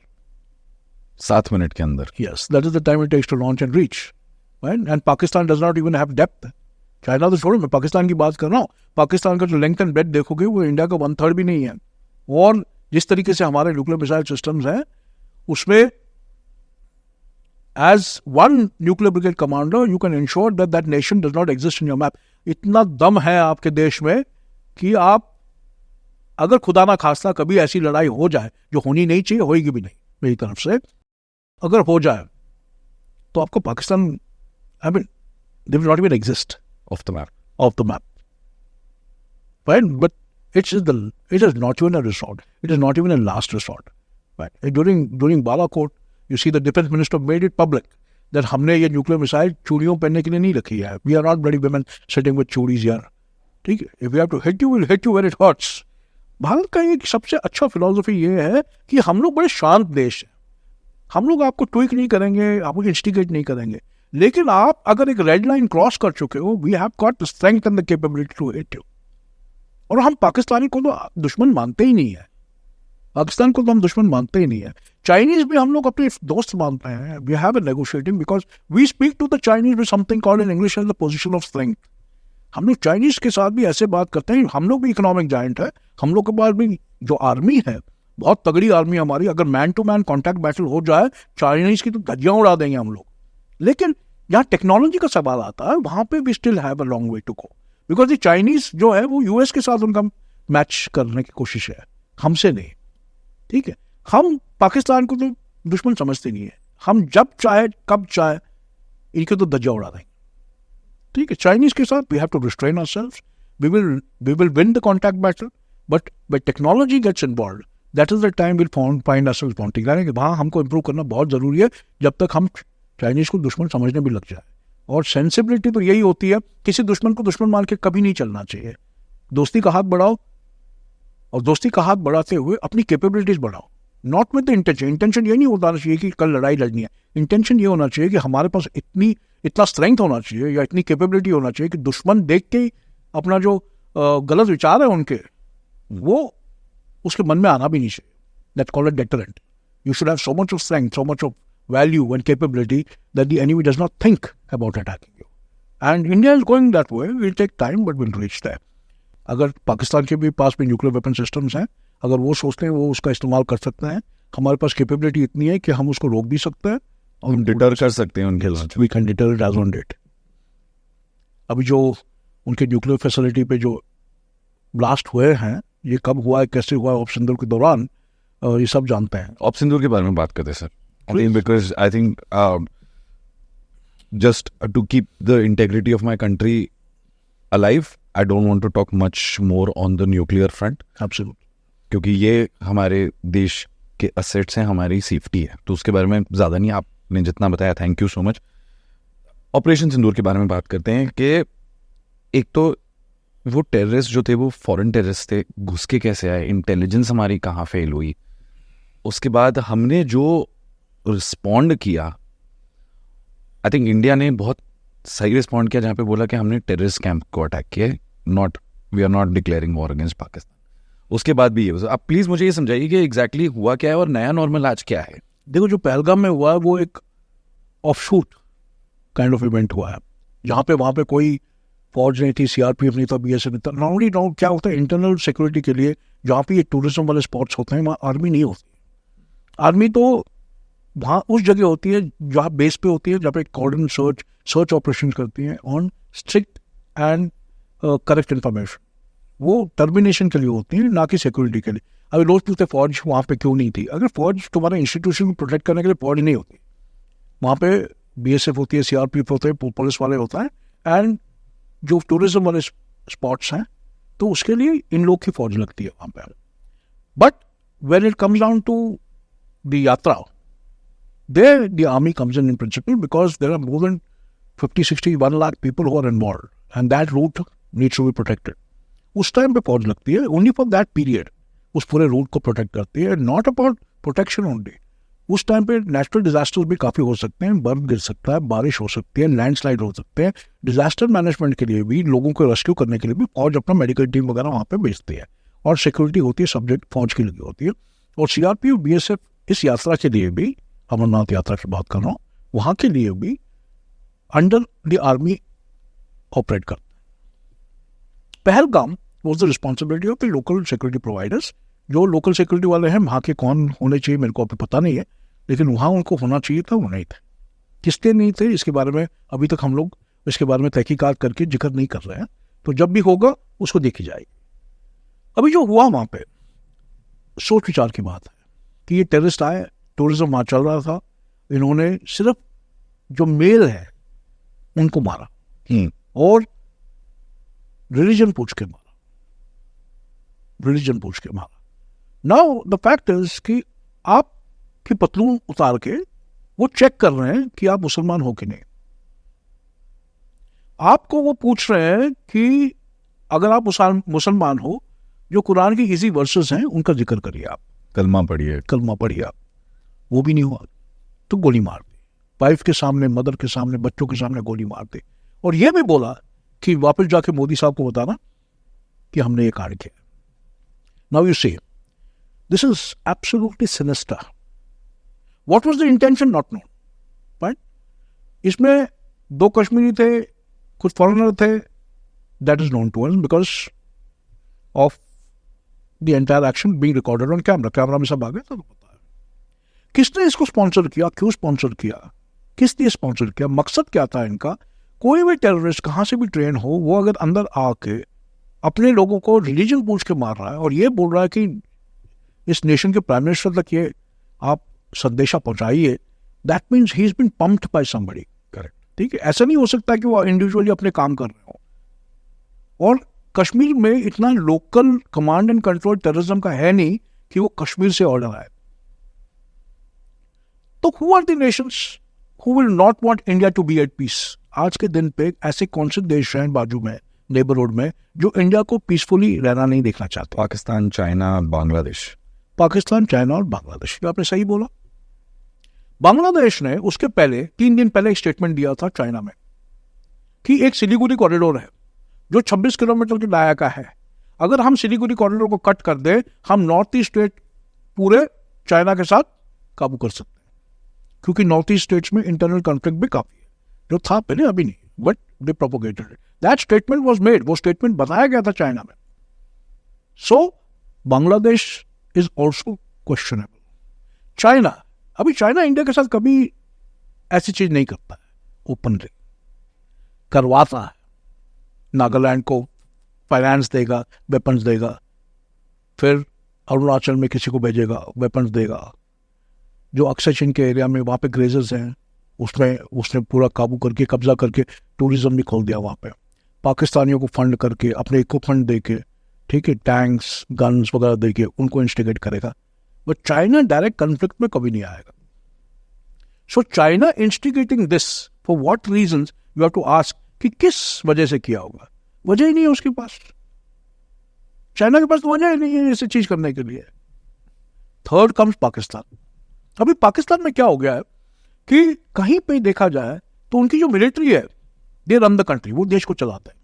7 मिनट के अंदर। Yes, that is the time it takes to launch and reach, right? And Pakistan does not even have depth. China तो छोड़ो, मैं पाकिस्तान की बात कर रहा हूँ, पाकिस्तान का जो लेंथ एंड ब्रेथ देखोगे वो इंडिया का 1/3 भी नहीं है। और जिस तरीके से हमारे न्यूक्लियर मिसाइल सिस्टम्स हैं, उसमें as one nuclear brigade commander you can ensure that that nation does not exist in your map. इतना दम है आपके देश में कि आप अगर खुदा ना खास्ता कभी ऐसी लड़ाई हो जाए, जो होनी नहीं चाहिए, होगी भी नहीं मेरी तरफ से, अगर हो जाए तो आपको Pakistan, I mean they will not even exist of the map. off the map, right? But it is not even a resort. It is not even a last resort, right? During Balakot, you see the defense minister made it public that हमने ये nuclear missile चूड़ियों पहनने के लिए नहीं रखी है. We are not bloody women sitting with चूड़ीज यार, ठीक है? If we have to hit you, we'll hit you where it hurts. Bharat का एक सबसे अच्छा फिलोसफी ये है कि हम लोग बड़े शांत देश हैं. हम लोग आपको ट्विक नहीं करेंगे, आपको इंस्टिगेट नहीं करेंगे, लेकिन आप अगर एक रेड लाइन क्रॉस कर चुके हो, we have got the strength and the capability to hit you. और हम पाकिस्तानी को तो दुश्मन मानते ही नहीं है. पाकिस्तान को तो हम दुश्मन मानते ही नहीं है. चाइनीज भी हम लोग अपने दोस्त मानते हैं. We have a negotiating because we speak to the Chinese with something called in English as the position of strength. हम लोग चाइनीज के साथ भी ऐसे बात करते हैं. हम लोग भी इकोनॉमिक जायंट है. हम लोग के पास भी जो आर्मी है, बहुत तगड़ी आर्मी हमारी. अगर man to man contact battle हो जाए, चाइनीज की तो धज्जियां उड़ा देंगे हम लोग. लेकिन जहाँ टेक्नोलॉजी का सवाल आता है, वहां पे we still have a long way to go, because ये चाइनीज जो है वो यूएस के साथ उनका मैच करने की कोशिश है, हमसे नहीं. ठीक है, हम पाकिस्तान को तो दुश्मन समझते नहीं है. हम जब चाहे कब चाहे इनके तो धज्जियां उड़ा देंगे. ठीक है, चाइनीज के साथ we have to restrain ourselves. We will win the contact battle, but when technology gets involved, that is the time will find ourselves wanting. यानी कि वहाँ हमको इंप्रूव करना बहुत जरूरी है, जब तक हम चाइनीज को दुश्मन समझने भी लग जाए. और सेंसिबिलिटी तो यही होती है, किसी दुश्मन को दुश्मन मान के कभी नहीं चलना चाहिए. दोस्ती का हाथ बढ़ाओ, और दोस्ती का हाथ बढ़ाते हुए अपनी कैपेबिलिटीज बढ़ाओ. Not with the intention. Intention ये नहीं होना चाहिए कि कल लड़ाई लड़नी है. इंटेंशन ये होना चाहिए कि हमारे पास इतना स्ट्रेंथ होना चाहिए या इतनी कैपेबिलिटी होना चाहिए कि दुश्मन देख के अपना जो गलत विचार है उनके, वो उसके मन में आना भी नहीं चाहिए. That called a deterrent. You should have so much of strength, so much of value and capability that the enemy does not think about attacking you. And India is going that way. Will take time, but we'll reach there. अगर पाकिस्तान के भी पास में nuclear weapon systems हैं, अगर वो सोचते हैं वो उसका इस्तेमाल कर सकते हैं, हमारे पास कैपेबिलिटी इतनी है कि हम उसको रोक भी सकते हैं और डिटर कर सकते हैं उनके साथ. We can deter it as on date. अभी जो उनके न्यूक्लियर फैसिलिटी पे जो ब्लास्ट हुए हैं, ये कब हुआ है, कैसे हुआ है, ऑप सिंदूर के दौरान, ये सब जानते हैं. ऑप सिंदूर के बारे में बात करते हैं sir. I think because I think just to keep the integrity of my country alive, I don't want to talk much more on the nuclear front. Absolutely. क्योंकि ये हमारे देश के assets हैं, हमारी सेफ्टी है, तो उसके बारे में ज़्यादा नहीं. आपने जितना बताया, thank you so much. Operation Sindoor के बारे में बात करते हैं कि एक तो वो टेररिस्ट जो थे वो फॉरेन टेररिस्ट थे, घुस के कैसे आए, इंटेलिजेंस हमारी कहाँ फेल हुई. उसके बाद हमने जो रिस्पॉन्ड किया, आई थिंक इंडिया ने बहुत सही रिस्पॉन्ड किया, जहाँ पे बोला कि हमने टेररिस्ट कैंप को अटैक किया, we are not declaring war against Pakistan. उसके बाद भी ये, आप प्लीज मुझे ये समझाइए कि एग्जैक्टली हुआ क्या है और नया नॉर्मल आज क्या है. देखो, जो पहलगाम में हुआ है वो एक ऑफशूट काइंड ऑफ इवेंट हुआ है, जहाँ पे वहाँ पे कोई फौज नहीं थी, सीआरपीएफ नहीं था, बीएसएफ नहीं था. नॉर्मली क्या होता है, इंटरनल सिक्योरिटी के लिए जहाँ पे ये टूरिज्म वाले स्पॉट्स होते हैं, वहाँ आर्मी नहीं होती. आर्मी तो वहाँ उस जगह होती है जहाँ बेस पे होती है, जहाँ पे कॉर्डन सर्च ऑपरेशन करती हैं on strict and correct information. वो टर्मिनेशन के लिए होती है, ना कि सिक्योरिटी के लिए. अभी लोग पूछते फौज वहाँ पे क्यों नहीं थी. अगर फौज तुम्हारे इंस्टीट्यूशन को प्रोटेक्ट करने के लिए फौज नहीं होती, वहाँ पे बीएसएफ होती है, सीआरपीएफ होते हैं, पुलिस वाले होता है, एंड जो टूरिज्म वाले स्पॉट्स हैं तो उसके लिए इन लोग की फौज लगती है वहाँ पे. But when it comes down to the yatra, there the army comes in principle, because there are more than 50, 60, 1 lakh people who are involved, and that route needs to be protected. उस टाइम पे फौज लगती है only for that period, उस पूरे root को protect करती है, नॉट अबाउट प्रोटेक्शन ओनली। उस टाइम पे नेचुरल डिजास्टर्स भी काफ़ी हो सकते हैं, बर्फ गिर सकता है, बारिश हो सकती है, लैंडस्लाइड हो सकते हैं। डिजास्टर मैनेजमेंट के लिए भी, लोगों को रेस्क्यू करने के लिए भी फौज अपना मेडिकल टीम वगैरह वहाँ पे भेजती है, और सिक्योरिटी होती है सब्जेक्ट फौज की लगी होती है। और सीआरपीएफ बीएसएफ इस यात्रा के लिए भी, अमरनाथ यात्रा की बात कर रहा हूँ, वहाँ के लिए भी अंडर द आर्मी ऑपरेट करते हैं। Pahalgam was the responsibility of the local security providers. जो लोकल सिक्योरिटी वाले हैं वहाँ के कौन होने चाहिए मेरे को अभी पता नहीं है, लेकिन वहाँ उनको होना चाहिए था, वो नहीं थे। किसके नहीं थे इसके बारे में अभी तक हम लोग इसके बारे में तहकीकात करके जिक्र नहीं कर रहे हैं, तो जब भी होगा उसको देखी जाएगी। अभी जो हुआ वहाँ पे सोच विचार की बात है कि ये टेररिस्ट आए, टूरिज्म वहाँ चल रहा था, इन्होंने सिर्फ जो मेल है उनको मारा और रिलीजन पूछ के मारा, रिलीजन पूछ के मारा। नाउ द फैक्ट इज कि आप की पतलून उतार के वो चेक कर रहे हैं कि आप मुसलमान हो कि नहीं। आपको वो पूछ रहे हैं कि अगर आप मुसलमान हो, जो कुरान की इजी वर्सेस हैं उनका जिक्र करिए, आप कलमा पढ़िए, कलमा पढ़िए आप। वो भी नहीं हुआ तो गोली मार दी, वाइफ के सामने, मदर के सामने, बच्चों के सामने गोली मार दी। और ये भी बोला कि वापस जाके मोदी साहब को बताना कि हमने ये कांड किया। Now you see this is absolutely sinister. What was the intention not known, right. इसमें 2 कश्मीरी थे, कुछ फॉरेनर थे, that is known to us because of the entire action being recorded on camera. Camera में सब आ गए तो पता है किसने इसको स्पॉन्सर किया, क्यों स्पॉन्सर किया, किस लिए स्पॉन्सर किया, मकसद क्या था इनका। कोई भी टेररिस्ट कहाँ से भी ट्रेन हो, वो अगर अंदर आके अपने लोगों को रिलीजन पूछ के मार रहा है और ये बोल रहा है कि इस नेशन के प्राइम मिनिस्टर तक ये आप संदेशा पहुंचाइए, that means he is been pumped by somebody. Correct, ठीक है। ऐसा नहीं हो सकता कि वो इंडिविजुअली अपने काम कर रहे हो। और कश्मीर में इतना local command and control terrorism का है नहीं कि वो कश्मीर से ऑर्डर आए। तो who are the nations who will not want India to be at peace? आज के दिन पे ऐसे कौन से देश हैं बाजू में, नेबरहुड में, जो इंडिया को पीसफुली रहना नहीं देखना चाहते? पाकिस्तान, चाइना, बांग्लादेश। पाकिस्तान, चाइना और बांग्लादेश। आपने सही बोला। बांग्लादेश ने उसके पहले 3 दिन पहले एक स्टेटमेंट दिया था चाइना में कि एक सिलीगुड़ी कॉरिडोर है जो 26 किलोमीटर के दायरा का है। अगर हम सिलीगुड़ी कॉरिडोर को कट कर दें, हम नॉर्थ ईस्ट स्टेट पूरे चाइना के साथ काबू कर सकते हैं, क्योंकि नॉर्थ ईस्ट स्टेट्स में इंटरनल कॉन्फ्लिक्ट भी काफी है, जो था पहले, अभी नहीं, but they propagated it. That statement was made, वो स्टेटमेंट बताया गया था चाइना में। So Bangladesh is also questionable. China, अभी चाइना इंडिया के साथ कभी ऐसी चीज नहीं करता है, ओपनली करवाता है। नागालैंड को फाइनेंस देगा, वेपन्स देगा, फिर अरुणाचल में किसी को भेजेगा, वेपन्स देगा। जो अक्षय चिन के एरिया में वहाँ पे ग्रेजर्स हैं, उसमें उसने पूरा काबू करके, कब्जा करके टूरिज्म भी खोल दिया वहाँ पे। पाकिस्तानियों को फंड करके, अपने इक्विपमेंट दे के, ठीक है, टैंक्स, गन्स वगैरह दे के उनको इंस्टिगेट करेगा। बट चाइना डायरेक्ट कॉन्फ्लिक्ट में कभी नहीं आएगा। So China instigating this for what reasons, you have to ask कि किस वजह से किया होगा। वजह ही नहीं है उसके पास, चाइना के पास तो वजह ही नहीं है ऐसी चीज करने के लिए। Third comes Pakistan. अभी पाकिस्तान में क्या हो गया है कि कहीं पे देखा जाए तो उनकी जो मिलिट्री है, दे रन द कंट्री, वो देश को चलाते हैं।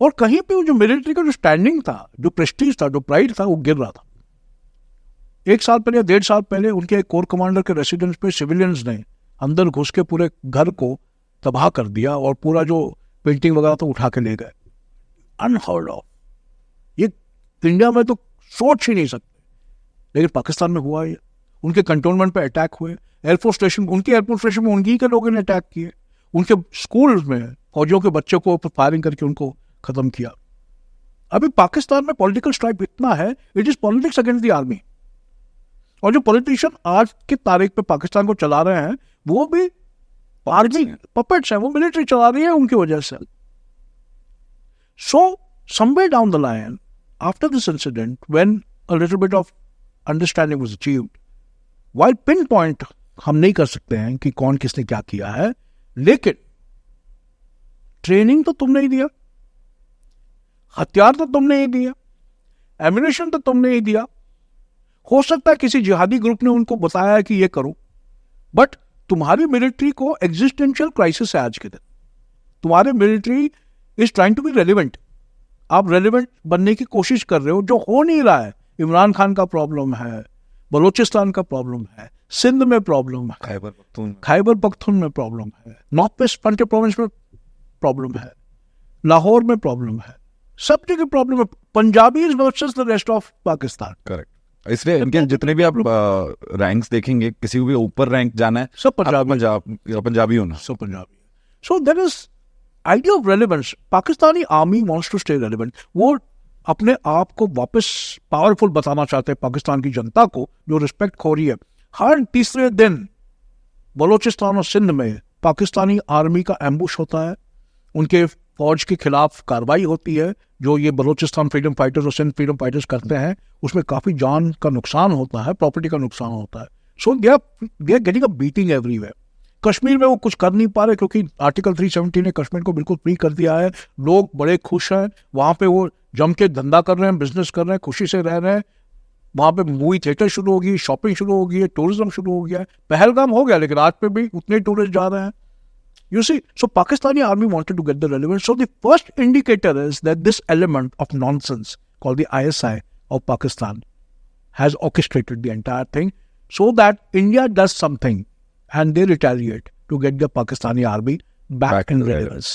और कहीं पे जो मिलिट्री का जो स्टैंडिंग था, जो प्रेस्टीज था, जो प्राइड था, वो गिर रहा था। 1 साल पहले या 1.5 साल पहले उनके एक कोर कमांडर के रेसिडेंस पे सिविलियंस ने अंदर घुस के पूरे घर को तबाह कर दिया और पूरा जो पेंटिंग वगैरह तो उठा के ले गए। अनहर्ड ऑफ, ये इंडिया में तो सोच ही नहीं सकते, लेकिन पाकिस्तान में हुआ। ये उनके कंटोनमेंट पे अटैक हुए, एयरफोर्स स्टेशन, उनके एयरफोर्स स्टेशन में उनकी के लोगों ने अटैक किए, उनके स्कूल में फौजियों के बच्चों को फायरिंग करके उनको खत्म किया। अभी पाकिस्तान में पॉलिटिकल स्ट्राइक इतना है, it is politics against the army. और जो पॉलिटिशियन आज की तारीख पे पाकिस्तान को चला रहे हैं, वो भी आर्मी पपेट्स हैं, वो मिलिट्री चला रही है उनकी वजह से। So somewhere down the line, after this incident, when a little bit of understanding was achieved, while pin point हम नहीं कर सकते हैं कि कौन किसने क्या किया है, लेकिन ट्रेनिंग तो तुमने ही दिया। हथियार तो तुमने ही दिया, एम्यूनेशन तो तुमने ही दिया। हो सकता है किसी जिहादी ग्रुप ने उनको बताया कि ये करो, बट तुम्हारी मिलिट्री को एग्जिस्टेंशियल क्राइसिस है आज के दिन। तुम्हारे military is trying to be relevant, आप रेलिवेंट बनने की कोशिश कर रहे हो, जो हो नहीं रहा है। इमरान खान का प्रॉब्लम है, बलोचिस्तान का प्रॉब्लम है, सिंध में प्रॉब्लम है, खैबर पख्तून में प्रॉब्लम है, नॉर्थ वेस्ट फ्रंटियर प्रोविंस में प्रॉब्लम है, लाहौर में प्रॉब्लम है, सब जगह प्रॉब्लम है। Punjabi versus the rest of Pakistan. Correct. इसलिए इनके जितने भी आप रैंक्स देखेंगे, किसी को भी ऊपर रैंक जाना है, सब पंजाबी होना। सब Punjabi. So there is idea of relevance. Pakistani army wants to stay relevant. वो अपने आप को वापस पावरफुल बताना चाहते हैं पाकिस्तान की जनता को, जो रिस्पेक्ट खो रही है। हर तीसरे दिन बलोचिस्तान और सिंध में पाकिस्तानी आर्मी का एम्बुश होता है, उनके फौज के खिलाफ कार्रवाई होती है। जो ये बलोचिस्तान फ्रीडम फाइटर्स और सिंध फ्रीडम फाइटर्स करते हैं, उसमें काफ़ी जान का नुकसान होता है, प्रॉपर्टी का नुकसान होता है। So they are getting a beating everywhere. Kashmir में वो कुछ कर नहीं पा रहे क्योंकि आर्टिकल 370 ने कश्मीर को बिल्कुल फ्री कर दिया है। लोग बड़े खुश हैं, वहाँ पे वो जम के धंधा कर रहे हैं, बिजनेस कर रहे हैं, खुशी से रह रहे हैं। वहाँ पे मूवी थिएटर शुरू होगी, शॉपिंग शुरू होगी, टूरिज्म शुरू हो गया है। पहलगाम हो गया, लेकिन आज पे भी उतने टूरिस्ट जा रहे हैं। You see, so Pakistani army wanted to get the relevance. So the first indicator is that this element of nonsense called the ISI of Pakistan has orchestrated the entire thing so that India does something and they retaliate to get the Pakistani army back in relevance.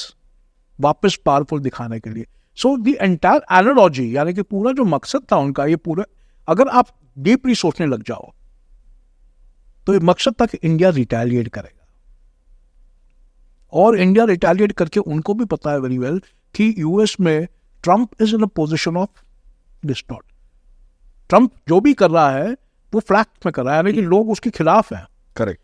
वापस powerful दिखाने के लिए. So the entire analogy, यानी कि पूरा जो मकसद था उनका, ये पूरा अगर आप डीपली सोचने लग जाओ तो ये मकसद था कि इंडिया रिटेलिएट करेगा। और इंडिया रिटेलिएट करके उनको भी पता है वेरी वेल कि यूएस में Trump is in a position of distort. Trump जो भी कर रहा है वो फ्लैक्ट में कर रहा है, यानी कि लोग उसके खिलाफ हैं। करेक्ट।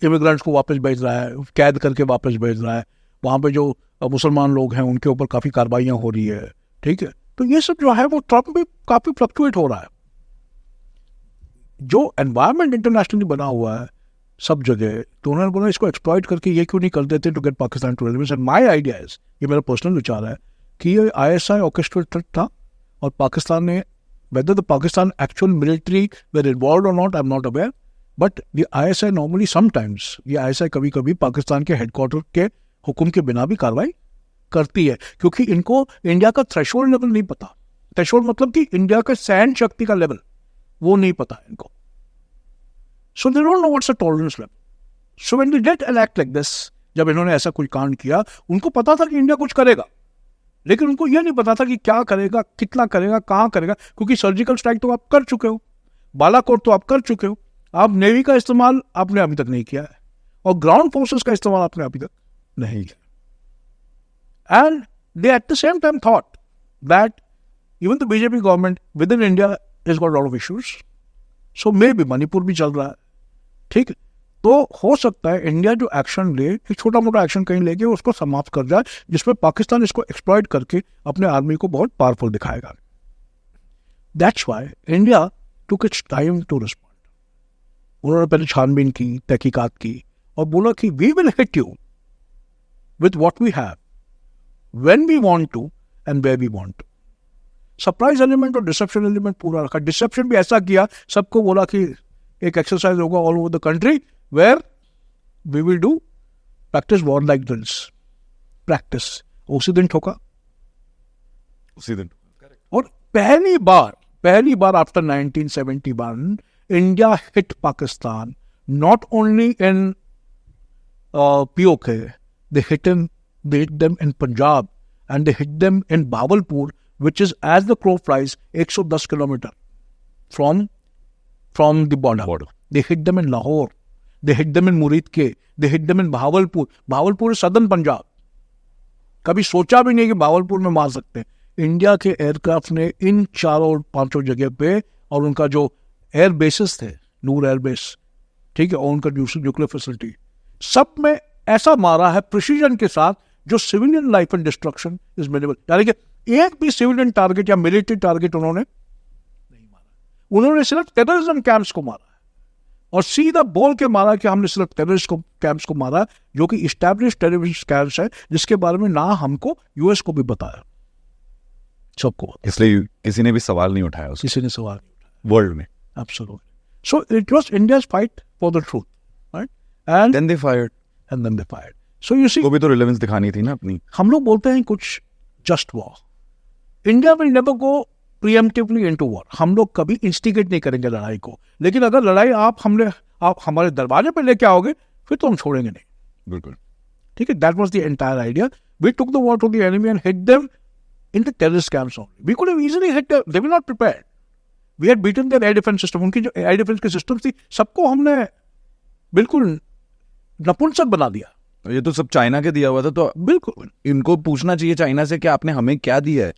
इमिग्रेंट्स को वापस भेज रहा है, कैद करके वापस भेज रहा है। वहाँ पे जो मुसलमान लोग हैं उनके ऊपर काफ़ी कार्रवाइयाँ हो रही है, ठीक है। तो ये सब जो है वो ट्रंप भी काफ़ी फ्लक्चुएट हो रहा है। जो एनवायरनमेंट इंटरनेशनली बना हुआ है सब जगह, तो उन्होंने बोला इसको एक्सप्लॉइट करके ये क्यों नहीं कर देते to get Pakistan to relevance. And my idea is, ये मेरा पर्सनल विचार है कि ये आईएसआई ऑर्केस्ट्रेटेड था और पाकिस्तान ने, whether the Pakistan actual military were involve or not, I am not aware, but the ISI normally sometimes, ये आईएसआई कभी कभी पाकिस्तान के हेडक्वार्टर के हुक्म के बिना भी कार्रवाई करती है, क्योंकि इनको इंडिया का थ्रेशोल्ड लेवल नहीं पता। थ्रेशोल्ड मतलब कि इंडिया का सहन शक्ति का लेवल वो नहीं पता है इनको। So they don't know what's the tolerance level. So when they did an act like this, जब इन्होंने ऐसा कोई कांड किया, उनको पता था कि इंडिया कुछ करेगा, लेकिन उनको यह नहीं पता था कि क्या करेगा, कितना करेगा, कहाँ करेगा। क्योंकि सर्जिकल स्ट्राइक तो आप कर चुके हो, बालाकोट तो आप कर चुके हो, आप नेवी का इस्तेमाल आपने अभी तक नहीं किया है, और ग्राउंड फोर्सेस का इस्तेमाल आपने अभी तक नहीं किया। And they at the same time thought that even the BJP government within India is got lot of issues. So may भी मणिपुर भी चल रहा है, ठीक। तो हो सकता है इंडिया जो एक्शन ले, एक छोटा मोटा एक्शन कहीं लेके उसको समाप्त कर जाए, जिसमें पाकिस्तान इसको एक्सप्लॉइट करके अपने आर्मी को बहुत पावरफुल दिखाएगा। That's why India took its time to respond. उन्होंने पहले छानबीन की, तहकीकात की और बोला कि we will hit you with what we have, when we want to and where we want to. Surprise element और डिसेप्शन एलिमेंट पूरा रखा। डिसेप्शन भी ऐसा किया, सबको बोला कि एक एक्सरसाइज होगा all over the country where we will do practice war like drills. Practice उसी दिन ठोका, उसी दिन। और पहली बार आफ्टर 1971 India hit Pakistan not only in POK, they hit them in Punjab and they hit them in Bahawalpur, which is as the crow flies 110 kilometer from the border. They hit them in Lahore, they hit them in Muridke, they hit them in Bahawalpur. Bahawalpur is southern Punjab. कभी सोचा भी नहीं कि भावलपुर में मार सकते हैं। India के एयरक्राफ्ट ने इन 4 और 5 जगह पे, और उनका जो एयर बेसिस थे, नूर एयर बेस, ठीक है, और उनका न्यूक्लियर फैसिलिटी, सब में ऐसा मारा है प्रिसीजन के साथ जो civilian life and destruction is minimal. यानी कि एक भी सिविलियन टारगेट या मिलिट्री टारगेट उन्होंने नहीं मारा। उन्होंने सिर्फ टेररिज्म कैंप्स को मारा है, और सीधा बोल के मारा कि हमने सिर्फ टेररिस्ट कैंप्स को मारा, जो कि इस्टेब्लिश टेररिस्ट कैंप्स है, जिसके बारे में ना हमको यूएस को भी बताया। सबको इसलिए किसी ने भी सवाल नहीं उठाया उसको किसी ने सवाल नहीं उठाया वर्ल्ड में. absolutely. So it was India's fight for the truth, right? And Then they fired. then they fired. So you see, वो भी तो रिलेवेंस दिखानी थी ना अपनी. हम लोग बोलते हैं कुछ just war. India will never go preemptively into war. हम लोग कभी इंस्टिगेट नहीं करेंगे लड़ाई को, लेकिन अगर लड़ाई आप हमारे दरवाजे पे लेके आओगे फिर तो हम छोड़ेंगे नहीं. बिल्कुल. ठीक है, that was the entire idea. We took the war to the enemy and hit them in the terrorist camps only. We could have easily hit them. They were not prepared. We had beaten their air defense system. उनकी जो air defense की system थी सबको हमने बिल्कुल नपुंसक बना दिया. ये तो सब चाइना के दिया हुआ था, तो बिल्कुल इनको पूछना चाहिए चाइना से कि आपने हमें क्या दिया है.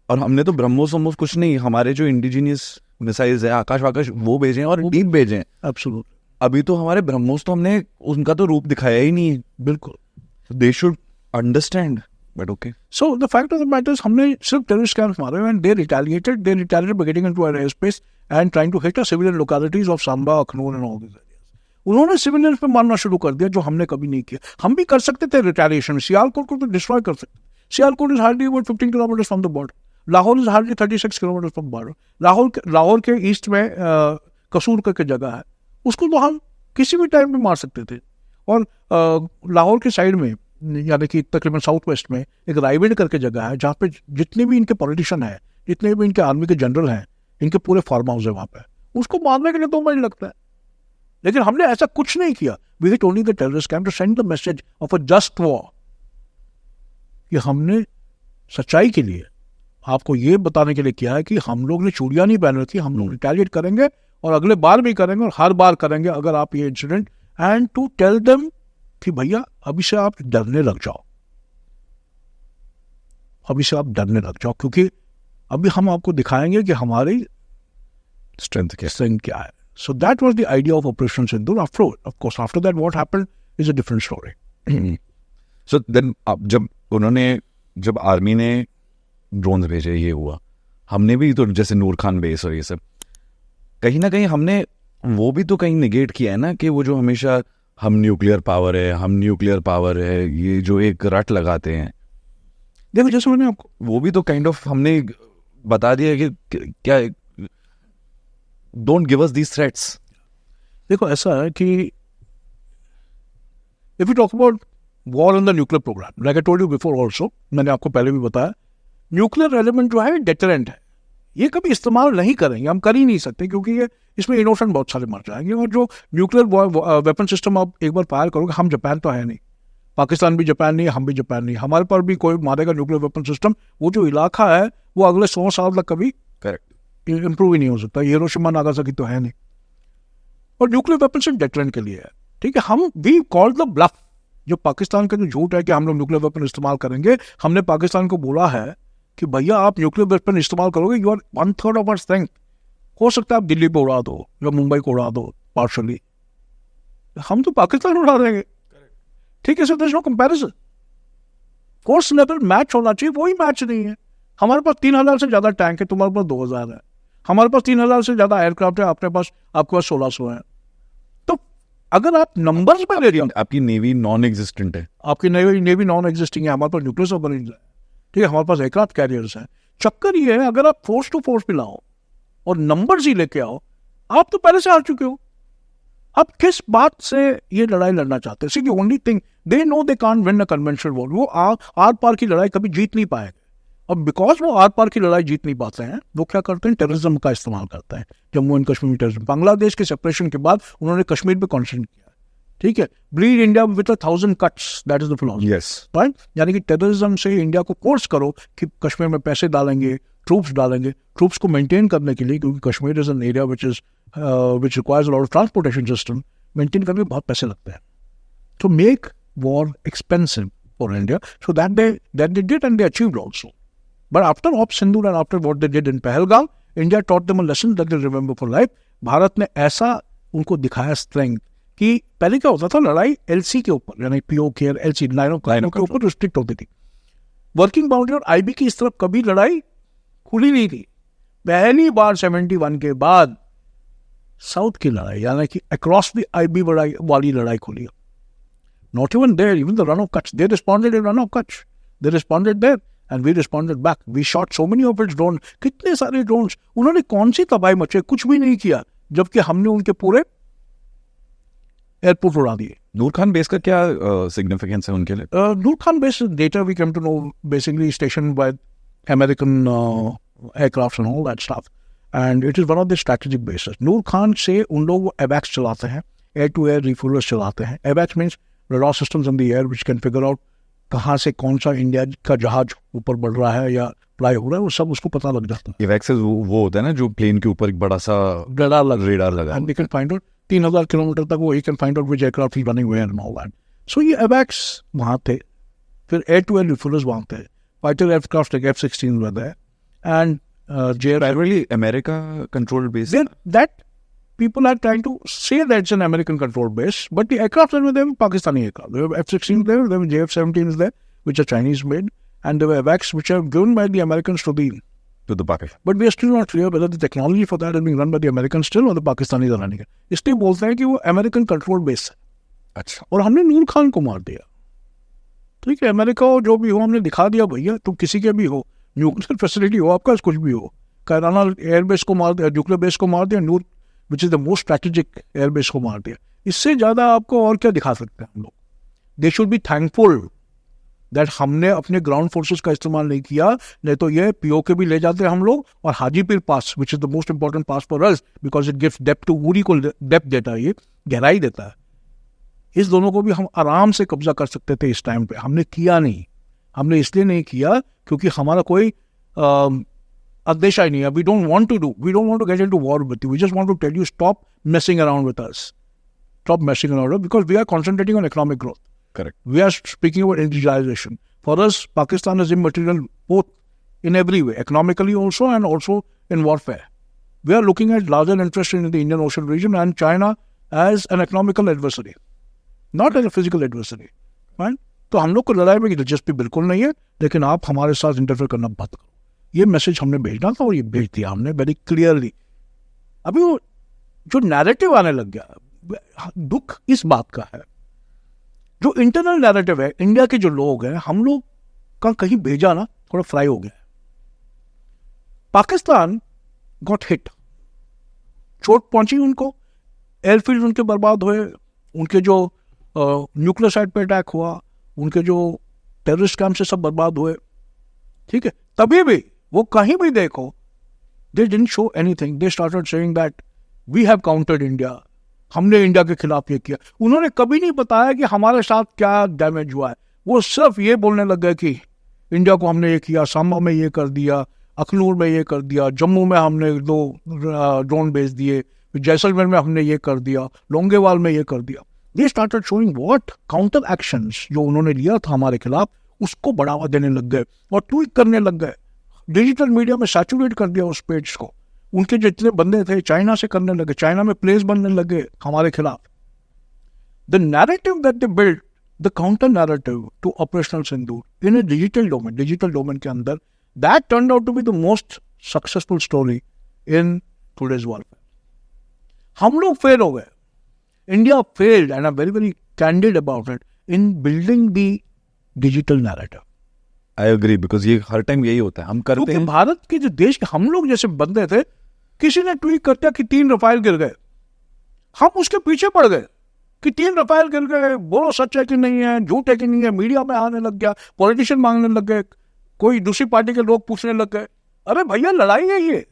और हमने तो ब्रह्मोस वम्मोस कुछ नहीं, हमारे जो इंडिजीनियस मिसाइल्स है आकाश वाकाश वो भेजे और डीप भेजे हैं. एब्सोल्युटली. अभी तो हमारे ब्रह्मोस तो हमने उनका तो रूप दिखाया ही नहीं है. बिल्कुल. They should understand. But okay. So the fact of the matter is हमने सिर्फ terrorist camps मारे and they retaliated by getting into our airspace and trying to hit our civilian localities of Samba, Aknoor and all these areas. उन्होंने civilians पे मारना शुरू कर दिया जो हमने कभी नहीं किया. हम भी कर सकते थे retaliation. सियालकोट को तो destroy कर सकते. Sialkot is hardly about 15 kilometers from the border. Lahore is hardly 36 kilometers from border. Lahore के ईस्ट में कसूर करके जगह है, उसको तो हम किसी भी टाइम पे मार सकते थे. और लाहौर के साइड में यानी कि तकरीबन साउथ वेस्ट में एक रायविंड करके जगह है जहाँ पे जितने भी इनके पॉलिटिशियन हैं, जितने भी इनके आर्मी के जनरल हैं, इनके पूरे फार्म हाउस है वहाँ पे. उसको मारने के लिए तो मुझे लगता है, लेकिन हमने ऐसा कुछ नहीं किया. We hit only the terrorist camp to send the message of a just war कि हमने सच्चाई के लिए आपको ये बताने के लिए किया है कि हम लोग ने चूड़ियाँ नहीं पहन रखी, हम लोग रिटेलिएट करेंगे और अगले बार भी करेंगे और हर बार करेंगे अगर आप ये incident. And to tell them कि भैया अभी से आप डरने लग जाओ, अभी से आप डरने लग जाओ, क्योंकि अभी हम आपको दिखाएंगे कि हमारी स्ट्रेंथ क्या है. So that was the idea of operation Sindoor. After that what happened is a different story. So then जब आर्मी ने ड्रोन्स भेजे, ये हुआ, हमने भी तो जैसे नूर खान बेस और ये सब कहीं ना कहीं हमने वो भी तो कहीं निगेट किया है ना कि वो जो हमेशा हम न्यूक्लियर पावर है ये जो एक रट लगाते हैं. देखो जैसे मैंने आपको वो भी तो काइंड ऑफ हमने बता दिया कि क्या don't give us these threats. देखो ऐसा है कि if you talk about war in the nuclear program, like I told you before also, मैंने आपको पहले भी बताया, न्यूक्लियर एलिमेंट जो है डेटरेंट है. ये कभी इस्तेमाल नहीं करेंगे, हम कर ही नहीं सकते, क्योंकि ये इसमें इनोसेंट बहुत सारे मर जाएंगे. और जो न्यूक्लियर वेपन सिस्टम आप एक बार फायर करोगे, हम जापान तो है नहीं, पाकिस्तान भी जापान नहीं, हम भी जापान नहीं, हमारे पर भी कोई मारेगा न्यूक्लियर वेपन सिस्टम, वो जो इलाका है वो अगले 100 साल तक कभी करेक्ट इंप्रूव ही नहीं हो सकता. हिरोशिमा नागासाकी तो है नहीं. और न्यूक्लियर वेपन सिर्फ डेटरेंट के लिए है. ठीक है, हम वी कॉल द ब्लफ. जो पाकिस्तान का जो झूठ है कि हम लोग न्यूक्लियर वेपन इस्तेमाल करेंगे, हमने पाकिस्तान को बोला है कि भैया आप न्यूक्लियर वेपन इस्तेमाल करोगे, you are 1/3 of our strength. हो सकता है आप दिल्ली पे उड़ा दो या मुंबई को उड़ा दो पार्शली, हम तो पाकिस्तान उड़ा देंगे. ठीक है, so there is no comparison. Force level match होना चाहिए, वही मैच नहीं है. हमारे पास 3000 से ज्यादा टैंक है, तुम्हारे पास 2000 है. हमारे पास 3000 से ज्यादा एयरक्राफ्ट है, आपके पास 1600 है. तो अगर आप नंबर्स पे ले रही हो, आपकी नेवी नॉन एग्जिस्टेंट है, आपकी नेवी नॉन एग्जिस्टिंग है, हमारे पास न्यूक्लियर सबमरीन्स है. ठीक है, हमारे पास एयरक्राफ्ट कैरियर्स हैं. चक्कर ये है अगर आप फोर्स टू फोर्स पे लाओ और नंबर्स ही लेके आओ, आप तो पहले से हार चुके हो. अब किस बात से ये लड़ाई लड़ना चाहते हैं? See the only thing they know they can't win a conventional war. वो आर पार की लड़ाई कभी जीत नहीं पाएंगे. और बिकॉज वो आर पार की लड़ाई जीत नहीं पाते हैं, वो क्या करते हैं, टेररिज्म का इस्तेमाल करते हैं. जम्मू एंड कश्मीर टेररिज्म, बांग्लादेश के सेपरेशन के बाद उन्होंने कश्मीर पे कॉन्सेंट्रेट किया. ठीक है, bleed India with 1000 cuts, that is the philosophy. Yes, right. यानी कि टेररिज्म से इंडिया को फोर्स करो कि कश्मीर में पैसे डालेंगे, ट्रूप्स डालेंगे, ट्रूप्स को मेंटेन करने के लिए, क्योंकि Kashmir is an area which requires a lot of transportation system, maintain करने में बहुत पैसे लगते हैं. तो make war expensive for India, so that they did and they achieved also. But after op Sindoor and after what they did in Pahalgam, India taught them a lesson that they remember for life. Bharat ने ऐसा उनको दिखाया strength कि पहले क्या होता था, लड़ाई एलसी के ऊपर, यानी पीओके और एलसी लाइन ऑफ के ऊपर रिस्ट्रिक्ट होती थी. वर्किंग बाउंड्री और आईबी की इस तरफ कभी लड़ाई खुली नहीं थी. पहली बार 71 के बाद साउथ की लड़ाई, यानी कि अक्रॉस द आईबी वाली लड़ाई खुली. Not even there, even the Rann of Kutch, they responded in Rann of Kutch, they responded there. And we responded back, we shot so many of its drone, कितने सारे ड्रोन्स, उन्होंने कौन सी तबाही मचे, कुछ भी नहीं किया, जबकि हमने उनके पूरे एयरपोर्ट उड़ा दिए। नूर खान बेस का क्या सिग्निफिकेंस है उनके लिए? Noor Khan base data we came to know basically stationed by American aircrafts and all that stuff, and it is one of the strategic bases. Noor Khan से उन लोग AWACS चलाते हैं, air to air refuelers चलाते हैं। AWACS means radar systems in the air which can figure out कहाँ से कौन सा इंडिया का जहाज ऊपर बढ़ रहा है या फ्लाई हो रहा है, वो सब उसको पता लग जाता है। एवैक्स वो होता है ना जो प्लेन के ऊपर एक बड़ा सा रेडार लगा, and we can find out 3000 kilometre तक वो he can find out which aircraft is running where and all that. So ये AWACS वहाँ थे, फिर एयर टू एयर रिफ्यूलर्स वहाँ थे, fighter aircraft like F-16 were there, and primarily America controlled base. then that people are trying to say that it's an American controlled base, but the aircraft are there, Pakistani aircraft. There were F-16 there were JF-17s there, which are Chinese made, and there were AWACS which are given by the Americans to the Pakistan. But we are still not clear whether the technology for that is being run by the Americans still or the Pakistanis are running it. इसलिए बोलते हैं कि वो American controlled base है। अच्छा, और हमने नूर खान को मार दिया। ठीक है, अमेरिका हो जो भी हो, हमने दिखा दिया भैया तुम किसी के भी हो, न्यूक्लियर फैसिलिटी हो आपका, कुछ भी हो, कैराना एयरबेस को मार दिया, न्यूक्लियर बेस को मार दिया, Nur which is the most strategic airbase को मार दिया। इससे ज़्यादा आपको और क्या दिखा सकते हैं हम लोग? They should be thankful that हमने अपने ग्राउंड फोर्सेस का इस्तेमाल नहीं किया, नहीं तो ये POK भी ले जाते हैं हम लोग, और Hajipir pass which is the most important pass for us because it gives depth to, Uri को डेप्थ देता है, ये गहराई देता है। इस दोनों को भी हम आराम से कब्जा कर सकते थे इस टाइम पे, हमने किया नहीं। हमने इसलिए नहीं किया क्योंकि हमारा कोई अंदेशा ही नहीं है। We don't want to get into war with you, we just want to tell you stop messing around with us, stop messing around, because we are concentrating on economic growth. correct. We are speaking about individualization. For us, Pakistan is immaterial both in every way, economically also and also in warfare. We are looking at larger interest in the Indian Ocean region and China as an economical adversary, not as a physical adversary. Right? तो हम लोग को लड़ाई में दिलचस्पी बिल्कुल नहीं है, लेकिन आप हमारे साथ इंटरफेयर करना बंद करो। ये मैसेज हमने भेजना था और ये भेज दिया हमने वेरी क्लियरली। अभी वो जो नैरेटिव आने लग गया, दुख इस बात का है, जो इंटरनल नैरेटिव है इंडिया के जो लोग हैं, हम लोग का कहीं भेजा ना थोड़ा फ्राई हो गया। पाकिस्तान गॉट हिट, चोट पहुंची उनको, एयरफील्ड उनके बर्बाद हुए, उनके जो न्यूक्लियर साइट पे अटैक हुआ, उनके जो टेररिस्ट कैंप से सब बर्बाद हुए। ठीक है, तभी भी वो कहीं भी देखो, they didn't show anything, they started saying that we have countered India, हमने इंडिया के खिलाफ ये किया। उन्होंने कभी नहीं बताया कि हमारे साथ क्या डैमेज हुआ है। वो सिर्फ ये बोलने लग गए कि इंडिया को हमने ये किया, सांबा में ये कर दिया, अखनूर में ये कर दिया, जम्मू में हमने 2 ड्रोन भेज दिए, जैसलमेर में हमने ये कर दिया, लोंगेवाल में ये कर दिया। They started showing what counter actions जो उन्होंने लिया था हमारे खिलाफ, उसको बढ़ावा देने लग गए और ट्वीट करने लग गए। डिजिटल मीडिया में सैचुरेट कर दिया उस पेज को। उनके जितने बंदे थे चाइना से करने लगे, चाइना में प्लेस बनने लगे हमारे खिलाफ। The narrative that they build, the counter narrative to operational Sindoor in a digital domain के अंदर, that turned out to be the most successful story in today's world. हम लोग फेल हो गए, India failed and I am very very candid about it in building the digital narrative. I agree, because ये हर time यही होता है, हम करते हैं। भारत के जो देश के हम लोग जैसे बंदे थे, किसी ने ट्वीट करता कि 3 रफाल गिर गए, हम उसके पीछे पड़ गए कि 3 रफाल गिर गए, बोलो सच है कि नहीं है, झूठ है कि नहीं है, मीडिया में आने लग गया, पॉलिटिशियन मांगने लग गए, कोई दूसरी पार्टी के लोग पूछने लग गए। अरे भैया लड़ाई है ये,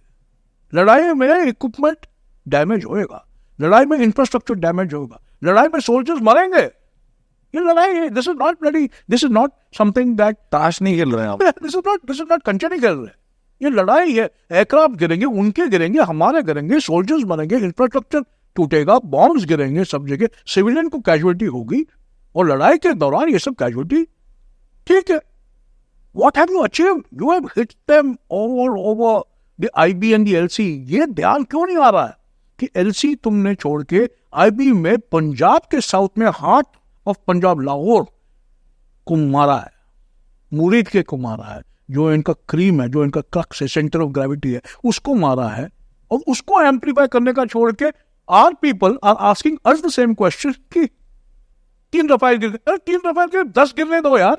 लड़ाई में इक्विपमेंट डैमेज होएगा, लड़ाई में इंफ्रास्ट्रक्चर डैमेज होगा, लड़ाई में सोल्जर्स मरेंगे। ये लड़ाई है, this is not something that ताश नहीं खेल रहे हैं आप। दिस इज नॉट कंचे नहीं खेल रहे, ये लड़ाई है। एयरक्राफ्ट गिरेंगे, उनके गिरेंगे, हमारे गिरेंगे, सोल्जर्स मरेंगे, इंफ्रास्ट्रक्चर टूटेगा, बॉम्ब्स गिरेंगे सब जगह, सिविलियन को कैजुअलिटी होगी, और लड़ाई के दौरान ये सब कैजुअलिटी ठीक है। What have you achieved? You have hit them over the IB and the LC। ये ध्यान क्यों नहीं आ रहा है कि LC तुमने छोड़ के IB में पंजाब के साउथ में हार्ट ऑफ पंजाब लाहौर को मारा है, मुरीद के को मारा है, जो इनका क्रीम है, जो इनका क्रक्स है, सेंटर ऑफ ग्रेविटी है, उसको मारा है। और उसको एम्पलीफाई करने का छोड़ के are people are asking us the same question कि 3 रफाल गिर गए। 3 रफाल के 10 गिरने दो यार,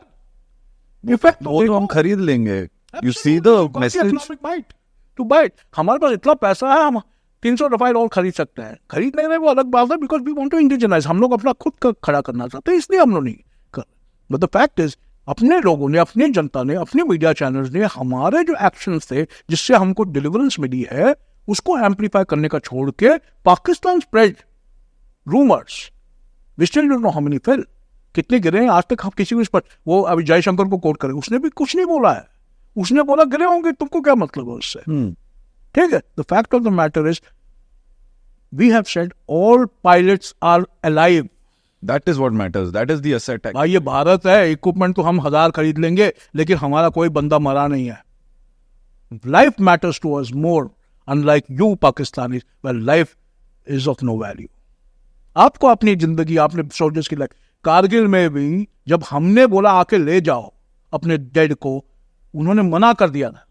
इफेक्ट वो तो हम खरीद लेंगे. You see the message. To bite. हमारे पास इतना पैसा है, हम 300 रफाइल और खरीद सकते हैं. खरीद नहीं रहे वो अलग बात है, because we want to indigenize. हम लोग अपना खुद का खड़ा करना चाहते हैं, इसलिए हम लोग नहीं कर. बट द फैक्ट इज अपने लोगों ने, अपनी जनता ने, अपने मीडिया चैनल्स ने हमारे जो एक्शंस थे जिससे हमको डिलीवरेंस मिली है उसको एम्पलीफाई करने का छोड़ के Pakistan spread rumours. We still don't know how many fell. कितने गिरे हैं आज तक हम किसी को इस पर. वो अभी जयशंकर को कोट करें, उसने भी कुछ नहीं बोला है. उसने बोला गिरे होंगे, तुमको क्या मतलब है उससे. ठीक है. The fact of the matter is we have said all pilots are alive. That is what matters. That is the asset. भाई ये भारत है, इक्विपमेंट तो हम 1000 खरीद लेंगे लेकिन हमारा कोई बंदा मरा नहीं है. Life matters to us more, unlike you Pakistanis, well life is of no value. आपको अपनी जिंदगी, आपने सोल्जर्स की लाइफ, कारगिल में भी जब हमने बोला आके ले जाओ अपने डेड को, उन्होंने मना कर दिया था.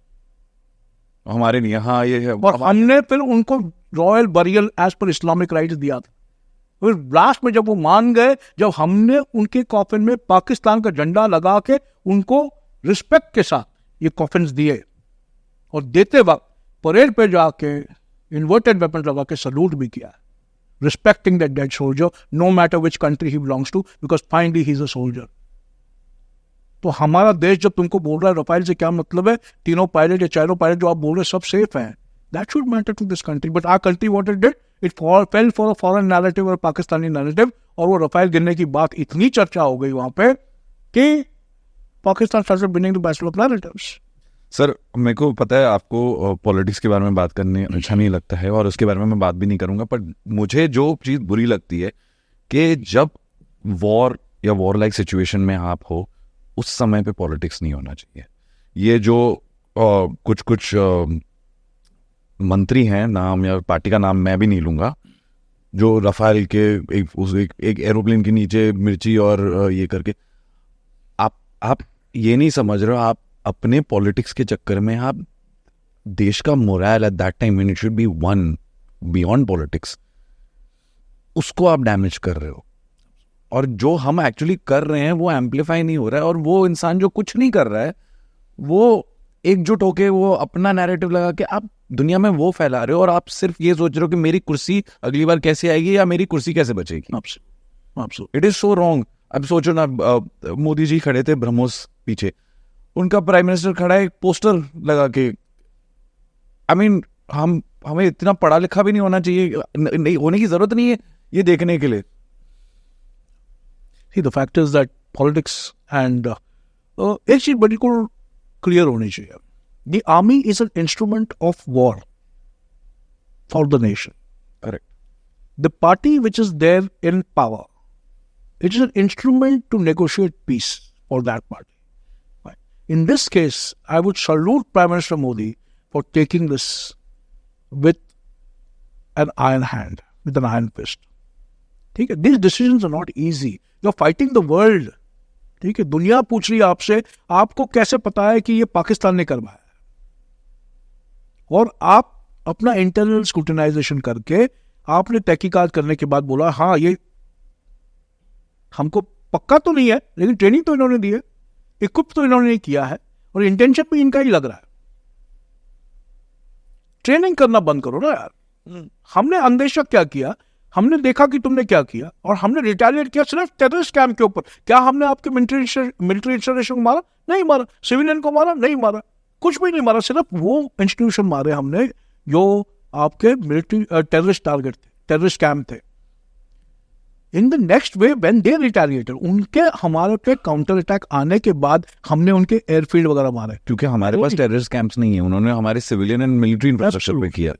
हमारे नहीं. हाँ ये है. और हमने फिर उनको royal burial as per Islamic rites दिया था. फिर लास्ट में जब वो मान गए, जब हमने उनके कॉफिन में पाकिस्तान का झंडा लगा के उनको रिस्पेक्ट के साथ ये कॉफिन्स दिए, और देते वक्त परेड पे जाके इन्वर्टेड वेपन लगा के सल्यूट भी किया, respecting that dead soldier no matter which country he belongs to, because finally he is a soldier. तो हमारा देश जब तुमको बोल रहा है रफाइल से क्या मतलब है, तीनों पायलट या चारों पायलट जो आप बोल रहे हैं सब सेफ हैं, that should matter to this country. But our country what it did, it fell for a foreign narrative और पाकिस्तानी नैरेटिव, और वो रफाइल गिरने की बात इतनी चर्चा हो गई वहां पे कि Pakistan started winning the battle of narratives. Sir मेरे को पता है आपको पॉलिटिक्स के बारे में बात करने अच्छा नहीं लगता है, और उसके बारे में मैं बात भी नहीं करूंगा, पर मुझे जो चीज़ बुरी लगती है कि जब वॉर या वॉर लाइक सिचुएशन में आप हो, उस समय पे पॉलिटिक्स नहीं होना चाहिए. ये जो कुछ मंत्री हैं, नाम या पार्टी का नाम मैं भी नहीं लूंगा, जो रफाल के एक एरोप्लेन के नीचे मिर्ची और ये करके, आप ये नहीं समझ रहे हो, आप अपने पॉलिटिक्स के चक्कर में आप देश का moral eight that time it should be one beyond politics, उसको आप डैमेज कर रहे हो. और जो हम एक्चुअली कर रहे हैं वो एम्पलीफाई नहीं हो रहा है, और वो इंसान जो कुछ नहीं कर रहा है वो एकजुट होके वो अपना नैरेटिव लगा के आप दुनिया में वो फैला रहे हो, और आप सिर्फ ये सोच रहे हो कि मेरी कुर्सी अगली बार कैसे आएगी या मेरी कुर्सी कैसे बचेगी. It is so wrong. अब सोचो ना, मोदी जी खड़े थे ब्रह्मोस पीछे, उनका प्राइम मिनिस्टर खड़ा है पोस्टर लगा के. आई मीन हमें इतना पढ़ा लिखा भी नहीं होना चाहिए, नहीं होने की जरूरत नहीं है ये देखने के लिए. See, the fact is that politics and एक चीज बिल्कुल क्लियर होनी चाहिए. The army is an instrument of war for the nation. Correct. The party which is there in power, it is an instrument to negotiate peace for that party. Right. In this case, I would salute Prime Minister Modi for taking this with an iron hand, with an iron fist. ठीक है. These decisions are not easy. You're fighting the world. ठीक है. दुनिया पूछ रही है आपसे, आपको कैसे पता है कि ये पाकिस्तान ने करवाया, और आप अपना इंटरनल स्क्रूटिनाइजेशन करके आपने तहकीकात करने के बाद बोला हाँ ये हमको पक्का तो नहीं है, लेकिन ट्रेनिंग तो इन्होंने दी है, इक्विप तो इन्होंने नहीं किया है, और इंटेंशन भी इनका ही लग रहा है. ट्रेनिंग करना बंद करो ना यार. हमने अंदेशा क्या किया, हमने देखा कि तुमने क्या किया, और हमने रिटेलिएट किया सिर्फ टेररिस्ट कैंप के ऊपर. क्या हमने आपके मिलिट्री इंस्टॉलेशन को मारा? नहीं मारा. सिविलियन को मारा? नहीं मारा. कुछ भी नहीं मारा. सिर्फ वो इंस्टीट्यूशन मारे हमने जो आपके मिलिट्री टेररिस्ट टारगेट थे, टेररिस्ट कैंप थे. इन the next way when they retaliated, उनके हमारे पे काउंटर अटैक आने के बाद हमने उनके एयरफील्ड वगैरह मारे, क्योंकि हमारे पास टेररिस्ट कैंप्स नहीं है, उन्होंने हमारे सिविलियन एंड मिलिट्री इंफ्रास्ट्रक्चर पे किया.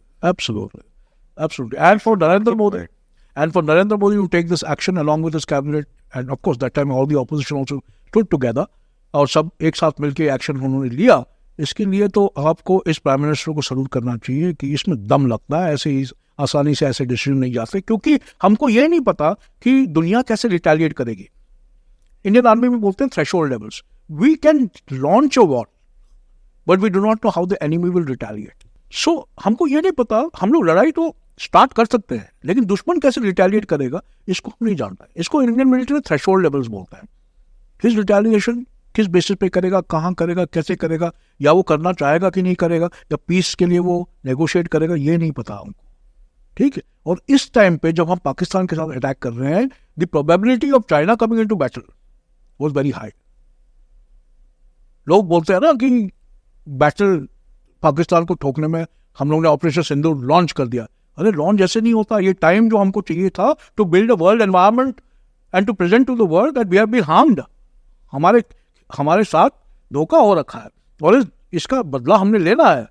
Absolutely. And for Narendra Modi to take this action along with his cabinet, and of course that time all the opposition also stood together, और सब एक साथ मिलकर एक्शन उन्होंने लिया, इसके लिए तो आपको इस प्राइम मिनिस्टर को सल्यूट करना चाहिए कि इसमें दम लगता है. ऐसे ही आसानी से ऐसे डिसीजन नहीं जाते, क्योंकि हमको ये नहीं पता कि दुनिया कैसे रिटेलिएट करेगी. इंडियन आर्मी में बोलते हैं threshold levels. We can launch a war but we do not know how the enemy will retaliate. So हमको ये नहीं पता. हम लोग लड़ाई तो स्टार्ट कर सकते हैं, लेकिन दुश्मन कैसे रिटेलिएट करेगा इसको हम नहीं जानता. इसको इंडियन मिलिट्री में थ्रेशोल्ड लेवल्स बोलते हैं. हिज रिटेलिएशन किस बेसिस पे करेगा, कहाँ करेगा, कैसे करेगा, या वो करना चाहेगा कि नहीं करेगा, या पीस के लिए वो नेगोशिएट करेगा, ये नहीं पता हमको, ठीक है। और इस टाइम पे जब हम पाकिस्तान के साथ अटैक कर रहे हैं, the probability of China coming into battle was very high. लोग बोलते हैं ना कि बैटल पाकिस्तान को ठोकने में हम लोग ने ऑपरेशन सिंदूर लॉन्च कर दिया। अरे लॉन्च ऐसे नहीं होता, ये टाइम जो हमको चाहिए था to build a world environment and to present to the world that we have been harmed. हमारे साथ धोखा हो रखा है और इसका बदला हमने लेना है।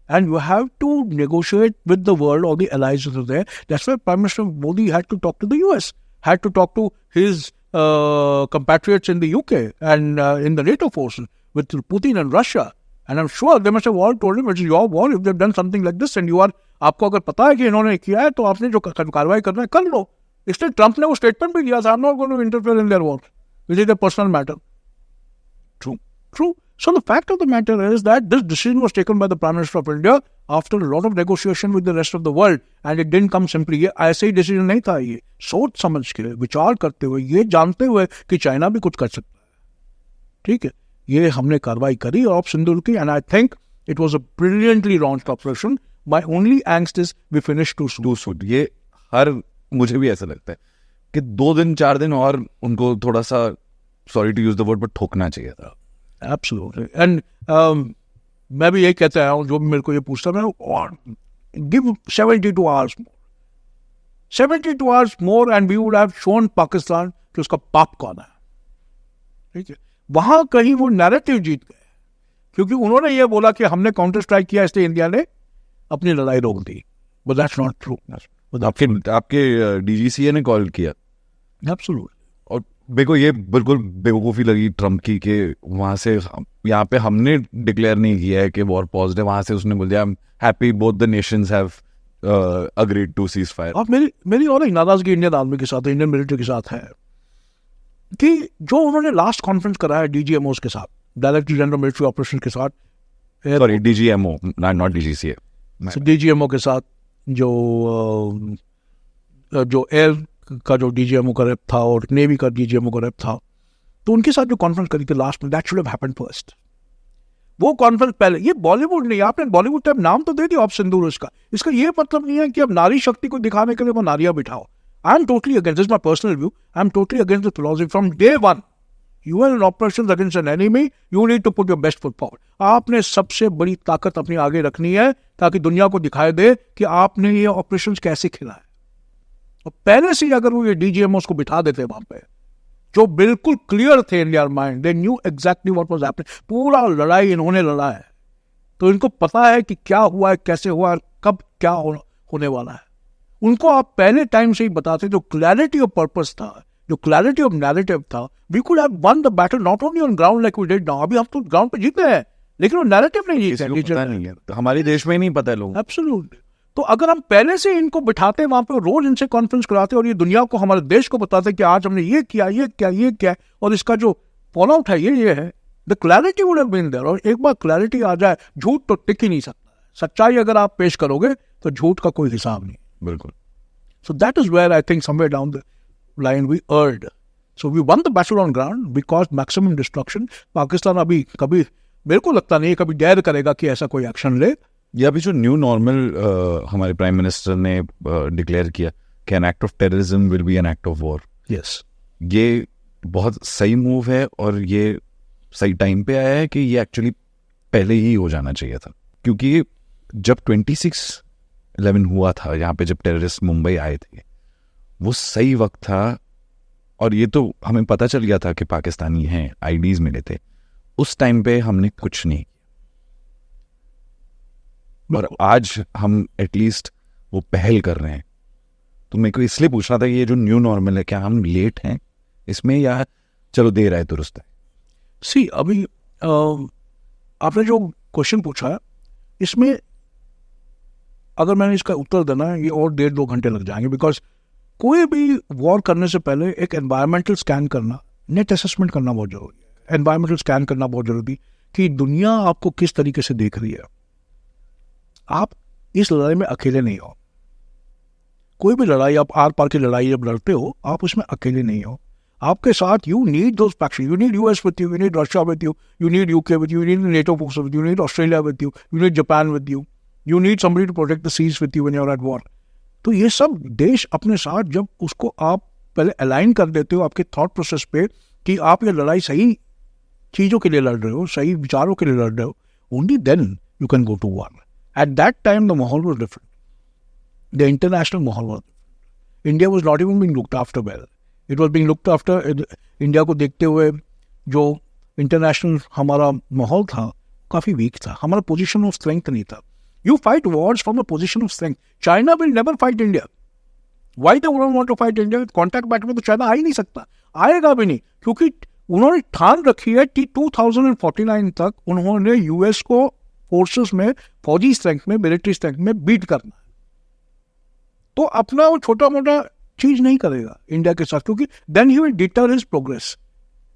And you have to negotiate with the world, all the allies that are there. That's why Prime Minister Modi had to talk to the US, had to talk to his compatriots in the UK and in the NATO forces with Putin and Russia. And I'm sure they must have all told him, it's your war, if they've done something like this and you are, आपको अगर पता है कि इन्होंने किया है तो आपने जो कार्रवाई करना है कर लो। इसलिए ट्रंप ने वो स्टेटमेंट भी दिया था, I'm not going to interfere in their war. This is a personal matter. True. So the fact of the matter is that this decision was taken by the Prime Minister of India after a lot of negotiation with the rest of the world, and it didn't come simply. ये ऐसे ही decision नहीं था, ये सोच समझ के विचार करते हुए, ये जानते हुए कि चाइना भी कुछ कर सकता है, ठीक है। ये हमने कार्रवाई करी ऑपरेशन सिंदूर की, and I think it was a brilliantly launched operation. My only angst is we finish to suit. ये मुझे भी ऐसा लगता है कि 2 दिन 4 दिन और उनको थोड़ा सा, sorry to use the word, but ठोकना चाहिए था। Absolutely. And मैं भी यही कहता हूँ, जो भी मेरे को ये पूछता है, give 72 hours more. 72 hours more and we would have shown Pakistan कि उसका पाप कौन है, ठीक है। वहां कहीं वो नैरेटिव जीत गए क्योंकि उन्होंने ये बोला कि हमने काउंटर स्ट्राइक किया इसलिए इंडिया ने अपनी लड़ाई रोक दी। But that's not true. आपके डीजीसीए ने कॉल किया। Absolutely. और मेरे को ये बिल्कुल बेवकूफ़ी लगी ट्रम्प की कि वहाँ से यहाँ पे हमने डिक्लेयर नहीं किया है कि वॉर पॉज्ड है, वहाँ से उसने बोल दिया happy both the nations have agreed to ceasefire. और मेरी और एक नाराजगी इंडियन आर्मी के साथ, इंडियन मिलिट्री के साथ है कि जो उन्होंने लास्ट कॉन्फ्रेंस कराया डीजीएमओ के साथ, डायरेक्टर जनरल मिलिट्री ऑपरेशन के साथ, sorry DGMO not DGCA, DGMO के साथ, जो एयर का जो डीजीएमओ का रेप था और नेवी का डीजीएमओ का रेप था, तो उनके साथ जो कॉन्फ्रेंस करी थी लास्ट में, that should have happened first. वो कॉन्फ्रेंस पहले, ये बॉलीवुड नहीं, आपने बॉलीवुड टाइप नाम तो दे दिया ऑपरेशन सिंदूर इसका ये मतलब नहीं है कि अब नारी शक्ति को दिखाने के लिए वो नारियां बिठाओ। I am totally against, this my personal view, I am totally against the philosophy from day one. You are in operation against an enemy, you need to put your best foot forward. आपने सबसे बड़ी ताकत अपनी आगे रखनी है ताकि दुनिया को दिखाई दे कि आपने ये ऑपरेशन कैसे खेला है। और पहले से अगर वो ये डीजीएमओ को बिठा देते वहां पे, जो बिल्कुल क्लियर थे in their mind, they knew exactly what was happening, पूरा लड़ाई इन्होंने लड़ा है, तो इनको पता है कि क्या हुआ है, कैसे हुआ है, कब क्या होने वाला है। उनको आप पहले टाइम से ही बताते, जो क्लैरिटी ऑफ पर्पस था, जो क्लैरिटी ऑफ नैरेटिव था, we could have won the battle not only on ground like we did now. अभी हम तो ग्राउंड पे जीते हैं, लेकिन वो नैरेटिव नहीं जीते, हमारे देश में नहीं पता है लोग। एब्सोल्युटली। तो अगर हम पहले से इनको बिठाते वहां पे, रोज इनसे कॉन्फ्रेंस कराते और ये दुनिया को, हमारे देश को बताते कि आज हमने ये किया और इसका जो फॉलो आउट है ये है, the clarity would have been there. और एक बार क्लैरिटी आ जाए, झूठ तो टिक ही नहीं सकता। सच्चाई अगर आप पेश करोगे तो झूठ का कोई हिसाब नहीं। बिल्कुल। So that is where I think somewhere down the line we erred. So we won the battle on ground, we caused maximum destruction. Pakistan अभी कभी, मेरे को लगता नहीं कभी डेयर करेगा कि ऐसा कोई एक्शन ले। ये अभी जो न्यू नॉर्मल हमारे प्राइम मिनिस्टर ने डिक्लेयर किया कि an act of terrorism will be an act of war, yes, ये बहुत सही मूव है और ये सही टाइम पे आया है कि ये एक्चुअली पहले ही हो जाना चाहिए था। क्योंकि जब 26/11 हुआ था, यहाँ पे जब टेररिस्ट मुंबई आए थे, वो सही वक्त था। और ये तो हमें पता चल गया था कि पाकिस्तानी हैं, आईडीज मिले थे, उस टाइम पे हमने कुछ नहीं। और आज हम एटलीस्ट वो पहल कर रहे हैं। तो मेरे को इसलिए पूछना था कि ये जो न्यू नॉर्मल है, क्या हम लेट हैं इसमें या चलो देर आए दुरुस्त है? सी, अभी आपने जो क्वेश्चन पूछा है, इसमें अगर मैंने इसका उत्तर देना है, ये और 1.5-2 घंटे लग जाएंगे। बिकॉज कोई भी वॉर करने से पहले एक एनवायरमेंटल स्कैन करना, नेट असेसमेंट करना बहुत जरूरी है। एनवायरमेंटल स्कैन करना बहुत जरूरी कि दुनिया आपको किस तरीके से देख रही है। आप इस लड़ाई में अकेले नहीं हो। कोई भी लड़ाई, आप आर पार की लड़ाई जब लड़ते हो, आप उसमें अकेले नहीं हो। आपके साथ you need those factions. You need US with you, you need Russia with you, you need UK with you, you need NATO forces with you, you need Australia with you, you need Japan with you, you need somebody to protect the seas with you when you're at war. तो ये सब देश अपने साथ जब उसको आप पहले अलाइन कर देते हो आपके थॉट प्रोसेस पे कि आप ये लड़ाई सही चीज़ों के लिए लड़ रहे हो, सही विचारों के लिए लड़ रहे हो, only then you can go to war. At that time the माहौल was different. The international माहौल was different. India was not even being looked after well. It was being looked after. India को देखते हुए जो international हमारा माहौल था काफ़ी वीक था. हमारा पोजीशन ऑफ स्ट्रेंथ नहीं था. You fight wars from a position of strength. China will never fight India. Why they don't want to fight India? Contact bat में तो चाइना आ ही नहीं सकता, आएगा भी नहीं, क्योंकि उन्होंने ठान रखी है कि 2049 तक उन्होंने यूएस को फोर्सेस में, फौजी स्ट्रेंथ में, मिलिट्री स्ट्रेंथ में बीट करना है. तो अपना वो छोटा मोटा चीज नहीं करेगा इंडिया के साथ, क्योंकि then he will deter his progress.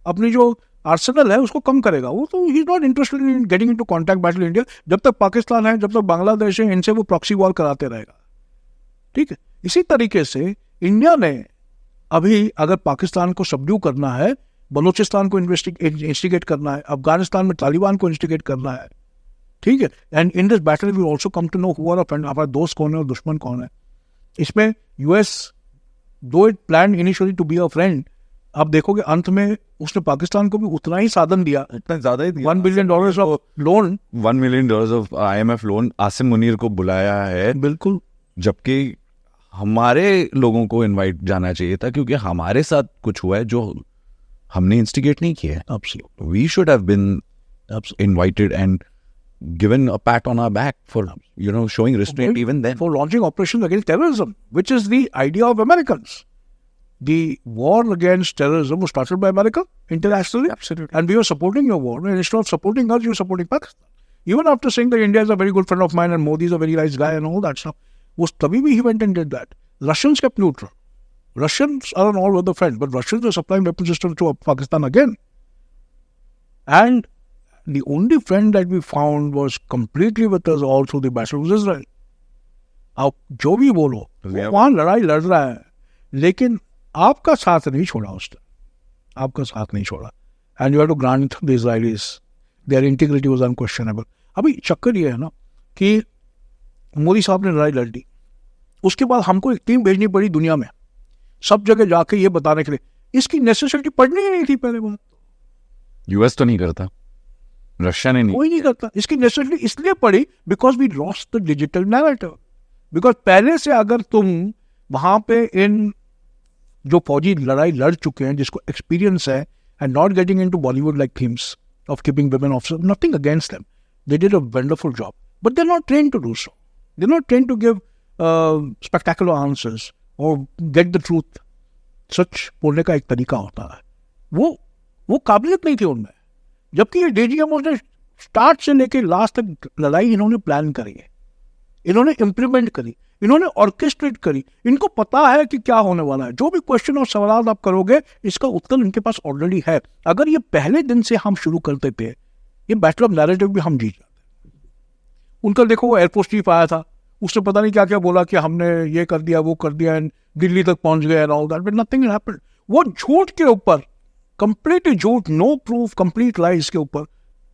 अपनी जो आर्सेनल है उसको कम करेगा. वो तो he is not interested in getting into contact battle India. जब तक पाकिस्तान है, जब तक बांग्लादेश है, इनसे वो प्रॉक्सी वॉर कराते रहेगा. ठीक है. इसी तरीके से इंडिया ने अभी अगर पाकिस्तान को सबड्यू करना है, बलूचिस्तान को इंस्टिगेट करना है, अफगानिस्तान में तालिबान को इंस्टिगेट करना है, ठीक है, and in this battle we also come to know who are our friend, हमारा दोस्त कौन है और दुश्मन कौन है. इसमें US though it plan initially to be a friend, आप देखोगे अंत में उसने पाकिस्तान को भी उतना ही साधन दिया, इतना ज्यादा ही दिया. $1 billion of loan, $1 million of IMF loan Asim Munir को बुलाया है. बिल्कुल. जबकि हमारे लोगों को इनवाइट जाना चाहिए था, क्योंकि हमारे साथ कुछ हुआ है जो हमने इंस्टिगेट नहीं किया है. Absolutely. We should have been invited and given a pat on our back for, you know, showing restraint even then. For launching operations against terrorism, which is the idea of Americans. The war against terrorism was started by America internationally. Absolutely. And we were supporting your war. And instead of supporting us, you were supporting Pakistan. Even after saying that India is a very good friend of mine and Modi is a very nice guy and all that stuff, was तभी भी he went and did that. Russians kept neutral. Russians are an all-weather friend, but Russians were supplying weapon systems to Pakistan again. And the only friend that we found was completely with us all through the battle was Israel. आप जो भी बोलो, वहाँ लड़ाई लड़ रहा है, लेकिन आपका साथ नहीं छोड़ा उसने, आपका साथ नहीं छोड़ा. And you have to grant the Israelis their integrity was unquestionable. अभी चक्कर ये है ना कि मोदी साहब ने लड़ाई लड़ ली, उसके बाद हमको एक टीम भेजनी पड़ी दुनिया में, सब जगह जाके ये बताने के लिए. इसकी नेसेसिटी पड़नी ही नहीं थी पहले बात. यूएस तो नहीं करता, रशिया ने नहीं, कोई नहीं करता. इसकी नेसेसिटी इसलिए पड़ी because we lost the digital narrative. Because पहले से अगर तुम वहां पे इन जो फौजी लड़ाई लड़ चुके हैं, जिसको एक्सपीरियंस है, and not getting into Bollywood like themes of keeping women officers, nothing against them, they did a wonderful job, but they are not trained to do so. They are not trained to give spectacular answers और get the truth. सच बोलने का एक तरीका होता है, वो काबिलियत नहीं थी उनमें. जबकि ये डीजीएम ने स्टार्ट से लेके लास्ट तक लड़ाई इन्होंने प्लान करी है, इन्होंने इम्प्लीमेंट करी, इन्होंने ऑर्केस्ट्रेट करी. इनको पता है कि क्या होने वाला है. जो भी क्वेश्चन और सवाल आप करोगे, इसका उत्तर इनके पास ऑलरेडी है. अगर ये पहले दिन से हम शुरू करते थे, ये बैटल ऑफ नैरेटिव भी हम जीत जाते. उनका देखो, वो एयरफोर्स चीफ आया था, उसने पता नहीं क्या क्या बोला कि हमने ये कर दिया, वो कर दिया, एंड दिल्ली तक पहुंच गए and all that, but nothing happened. वो झूठ के ऊपर, कंप्लीट झूठ, नो प्रूफ, कंप्लीट लाइज के ऊपर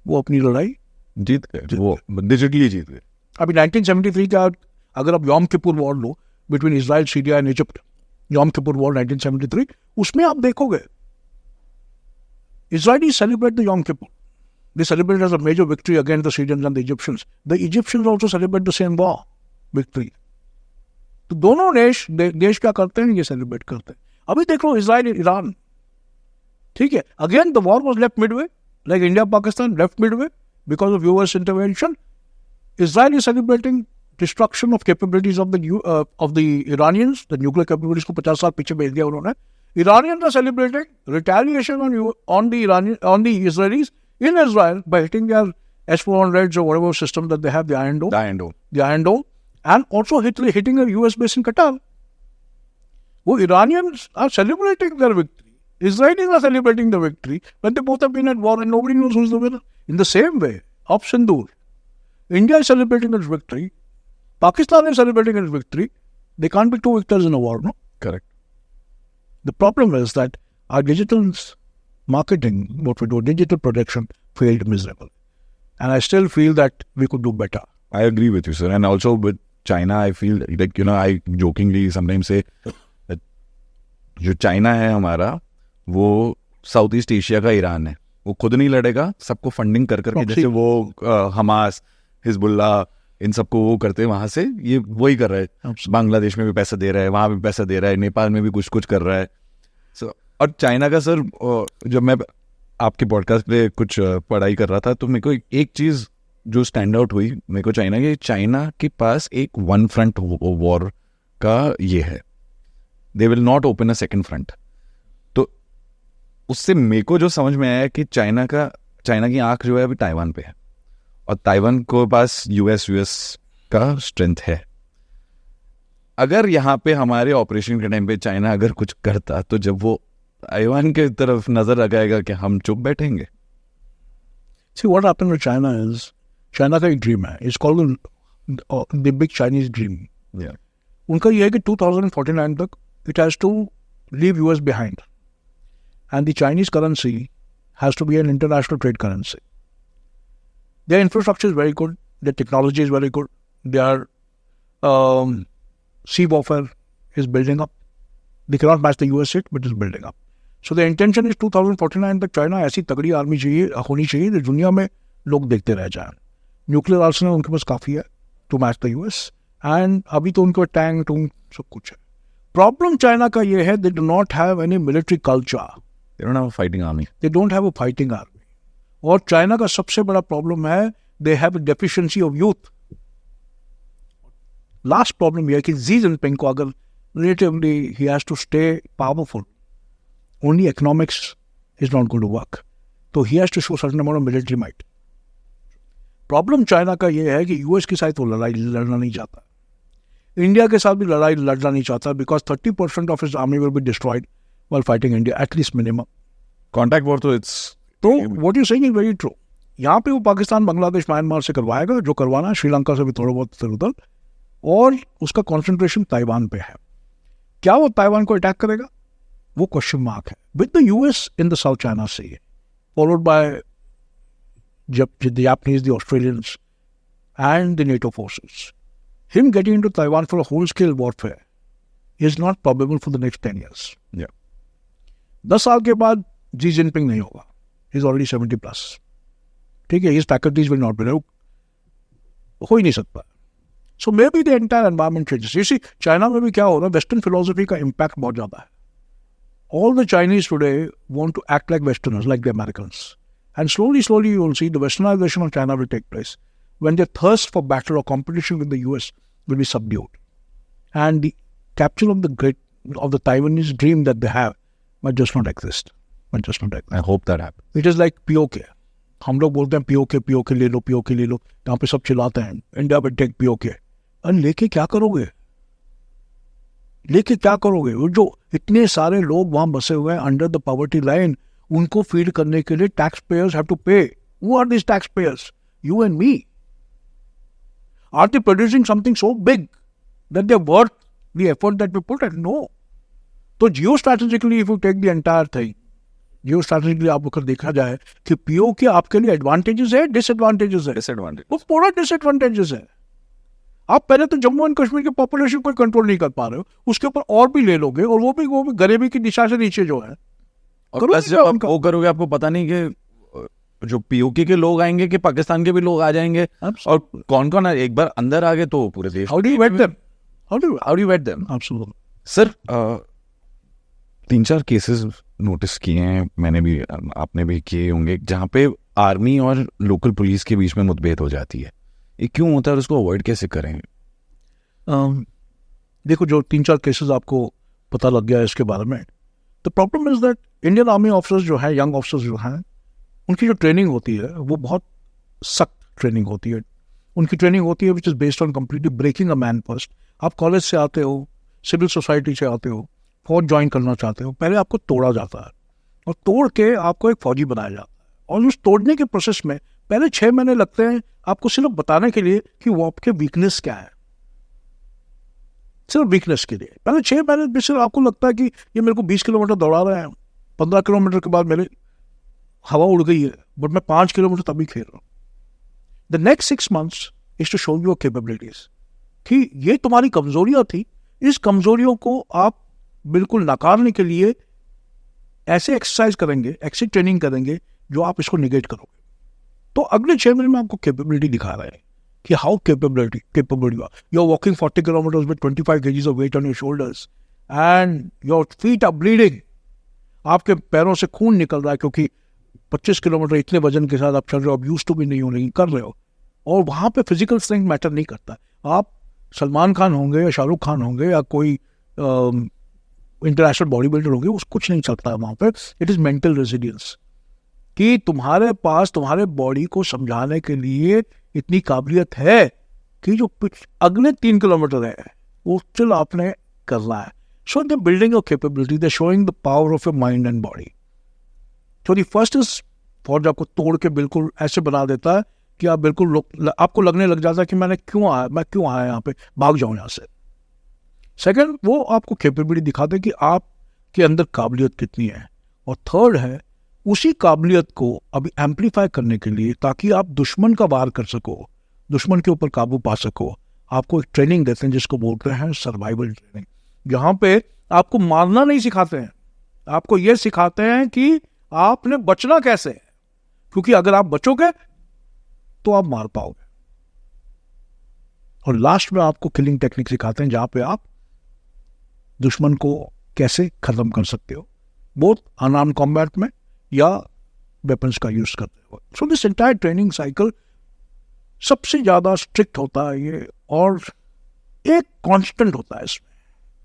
वो अपनी लड़ाई जीत गए. वो डिजिटली जीत गए. अभी 1973 का अगर आप यॉम किपुर वॉर लो between Israel, Syria and Egypt, Yom Kippur war 1973, उसमें आप देखोगे Israeli celebrate the Yom Kippur. They celebrate as a major victory against the Syrians and the Egyptians. The Egyptians also celebrate the same war victory. तो दोनों देश क्या करते हैं, ये सेलिब्रेट करते हैं. अभी देख लो इजराइल, ईरान, ठीक है, again the war was left Midway, like India Pakistan left Midway because of US intervention. Israel is celebrating destruction of capabilities of the Iranians, the nuclear capabilities को 50 साल पीछे भेज दिया उन्होंने. Iranians are celebrating retaliation on the Israelis in Israel by hitting their S-400s or whatever system that they have, the Iron Dome, and also hitting a US base in Qatar. Well, Iranians are celebrating their victory. Israelis are celebrating the victory, but they both have been at war and nobody knows who's the winner. In the same way, of Sindoor, India is celebrating its victory. Pakistan is celebrating its victory. They can't be two victors in a war, no? Correct. The problem is that our digital marketing, what we do, digital production failed miserably. And I still feel that we could do better. I agree with you, sir. And also with China, I feel like, I jokingly sometimes say that जो China है हमारा, वो south east Asia का Iran है. वो खुद नहीं लड़ेगा, सबको फंडिंग कर करके, जैसे वो हमास, हिजबुल्ला, इन सबको वो करते हैं वहां से, ये वही कर रहा है. बांग्लादेश में भी पैसा दे रहा है, वहां भी पैसा दे रहा है, नेपाल में भी कुछ कुछ कर रहा है. और चाइना का सर, जब मैं आपके पॉडकास्ट पे कुछ पढ़ाई कर रहा था, तो मेरे को एक चीज जो स्टैंड आउट हुई मेरे को चाइना के पास एक वन फ्रंट वॉर का ये है. They will not open a second front. तो उससे मेरे को जो समझ में आया कि चाइना की आंख जो है अभी ताइवान पे है, और ताइवान को पास यूएस का स्ट्रेंथ है. अगर यहाँ पे हमारे ऑपरेशन के टाइम पे चाइना अगर कुछ करता, तो जब वो ताइवान के तरफ नजर लगाएगा कि हम चुप बैठेंगे. See, what happened with China is, China का एक ड्रीम है. It's called the big Chinese dream. Yeah. उनका ये है कि 2049 तक it has to leave US behind. And the Chinese currency has to be an international trade currency. Their infrastructure is very good. Their technology is very good. Their sea warfare is building up. They cannot match the US yet, but it's building up. So the intention is 2049 तक China ऐसी तगड़ी army होनी चाहिए कि दुनिया में लोग देखते रह जाएं. न्यूक्लियर आर्सेनल उनके पास काफ़ी है to match the US, and अभी तो उनके टैंक टूंग सब कुछ है. प्रॉब्लम चाइना का ये है, they do not have any military culture. They don't have a fighting army. They don't have a fighting army. और चाइना का सबसे बड़ा प्रॉब्लम है, they have deficiency of youth. Last problem यह है कि जी जिनपिंग को अगर relatively he has to stay powerful, only economics is not going to work. So he has to show certain amount of military might. Problem China का ये है कि US के साथ वो लड़ाई लड़ना नहीं चाहता, इंडिया के साथ भी लड़ाई लड़ना नहीं चाहता, because 30% of his army will be destroyed while fighting India, at least minimum. Contact war तो it's... तो what you're saying is very true. यहाँ पे वो पाकिस्तान, बांग्लादेश, म्यांमार से करवाएगा जो करवाना, श्रीलंका से भी थोड़ा बहुत इधर उधर, और उसका कंसंट्रेशन ताइवान पे है. क्या वो ताइवान को अटैक करेगा, वो क्वेश्चन मार्क है. With the US in the South China Sea, followed by the Japanese, the Australians and the NATO forces, him getting into Taiwan for a whole scale warfare is not probable for the next 10 years. 10 साल के बाद जी Jinping नहीं होगा. He is already 70+. ठीक है, his faculties will not be, हो ही नहीं सकता. So may be the entire environment changes. You see, China में भी क्या हो रहा है, वेस्टर्न फिलोसफी का इम्पैक्ट बहुत ज़्यादा है. All the Chinese today want to act like westerners, like the Americans, and slowly you will see the westernization of China will take place when their thirst for battle or competition with the US will be subdued, and the capture of the Taiwanese dream that they have might just not exist. I hope that happens. It is like POK. हम लोग बोलते हैं POK ले लो, POK ले लो, यहाँ पे सब चिल्लाते हैं इंडिया पे टेक POK. अरे लेके क्या करोगे? वो जो इतने सारे लोग वहां बसे हुए हैं अंडर द पॉवर्टी लाइन, उनको फीड करने के लिए taxpayers have to pay. Who are this taxpayers? You and me. Are they producing something so big that they are worth the effort that we put in? No. तो geostrategically if you take the entire thing, geostrategically आप अगर देखा जाए कि POK आपके लिए advantages है, disadvantages है? वो पूरा डिसएडवांटेजेस है. आप पहले तो जम्मू एंड कश्मीर की पॉपुलेशन को कंट्रोल नहीं कर पा रहे हो, उसके ऊपर और भी ले लोगे, और वो भी गरीबी की दिशा से नीचे जो है. और प्लस जब आप वो करोगे, आपको पता नहीं कि जो POK के लोग आएंगे कि पाकिस्तान के भी लोग आ जाएंगे, और कौन कौन एक बार अंदर आ गए तो पूरे देश. How do you vet them? Absolutely. Sir 3-4 cases notice किए हैं मैंने भी, आपने भी किए होंगे, जहाँ पे आर्मी और लोकल पुलिस के बीच में मुठभेड़ हो जाती है. ये क्यों होता है और उसको अवॉइड कैसे करें? देखो, जो 3-4 केसेस आपको पता लग गया है इसके बारे में, the problem is that Indian army officers जो है, यंग ऑफिसर्स जो हैं, उनकी जो ट्रेनिंग होती है वो बहुत सख्त ट्रेनिंग होती है. उनकी ट्रेनिंग होती है which is based on completely breaking a man first. आप कॉलेज से आते हो, सिविल सोसाइटी से आते हो, फौज ज्वाइन करना चाहते हो, पहले आपको तोड़ा जाता है, और तोड़ के आपको एक फौजी बनाया जाता है. और उस तोड़ने के प्रोसेस में पहले 6 महीने लगते हैं आपको सिर्फ बताने के लिए कि वो आपके वीकनेस क्या है. सिर्फ वीकनेस के लिए पहले 6 महीने में सिर्फ आपको लगता है कि ये मेरे को 20 किलोमीटर दौड़ा रहे हैं, 15 किलोमीटर के बाद मेरे हवा उड़ गई है, बट मैं 5 किलोमीटर तभी खेल रहा हूँ. The next 6 months is to show your capabilities कि ये तुम्हारी कमजोरियां थी, इस कमजोरियों को आप बिल्कुल नकारने के लिए ऐसे एक्सरसाइज करेंगे, ऐसी ट्रेनिंग करेंगे जो आप इसको निगेट करोगे. तो अगले 6 महीने में आपको कैपेबिलिटी दिखा रहे हैं कि how capable you are walking 40 kilometres with 25 kgs of weight on your shoulders and your feet are bleeding. आपके पैरों से खून निकल रहा है क्योंकि 25 किलोमीटर इतने वजन के साथ आप चल रहे हो, आप यूज टू भी नहीं हो, लेकिन कर रहे हो. और वहां पे फिजिकल स्ट्रेंथ मैटर नहीं करता. आप सलमान खान होंगे या शाहरुख खान होंगे या कोई इंटरनेशनल बॉडी बिल्डर होंगे, उस कुछ नहीं चलता है वहां पे. इट इज मेंटल रेजिलियंस कि तुम्हारे पास तुम्हारे बॉडी को समझाने के लिए इतनी काबिलियत है कि जो अगले 3 किलोमीटर है वो स्टिल आपने करना है. So the building of capability, the showing the power of your mind and body. तो द फर्स्ट इज फौज आपको तोड़ के बिल्कुल ऐसे बना देता है कि आप बिल्कुल आपको लगने लग जाता है कि मैं क्यों आया यहाँ पे, भाग जाऊं यहाँ से. सेकंड, वो आपको कैपेबिलिटी दिखाते हैं कि आपके अंदर काबिलियत कितनी है. और थर्ड है उसी काबिलियत को अभी एम्पलीफाई करने के लिए, ताकि आप दुश्मन का वार कर सको, दुश्मन के ऊपर काबू पा सको, आपको एक ट्रेनिंग देते हैं जिसको बोलते हैं सर्वाइवल ट्रेनिंग. जहाँ पे आपको मारना नहीं सिखाते हैं, आपको ये सिखाते हैं कि आपने बचना कैसे है, क्योंकि अगर आप बचोगे तो आप मार पाओगे. और लास्ट में आपको किलिंग टेक्निक सिखाते हैं जहां पे आप दुश्मन को कैसे खत्म कर सकते हो, बोथ अनआर्म्ड कॉम्बैट में या वेपन्स का यूज करते हो. So this entire training cycle सबसे ज्यादा स्ट्रिक्ट होता है ये, और एक कांस्टेंट होता है इसमें,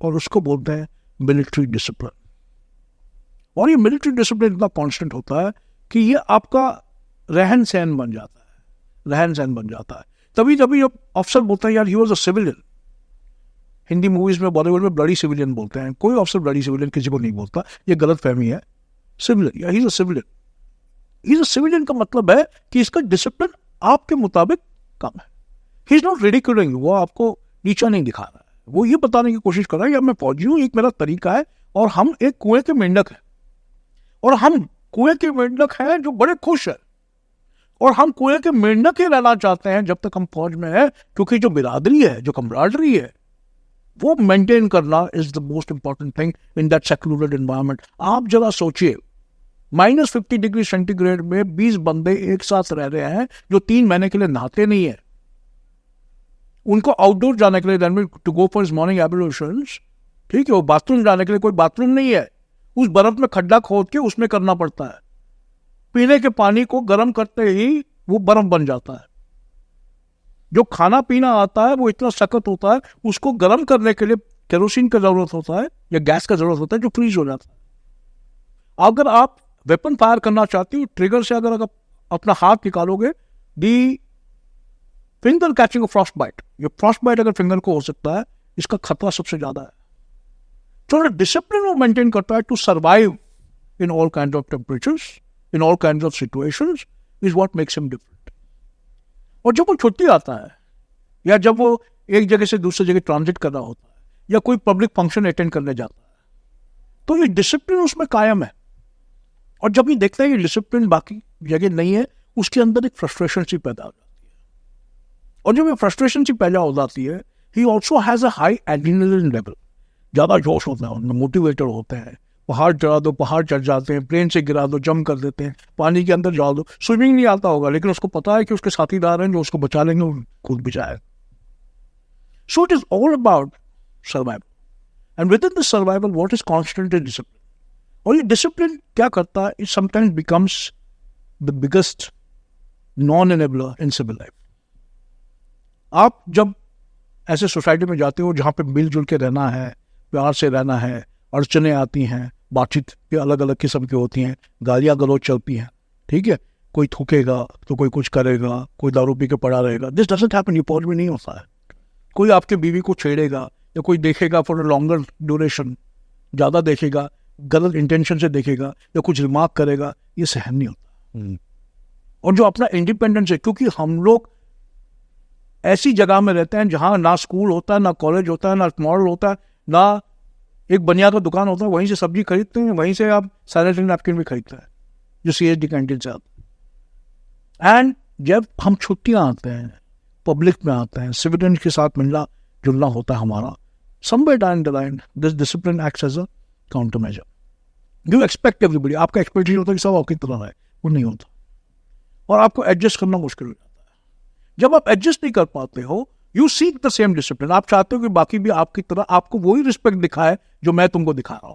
और उसको बोलते हैं मिलिट्री डिसिप्लिन. और ये मिलिट्री डिसिप्लिन इतना कांस्टेंट होता है कि ये आपका रहन सहन बन जाता है. तभी जब अफसर बोलते हैं यार he was a civilian, Hindi movies में बॉलीवुड में ब्लडी सिविलियन बोलते हैं, कोई अफसर ब्लडी सिविलियन किसी को नहीं बोलता, ये गलत फहमी है. सिविलियन या ही इज अ सिविलियन का मतलब है कि इसका डिसिप्लिन आपके मुताबिक कम है. ही इज नॉट रिडिक्यूलिंग, वो आपको नीचा नहीं दिखा रहा है, वो ये बताने की कोशिश कर रहा है यार मैं फौजी हूं, एक मेरा तरीका है, और हम एक कुएं के मेंढक हैं, और हम कुएं के मेंढक हैं जो बड़े खुश है, और हम कुएं के मेंढक ही रहना चाहते हैं जब तक हम फौज में है, क्योंकि जो बिरादरी है, जो कमराडरी है, वो मेंटेन करना is the most important thing in that secluded environment. आप जरा सोचिए, -50 डिग्री सेंटीग्रेड में 20 बंदे एक साथ रह रहे हैं जो 3 महीने के लिए नहाते नहीं है. उनको आउटडोर जाने के लिए टू गो फॉर मॉर्निंग एब्लूशंस, ठीक है, वो बाथरूम जाने के लिए कोई बाथरूम नहीं है, उस बर्फ में खड्डा खोद के उसमें करना पड़ता है. पीने के पानी को गर्म करते ही वो बर्फ बन जाता है. जो खाना पीना आता है वो इतना सख्त होता है, उसको गर्म करने के लिए केरोसिन का जरूरत होता है या गैस का जरूरत होता है जो फ्रीज हो जाता है. अगर आप वेपन फायर करना चाहते हो, ट्रिगर से अगर अपना हाथ निकालोगे, दी फिंगर कैचिंग फ्रॉस्ट बाइट, ये फ्रॉस्ट बाइट अगर फिंगर को हो सकता है, इसका खतरा सबसे ज्यादा है. तो डिसिप्लिन वो मेंटेन करता है to survive in all kind of temperatures, in all kind of situations, is what makes him different. और जब वो छुट्टी आता है, या जब वो एक जगह से दूसरी जगह ट्रांजिट कर रहा होता है, या कोई पब्लिक फंक्शन अटेंड करने जाता है, तो ये डिसिप्लिन उसमें कायम है. और जब ये देखता है ये डिसिप्लिन बाकी जगह नहीं है, उसके अंदर एक फ्रस्ट्रेशन सी पैदा हो जाती है. और जब ये फ्रस्ट्रेशन सी पैदा हो जाती है, he also has a high adrenaline level, ज्यादा जोश होता है उनमें, मोटिवेटेड होते हैं. पहाड़ चढ़ा दो, पहाड़ चढ़ जाते हैं, प्लेन से गिरा दो, जंप कर देते हैं, पानी के अंदर डाल दो. स्विमिंग नहीं आता होगा, लेकिन उसको पता है कि उसके साथीदार हैं जो उसको बचा लेंगे, खुद भी जाए. So it is all about survival, and within the survival what is constant is discipline. और ये डिसिप्लिन क्या करता है, it sometimes becomes the biggest non enabler in civil life. आप जब ऐसे सोसाइटी में जाते हो जहाँ पे मिलजुल के रहना है, प्यार से रहना है, अड़चने आती हैं, बातचीत भी अलग अलग किस्म की होती हैं, गालियाँ गलौज चलती हैं, ठीक है, कोई थूकेगा तो कोई कुछ करेगा, कोई दारू पी के पड़ा रहेगा. दिस डजंट हैपन, ये फौज में नहीं होता है. कोई आपके बीवी को छेड़ेगा या कोई देखेगा फॉर अ लॉन्गर ड्यूरेशन, ज़्यादा देखेगा, गलत इंटेंशन से देखेगा या कुछ रिमार्क करेगा, ये सहन नहीं होता. और जो अपना इंडिपेंडेंस है, क्योंकि हम लोग ऐसी जगह में रहते हैं जहाँ ना स्कूल होता है, ना कॉलेज होता है, ना मॉडल होता है, ना एक बनिया का दुकान होता है, वहीं से सब्जी खरीदते हैं, वहीं से आप सैनिटरी नैपकिन भी खरीदते हैं जो CSD कैंटीन से आता है। एंड जब हम छुट्टियां आते हैं, पब्लिक में आते हैं, सिविलियन के साथ मिलना जुलना होता है हमारा, somewhere down the line this discipline acts as a countermeasure. You expect everybody, आपका एक्सपेक्टेशन होता है कि सब आपकी तरह है, वो नहीं होता, और आपको एडजस्ट करना मुश्किल हो जाता है। जब आप एडजस्ट नहीं कर पाते हो, you seek the same discipline, आप चाहते हो कि बाकी भी आपकी तरह आपको वही रिस्पेक्ट दिखाए जो मैं तुमको दिखा रहा हूं,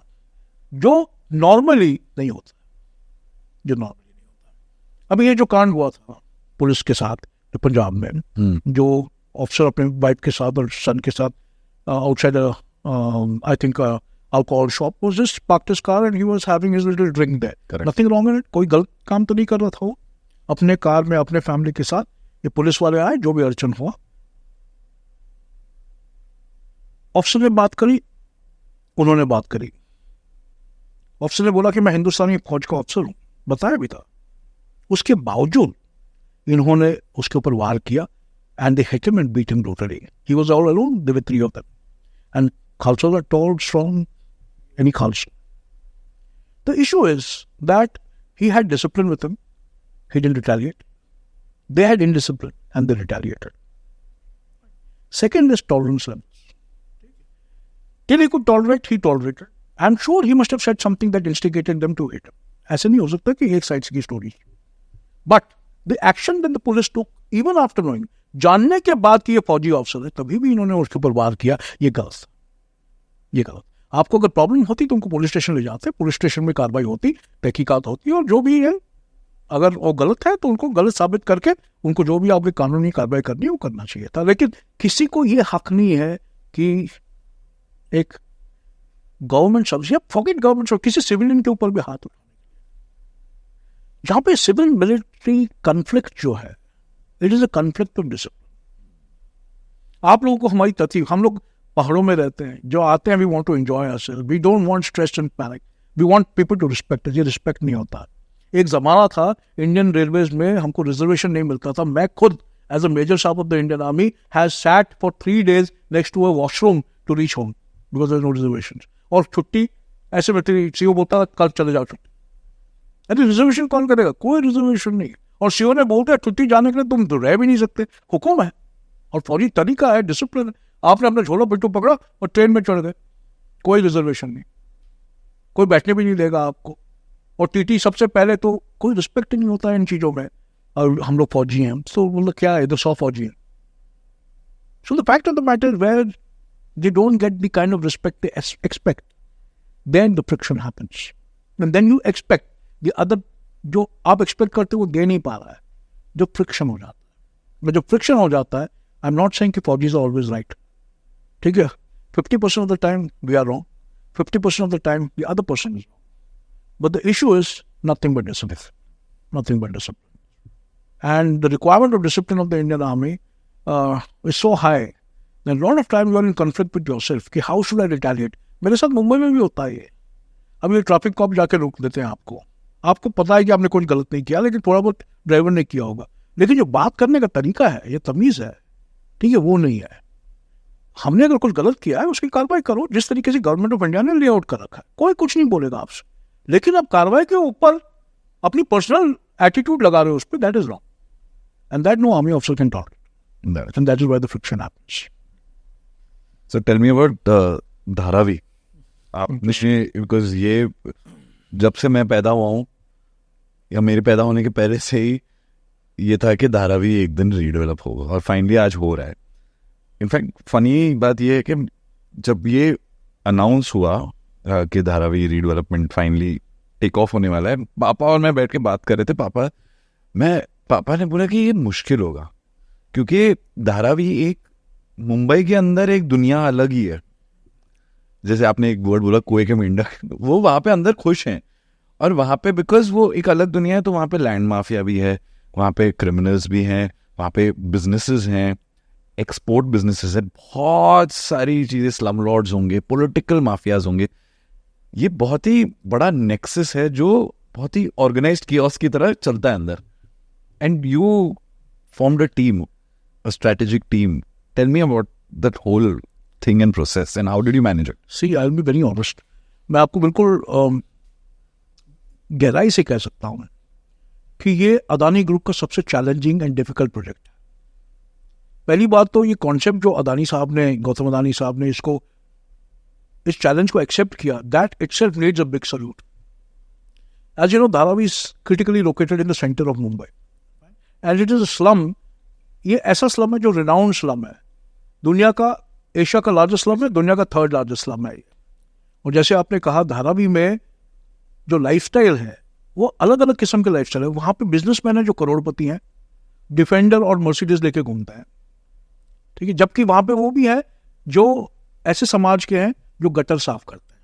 जो नॉर्मली नहीं होता, जो नॉर्मली नहीं होता। अभी ये जो कांड हुआ था पुलिस के साथ जो पंजाब में, जो ऑफिसर अपने वाइफ के साथ और सन के साथ outside I think alcohol shop was just parked his car and he was having his little drink there. Correct. Nothing wrong in it. कोई गलत काम तो नहीं कर रहा था वो, अपने कार में अपने फैमिली के साथ। ये पुलिस वाले आए, जो भी अड़चन हुआ, ऑफिसर ने बात करी, उन्होंने बात करी। ऑफिसर ने बोला कि मैं हिंदुस्तानी फौज का ऑफिसर हूं, बताया भी था। उसके बावजूद इन्होंने उसके ऊपर वार किया and they hit him and beat him brutally. He was all alone. There were 3 of them. And Khalsa were tall, strong, any Khalsa. The issue is that he had discipline with him. He didn't retaliate. They had indiscipline and they retaliated. Second is tolerance levels. Till he could tolerate, he tolerated. I'm sure he must have said something that instigated them to hit him. ऐसे नहीं हो सकता कि एक side की story. But the action that the police took, even after knowing, जानने के बाद कि ये फौजी ऑफिसर है, तभी भी इन्होंने उसके ऊपर वार किया, ये गलत, ये गलत। आपको अगर प्रॉब्लम होती तो उनको पुलिस स्टेशन ले जाते, पुलिस स्टेशन में कार्रवाई होती, तहकीकात होती, और जो भी है अगर वो गलत है तो उनको गलत साबित करके उनको जो भी आपकी कानूनी कार्रवाई करनी है वो करना चाहिए था। लेकिन किसी को ये हक नहीं है कि एक गवर्नमेंट सर्विस या फॉरगेट गवर्नमेंट सर्विस, किसी सिविलियन के ऊपर भी हाथ उठाने। जहां पे सिविल मिलिट्री कन्फ्लिक्ट जो है, it is a conflict of discipline. आप लोगों को हमारी तकलीफ, हम लोग पहाड़ों में रहते हैं, जो आते हैं, we want to enjoy ourselves, we don't want stress and panic, we want people to respect. ये रिस्पेक्ट नहीं होता। एक जमाना था इंडियन रेलवेज में हमको रिजर्वेशन नहीं मिलता था। मैं खुद एज अ मेजर साहब of the Indian army has sat for 3 days next to a washroom to reach home because there is no reservation. और छुट्टी ऐसे में सीओ बोलता कल चले जाओ छुट्टी। अरे रिजर्वेशन कौन करेगा? कोई रिजर्वेशन नहीं। और सीओ ने बोलते हैं छुट्टी जाने के लिए तुम तो रह भी नहीं सकते, हुक्म है। और फौजी तरीका है, डिसिप्लिन है। आपने अपना झोला पिट्टू पकड़ा और ट्रेन में चढ़ गए, कोई रिजर्वेशन नहीं, कोई बैठने भी नहीं देगा आपको। और टीटी सबसे पहले तो कोई रिस्पेक्ट नहीं होता है इन चीजों में। और हम लोग फौजी हैं तो मतलब क्या है, इधर 100 फौजी हैं। So the fact of the matter where they don't get the kind of respect they expect, then the friction happens and then you expect the other, जो आप एक्सपेक्ट करते हो वो दे नहीं पा रहा है, जो फ्रिक्शन हो जाता है। जो फ्रिक्शन हो जाता है, आई एम नॉट सेइंग कि फौजीज आर ऑलवेज राइट, ठीक है। 50% of the time we are wrong, 50% of the time the other person is wrong, but the issue is nothing but discipline, nothing but discipline. And the requirement of discipline of the Indian army is so high that lot of time you are in conflict with yourself कि how should I retaliate. मेरे साथ मुंबई में भी होता है ये। अब ये ट्रैफिक कॉप जाके रोक देते हैं आपको, आपको पता है कि आपने कुछ गलत नहीं किया, लेकिन थोड़ा बहुत ड्राइवर ने किया होगा, लेकिन जो बात करने का तरीका है, ये तमीज है, ठीक है, वो नहीं है। हमने अगर कुछ गलत किया है उसकी कार्रवाई करो, जिस तरीके से गवर्नमेंट ऑफ इंडिया ने लेआउट कर रखा है, कोई कुछ नहीं बोलेगा आपसे। लेकिन आप कार्रवाई के ऊपर अपनी पर्सनल एटीट्यूड लगा रहे हो उस पर, that is wrong and that no army officer can tolerate and that is why the friction happens. So tell me about Dharavi. आपने, बिकॉज ये जब से मैं पैदा हुआ हूँ या मेरे पैदा होने के पहले से ही ये था कि धारावी एक दिन रीडेवलप होगा, और फाइनली आज हो रहा है। इनफैक्ट फनी बात ये है कि जब ये अनाउंस हुआ कि Dharavi redevelopment finally take off होने वाला है, पापा और मैं बैठ के बात कर रहे थे। पापा ने बोला कि ये मुश्किल होगा, क्योंकि धारावी एक मुंबई के अंदर एक दुनिया अलग ही है। जैसे आपने एक वर्ड बोला कुएं के मेंढक, वो वहां पे अंदर खुश हैं, और वहां पे बिकॉज वो एक अलग दुनिया है, तो वहां पे लैंड माफिया भी है, वहां पे क्रिमिनल्स भी हैं, वहां पे बिजनेसेस हैं, एक्सपोर्ट बिजनेसेस है, बहुत सारी चीजें, स्लम लॉर्ड्स होंगे, पॉलिटिकल माफियाज होंगे। ये बहुत ही बड़ा नेक्सस है जो बहुत ही ऑर्गेनाइज्ड कियोस्क की तरह चलता है अंदर। And you formed a team, a strategic team. Tell me about that whole thing and process, and how did you manage it? See I will be very honest, मैं आपको बिल्कुल गहराई से कह सकता हूँ कि ये अदानी ग्रुप का सबसे चैलेंजिंग एंड डिफिकल्ट प्रोजेक्ट है। पहली बात तो ये कॉन्सेप्ट जो अदानी साहब ने, गौतम अदानी साहब ने इस चैलेंज को एक्सेप्ट किया, that itself needs a big salute. As you know, Dharavi is critically located in the centre of Mumbai and it is a slum. ये ऐसा स्लम है जो रिनाउंड स्लम है, दुनिया का, एशिया का लार्जेस्ट स्लम है, दुनिया का थर्ड लार्जेस्ट स्लम है। और जैसे आपने कहा, धारावी में जो लाइफस्टाइल है वो अलग अलग किस्म के लाइफस्टाइल है। वहाँ पे बिजनेसमैन है जो करोड़पति हैं, डिफेंडर और मर्सिडीज लेके घूमते हैं, ठीक है, जबकि वहाँ पे वो भी है जो ऐसे समाज के हैं जो गटर साफ करते हैं,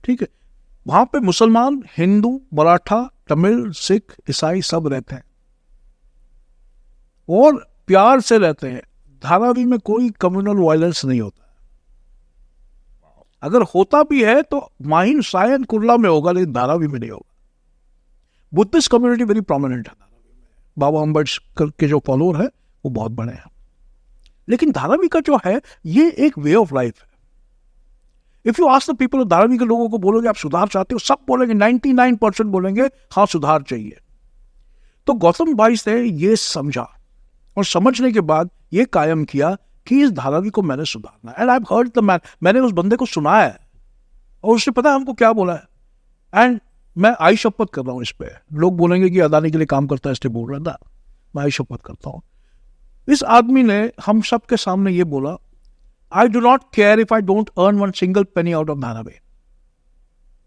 ठीक है। वहाँ पे मुसलमान, हिंदू, मराठा, तमिल, सिख, ईसाई सब रहते हैं और प्यार से रहते हैं। धारावी में कोई कम्युनल वायलेंस नहीं होता, अगर होता भी है तो माहिन, सायन, कुर्ला में होगा, लेकिन धारावी में नहीं होगा। बुद्धिस्ट कम्युनिटी वेरी प्रोमिनेंट है धारावी में, बाबा अम्बेडकर के जो फॉलोअर है वो बहुत बड़े हैं। लेकिन धारावी का जो है ये एक वे ऑफ लाइफ है। If you ask the people of Dharavi के लोगों को बोलोगे आप सुधार चाहते हो, सब बोलेंगे, 99% बोलेंगे हाँ सुधार चाहिए। तो गौतम भाई ने ये समझा और समझने के बाद ये कायम किया कि इस धारावी को मैंने सुधारना है। And I have heard the man, मैंने उस बंदे को सुना है और उसने पता है हमको क्या बोला है। एंड मैं आई शपथ कर रहा हूं इस पे, लोग बोलेंगे कि अदानी के लिए काम करता है इसलिए बोल रहा था, मैं आई शपथ करता हूं। इस आदमी ने हम सब के सामने ये बोला, I do not care if I don't earn one single penny out of Dharavi.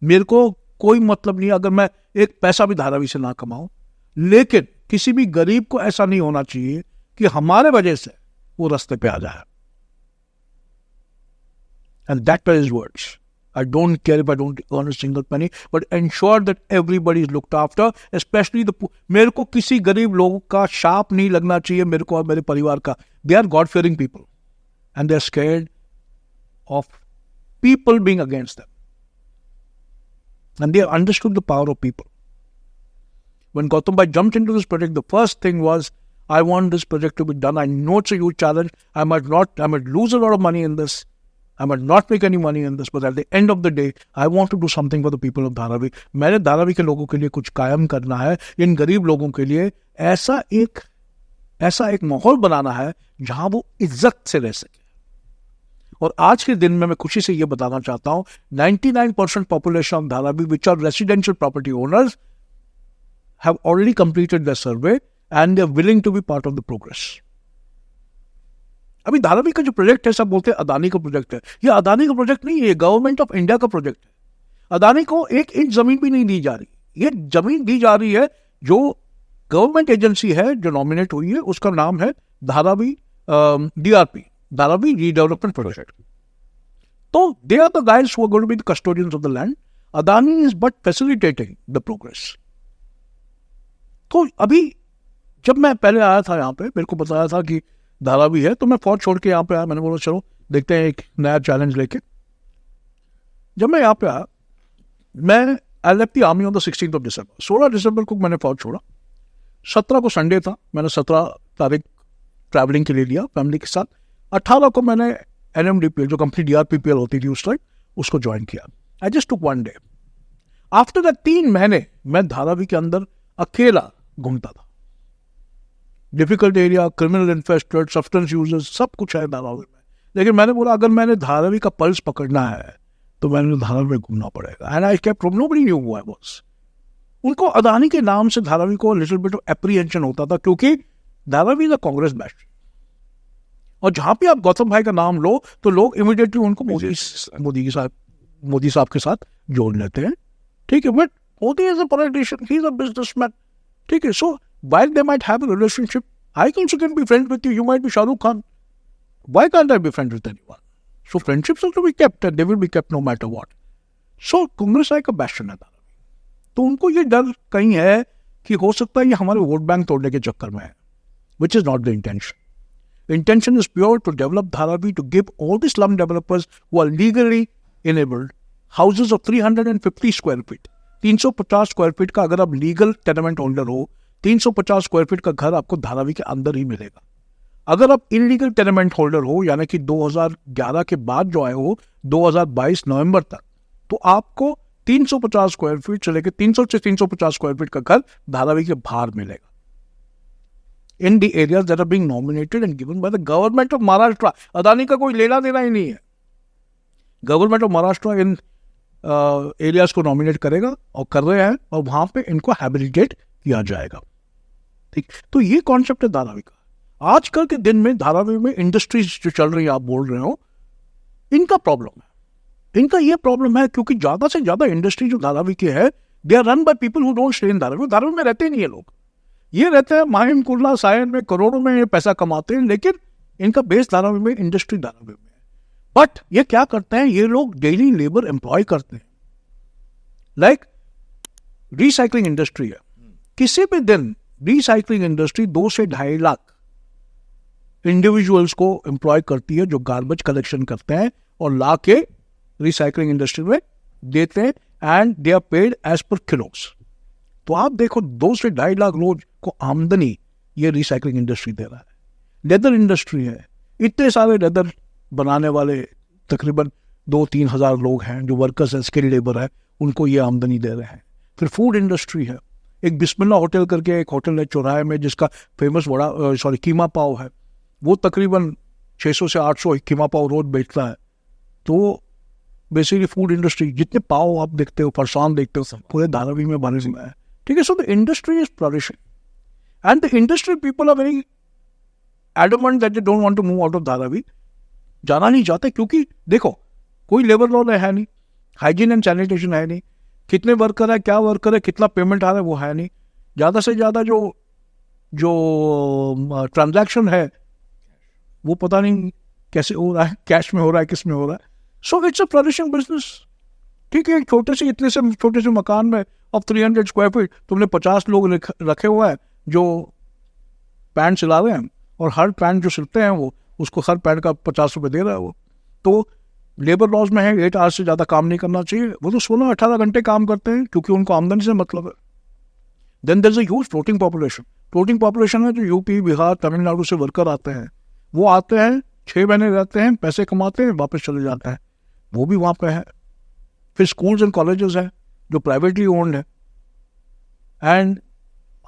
मेरे को कोई मतलब नहीं अगर मैं एक पैसा भी धारावी से ना कमाऊं, लेकिन किसी भी गरीब को ऐसा नहीं होना चाहिए कि हमारे वजह से वो रास्ते पे आ जाए। And that were his words, I don't care if I don't earn a single penny, but ensure that everybody is looked after, especially the poor. मेरे को किसी गरीब लोगों का शाप नहीं लगना चाहिए, मेरे को और मेरे परिवार का। They are God-fearing people, and they are scared of people being against them, and they understood the power of people. When Gautam Bhai jumped into this project, the first thing was, I want this project to be done. I know it's a huge challenge. I might lose a lot of money in this. I might not make any money in this, but at the end of the day, I want to do something for the people of Dharavi. मैंने धारावी के लोगों के लिए कुछ कायम करना है, इन गरीब लोगों के लिए ऐसा एक माहौल बनाना है जहां वो इज्जत से रह सके। और आज के दिन में मैं खुशी से ये बताना चाहता हूं, 99% population of Dharavi, which are residential property owners, have already completed their survey and they are willing to be part of the progress. अभी धारावी का जो प्रोजेक्ट है, सब बोलते हैं अदानी का प्रोजेक्ट है। ये अदानी का प्रोजेक्ट नहीं है, ये गवर्नमेंट ऑफ इंडिया का प्रोजेक्ट है। अदानी को एक इंच जमीन भी नहीं दी जा रही, ये जमीन दी जा रही है जो गवर्नमेंट एजेंसी है जो नॉमिनेट हुई है, उसका नाम है Dharavi DRP, Dharavi redevelopment project. तो they are the guys who are going to be the custodians of the land. Adani is but facilitating the progress. तो अभी जब मैं पहले आया था यहाँ पे, मेरे को बताया था कि धारावी है, तो मैं फौज छोड़ के यहाँ पे आया। मैंने बोला चलो देखते हैं एक नया चैलेंज लेके। जब मैं यहाँ पे आया, मैं I left the army on the 16th of December। 16 दिसंबर को मैंने फौज छोड़ा। 17 को संडे था, मैंने 17 तारीख ट्रैवलिंग के लिए लिया फैमिली के साथ। 18 को मैंने NMDPL, जो कंपनी DRPPL होती थी उस टाइम, उसको ज्वाइन किया। I just took 1 day. After that 3 महीने मैं धारावी के अंदर अकेला घूमता था। Difficult area, criminal infested, substance users, सब कुछ है धारावी में। लेकिन मैंने बोला अगर मैंने धारावी का पल्स पकड़ना है तो मैंने धारावी में घूमना पड़ेगा। And I kept, nobody knew who I was. उनको अदानी के नाम से धारावी को लिटिल बिट ऑफ एप्रीहेंशन होता था, क्योंकि Dharavi is a Congress best. और जहां पे आप गौतम भाई का नाम लो तो लोग इमीडिएटली उनको मोदी साहब के साथ जोड़ लेते हैं, ठीक है। But Modi is a politician, he is a businessman, ठीक है। सो while they might have a relationship, I also can be friends with you. You might be Shah Rukh Khan. Why can't I be friends with anyone? So friendships are to be kept, and they will be kept no matter what. So Congress like a bastion है। तो उनको ये डर कहीं है कि हो सकता है ये हमारे वोट बैंक तोड़ने के चक्कर में है, which is not the intention. The intention is pure to develop Dharavi, to give all the slum developers who are legally enabled houses of 350 square feet. 350 square feet का अगर आप लीगल टेनेमेंट होल्डर हो, 350 square feet का घर आपको धारावी के अंदर ही मिलेगा। अगर आप इलीगल टेनेमेंट होल्डर हो, यानी कि 2011 के बाद जो आए हो 2022 नवंबर तक, तो आपको 350 स्क्वायर फीट से लेकर 300 से 350 स्क्वायर फीट का घर धारावी के बाहर मिलेगा in the areas that are being nominated and given by the government of Maharashtra. Adani का कोई लेना देना ही नहीं है। गवर्नमेंट ऑफ महाराष्ट्र इन एरियाज को नॉमिनेट करेगा और कर रहे हैं, और वहां पे इनको हैबिलिटेट किया जाएगा। ठीक, तो ये कॉन्सेप्ट है धारावी का। आजकल के दिन में धारावी में इंडस्ट्रीज जो चल रही है, आप बोल रहे हो, इनका प्रॉब्लम है। इनका ये प्रॉब्लम है क्योंकि ज्यादा से ज्यादा इंडस्ट्री जो धारावी की है, they are run by people who don't stay in Dharavi. Dharavi में रहते नहीं है लोग, ये रहते हैं माहिम, कुर्ला, सायन में करोड़ों में ये पैसा कमाते हैं, लेकिन इनका बेस धारावी में, इंडस्ट्री धारावी में है। बट ये क्या करते हैं, ये लोग डेली लेबर एम्प्लॉय करते हैं। लाइक रिसाइकलिंग इंडस्ट्री है, किसी भी दिन रिसाइकलिंग इंडस्ट्री 2 से 2.5 लाख इंडिविजुअल्स को एम्प्लॉय करती है जो गार्बेज कलेक्शन करते हैं और ला के रिसाइकलिंग इंडस्ट्री में देते हैं, and they are paid as per kilos. तो आप देखो 2 से 2.5 लाख रोज को आमदनी ये रिसाइकलिंग इंडस्ट्री दे रहा है। लेदर इंडस्ट्री है, इतने सारे लेदर बनाने वाले तकरीबन 2-3 हज़ार लोग हैं जो वर्कर्स हैं, स्किल्ड लेबर है, उनको ये आमदनी दे रहे हैं। फिर फूड इंडस्ट्री है, एक बिस्मिल्लाह होटल करके एक होटल है चौराहे में जिसका फेमस कीमा पाव है, वो तकरीबन 600 से 800 कीमा पाव रोज बेचता है। तो बेसिकली फूड इंडस्ट्री, जितने पाव आप देखते हो, फरसान देखते हो, पूरे धारावी में बने हुए हैं। ठीक है, so the industry is flourishing and the industry people are very adamant that they don't want to move out of Dharavi. जाना नहीं चाहते क्योंकि देखो कोई लेबर लॉ है नहीं, हाइजीन एंड सैनिटेशन है नहीं, कितने वर्कर है, क्या वर्कर है, कितना पेमेंट आ रहा है वो है नहीं। ज़्यादा से ज़्यादा जो ट्रांजैक्शन है वो पता नहीं कैसे हो रहा है, कैश में हो रहा है, किस में हो रहा है। So it's a flourishing business. ठीक है, छोटे से मकान में अब 300 स्क्वायर फीट तुमने 50 लोग रखे हुए हैं जो पैंट सिला रहे हैं, और हर पैंट जो सिलते हैं वो उसको हर पैंट का 50 रुपये दे रहा है वो। तो लेबर लॉज में है 8 आवर्स से ज़्यादा काम नहीं करना चाहिए, वो तो 16-18 घंटे काम करते हैं क्योंकि उनको आमदनी से मतलब है। Then there is a huge floating population. Floating population है जो यूपी, बिहार, तमिलनाडु से वर्कर आते हैं, वो आते हैं 6 महीने रहते हैं, पैसे कमाते हैं, वापस चले जाते हैं, वो भी वहाँ पे है। फिर स्कूल्स एंड कॉलेजेस हैं जो प्राइवेटली ओन्ड है, and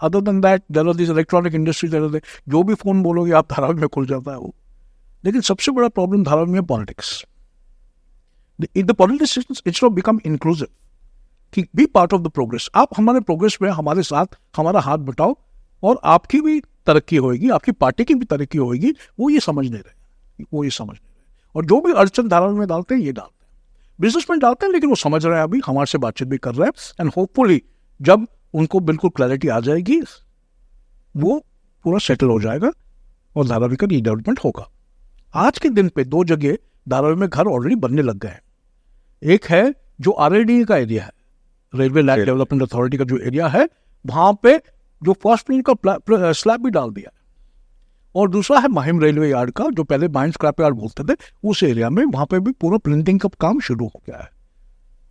other than that there are this electronic industry, जो भी फोन बोलोगे आप धारावी में खुल जाता है वो। लेकिन सबसे बड़ा प्रॉब्लम धारावी में politics. The politicians instead of become inclusive, कि be part of the progress, आप हमारे प्रोग्रेस में हमारे साथ हमारा हाथ बटाओ और आपकी भी तरक्की होगी, आपकी पार्टी की भी तरक्की होगी, वो ये समझ नहीं रहे। और जो भी अड़चन धारावी में डालते हैं ये डालते हैं, बिजनेसमैन डालते हैं, लेकिन वो समझ रहे हैं, अभी हमारे से बातचीत भी कर रहे हैं, एंड होपफुली जब उनको बिल्कुल क्लैरिटी आ जाएगी वो पूरा सेटल हो जाएगा और धारावी का रीडेवलपमेंट होगा। आज के दिन पे 2 जगह धारावी में घर ऑलरेडी बनने लग गए हैं। एक है जो RLD का एरिया है, रेलवे लैंड डेवलपमेंट अथॉरिटी का जो एरिया है, वहां पे जो फर्स्ट फ्लोर का स्लैब भी डाल दिया है, और दूसरा है माहिम रेलवे यार्ड का, जो पहले माइंड स्क्रैप यार्ड बोलते थे, उस एरिया में वहां पे भी पूरा प्रिंटिंग का काम शुरू हो गया है।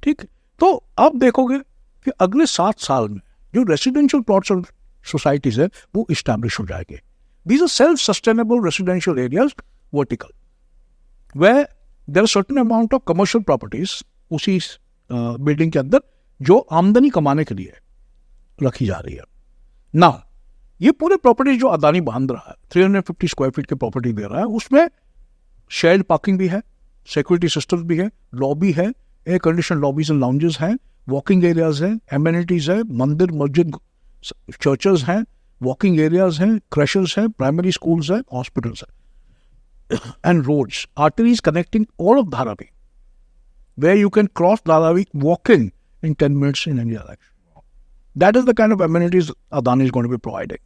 ठीक, तो अब देखोगे कि अगले 7 साल में जो रेसिडेंशियल प्लॉट्स और सोसाइटीज है वो इस्टेब्लिश हो जाएंगे। These are self sustainable residential areas vertical, where there are certain amount of commercial properties उसी बिल्डिंग के अंदर जो आमदनी कमाने के लिए रखी जा रही है। ना ये पूरे प्रॉपर्टीज जो अदानी बांध रहा है, 350 स्क्वायर फीट की प्रॉपर्टी दे रहा है, उसमें शेयर्ड पार्किंग भी है, सिक्योरिटी सिस्टम भी है, लॉबी है, air condition lobbies and lounges हैं, वॉकिंग एरियाज हैं, एमिनिटीज है, मंदिर, मस्जिद, चर्चेज हैं, वॉकिंग एरियाज हैं, क्रशेस हैं, प्राइमरी स्कूल्स हैं, हॉस्पिटल्स हैं, and roads, arteries connecting all of Dharavi, where you can cross Dharavi walking in 10 minutes in any direction. That is the kind of amenities Adani is going to be providing.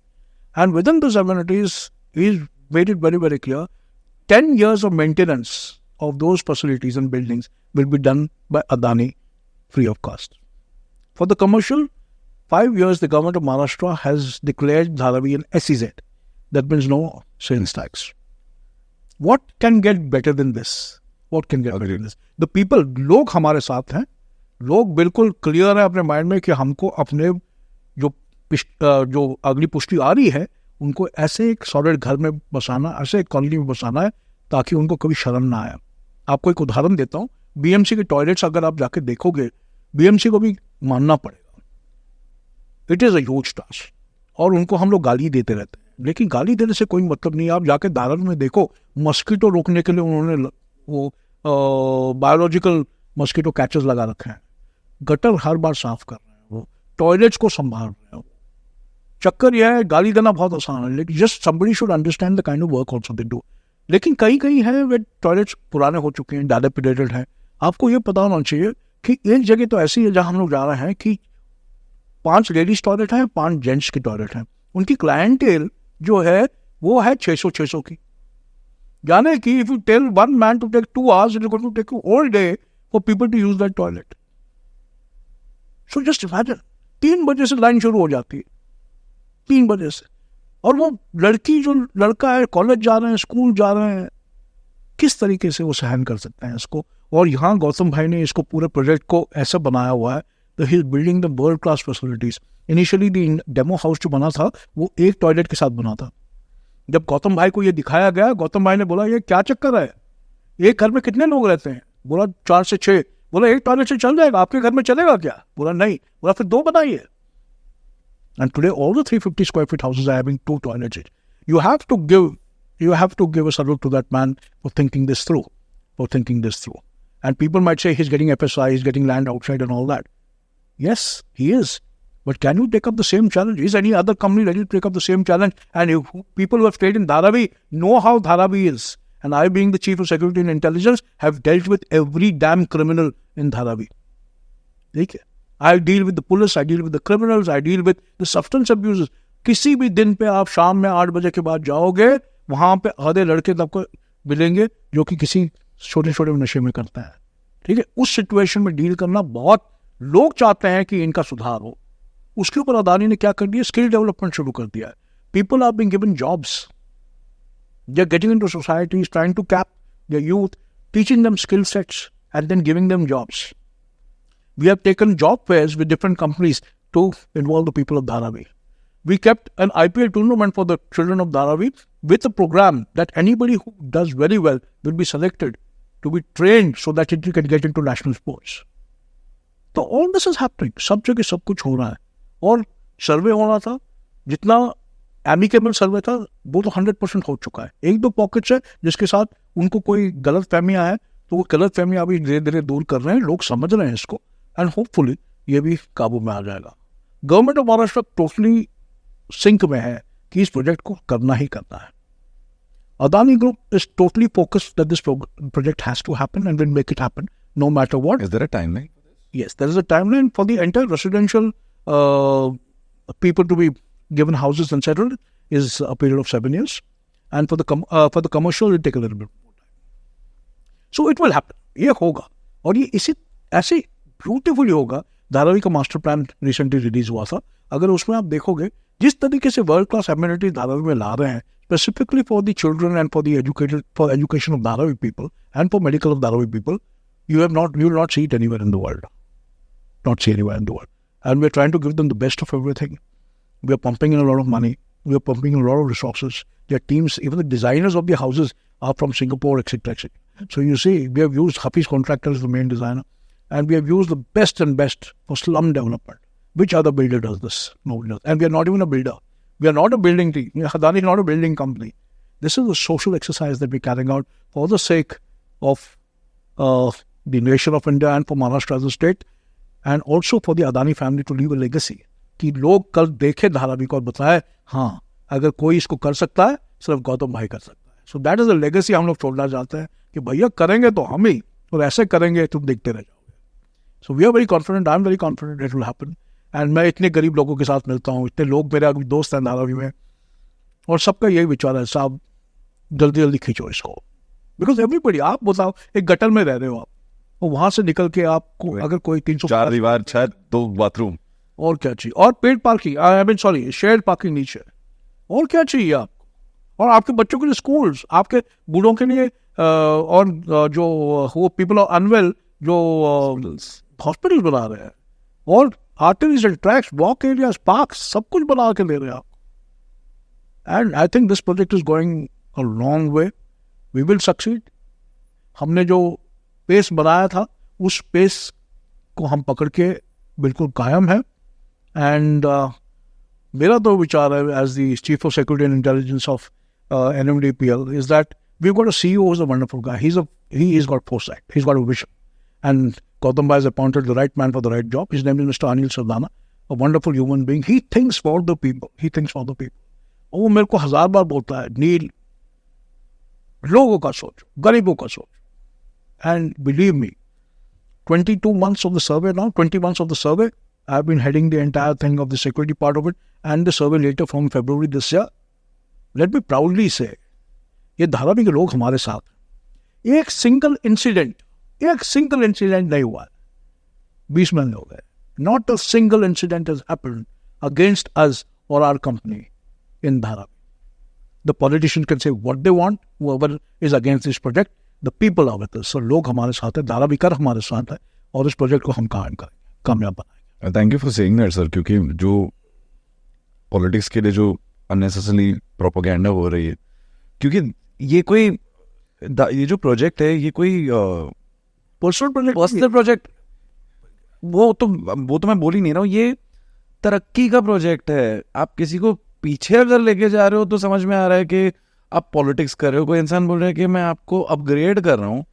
And within those amenities, he's made it very, very clear, 10 years of maintenance of those facilities and buildings will be done by Adani free of cost. For the commercial, 5 years the government of Maharashtra has declared Dharavi an SEZ. That means no sales tax. What can get better than this? What can get better than this? The people, लोग हमारे साथ हैं, लोग बिल्कुल clear है अपने mind में कि हमको अपने जो अगली पुष्टि आ रही है उनको ऐसे एक सॉलिड घर में बसाना, ऐसे एक कॉलोनी में बसाना है ताकि उनको कभी शर्म ना आए। आपको एक उदाहरण देता हूँ, बीएमसी के टॉयलेट्स अगर आप जाके देखोगे, बीएमसी को भी मानना पड़ेगा, it is a huge task, और उनको हम लोग गाली देते रहते हैं, लेकिन गाली देने से कोई मतलब नहीं। आप जाके धारावी में देखो, मस्कीटो रोकने के लिए उन्होंने वो बायोलॉजिकल मस्कीटो कैचेस लगा रखे हैं, गटर हर बार साफ कर रहे हैं, वो टॉयलेट्स को संभाल रहे हैं। चक्कर यह है, गाली देना बहुत आसान है, लेकिन just somebody should understand the kind of work also they do. लेकिन कहीं कहीं है वे टॉयलेट्स पुराने हो चुके हैं, डायलेपिडेटेड हैं। आपको ये पता होना चाहिए कि एक जगह तो ऐसी है जहां हम लोग जा रहे हैं कि 5 लेडीज टॉयलेट हैं, 5 जेंट्स की टॉयलेट हैं। उनकी क्लाइंटेल जो है वो है 600 की। जाने कि if you tell one man to take 2 hours, it is going to take you all day for people to use that toilet. So just imagine, 3 बजे से लाइन शुरू हो जाती है, 3 बजे से, और वो लड़की जो लड़का है कॉलेज जा रहे हैं, स्कूल जा रहे हैं, किस तरीके से वो सहन कर सकते हैं इसको। और यहाँ गौतम भाई ने इसको पूरे प्रोजेक्ट को ऐसा बनाया हुआ है, तो he is building the world class facilities. Initially the demo house जो बना था वो एक टॉयलेट के साथ बना था। जब गौतम भाई को ये दिखाया गया, गौतम भाई ने बोला ये क्या चक्कर है, एक घर में कितने लोग रहते हैं? बोला 4 से 6। बोला एक टॉयलेट से चल जाएगा, आपके घर में चलेगा क्या? बोला नहीं। बोला फिर 2 बनाइए। And today all the 350 square feet houses are having 2 toilets. You have to give a salute to that man for thinking this through. And people might say he's getting FSI, he's getting land outside and all that. Yes, he is. But can you take up the same challenge? Is any other company ready to take up the same challenge? And if people who have stayed in Dharavi know how Dharavi is. And I, being the Chief of Security and Intelligence, have dealt with every damn criminal in Dharavi. ठीक है, I deal with the police, I deal with the criminals, I deal with the substance abusers. किसी भी दिन पे आप शाम में 8 बजे के बाद जाओगे, वहां पे आधे लड़के आपको मिलेंगे जो कि किसी छोटे छोटे नशे में करते हैं। ठीक है, उस सिचुएशन में डील करना बहुत लोग चाहते हैं कि इनका सुधार हो। उसके ऊपर अदानी ने क्या कर दिया, स्किल डेवलपमेंट शुरू कर दिया है। People are being given jobs, they are getting into society, trying to cap their youth, teaching them skill sets and then giving them jobs. We have taken job fairs with different companies to involve the people of Dharavi. We kept an IPL tournament for the children of Dharavi with a program that anybody who does very well will be selected to be trained so that it can get into national sports. So all this is happening. सब जगह सब कुछ हो रहा है. और सर्वे होना था, जितना एमिकेबल सर्वे था वो तो 100% हो चुका है. 1-2 पॉकेट्स है जिसके साथ उनको कोई गलत फहमियाँ है, तो वो गलत फहमियाँ अभी धीरे धीरे दूर कर रहे हैं, लोग समझ रहे हैं इसको, एंड होपफुली ये भी काबू में आ जाएगा. Government of Maharashtra totally sync में है कि इस प्रोजेक्ट को करना ही करना है. Adani Group is totally focused that this project has to happen and will make it happen no matter what. Is there a timeline? Yes, there is a timeline for the entire residential people to be given houses and settled is a period of 7 years, and for the commercial it will take a little bit more time. So it will happen. ये होगा, और ये इसी ऐसे beautifully होगा. धारावी का master plan recently release हुआ था. अगर उसमें आप देखोगे जिस तरीके से वर्ल्ड क्लास एमिनिटीज धारावी में ला रहे हैं, specifically for the children and for the education of Dharavi people and for medical of Dharavi people, you will not see it anywhere in the world. Not see anywhere in the world. And we are trying to give them the best of everything. We are pumping in a lot of money. We are pumping in a lot of resources. Their teams, even the designers of the houses are from Singapore, etc., etc. So you see, we have used Hafiz Contractor as the main designer, and we have used the best and best for slum development. Which other builder does this? Nobody does. And we are not even a builder. We are not a building team. Adani is not a building company. This is a social exercise that we're carrying out for the sake of the nation of India and for Maharashtra as a state, and also for the Adani family to leave a legacy. कि लोग कल देखे धारावी को और बताए, हाँ अगर कोई इसको कर सकता है सिर्फ गौतम भाई कर सकता है. So that is a legacy हम लोग छोड़ना चाहते हैं कि भैया करेंगे तो हम ही, और ऐसे करेंगे तुम देखते रह जाओगे. So we are very confident, I am very confident it will happen. And मैं इतने गरीब लोगों के साथ मिलता हूँ, इतने लोग मेरे दोस्त हैं धारावी में, और सबका यही विचार है, साहब जल्दी जल्दी खींचो इसको. बिकॉज एवरीबडी, आप बताओ एक गटर में रह रहे हो आप, और वहां से निकल के आपको अगर कोई 300 दीवार, छत, 2 बाथरूम, और क्या चाहिए, और paid parking, I mean sorry shared parking नीचे, और क्या चाहिए आपको, और आपके बच्चों के लिए स्कूल्स, आपके बूढ़ों के लिए और जो वो पीपल ऑफ अनवेल जो हॉस्पिटल बना रहे हैं, और arteries and tracks, walk areas, park, सब कुछ बना के ले रहे हैं आप. And I think this project is going a long way. We will succeed. हमने जो पेस बनाया था उस पेस को हम पकड़ के बिल्कुल कायम है. एंड मेरा तो विचार है as the chief of security and intelligence of NMDPL is that we've got a CEO who's a wonderful guy. He's got foresight. He's got a vision. And Gautam Bhai has appointed the right man for the right job. His name is Mr. Anil Sardana, a wonderful human being. He thinks for the people. He thinks for the people. वो मेरे को 1000 बार बोलता है, नील लोगों का सोच, गरीबों का सोच. And believe me, 22 months of the survey now, 20 months of the survey, I've been heading the entire thing of the security part of it, and the survey later from February this year. Let me proudly say, ये धारावी के लोग हमारे साथ हैं. एक single incident नहीं हुआ. 20 महीने हो गए. Not a single incident has happened against us or our company in Dharavi. The politicians can say what they want, whoever is against this project, the people are with us. So लोग हमारे साथ हैं, धारावीकर हमारे साथ है, और इस project को हम कायम करेंगे, कामयाब बनाएंगे. Thank you for saying that sir, क्योंकि जो पॉलिटिक्स के लिए जो अननेसेसरी प्रोपेगेंडा हो रही है, क्योंकि ये जो प्रोजेक्ट है, ये कोई पर्सनल प्रोजेक्ट वो तो मैं बोल ही नहीं रहा हूँ. ये तरक्की का प्रोजेक्ट है. आप किसी को पीछे अगर लेके जा रहे हो तो समझ में आ रहा है कि आप पॉलिटिक्स कर रहे हो. कोई इंसान बोल रहा है कि मैं आपको अपग्रेड कर रहा हूँ,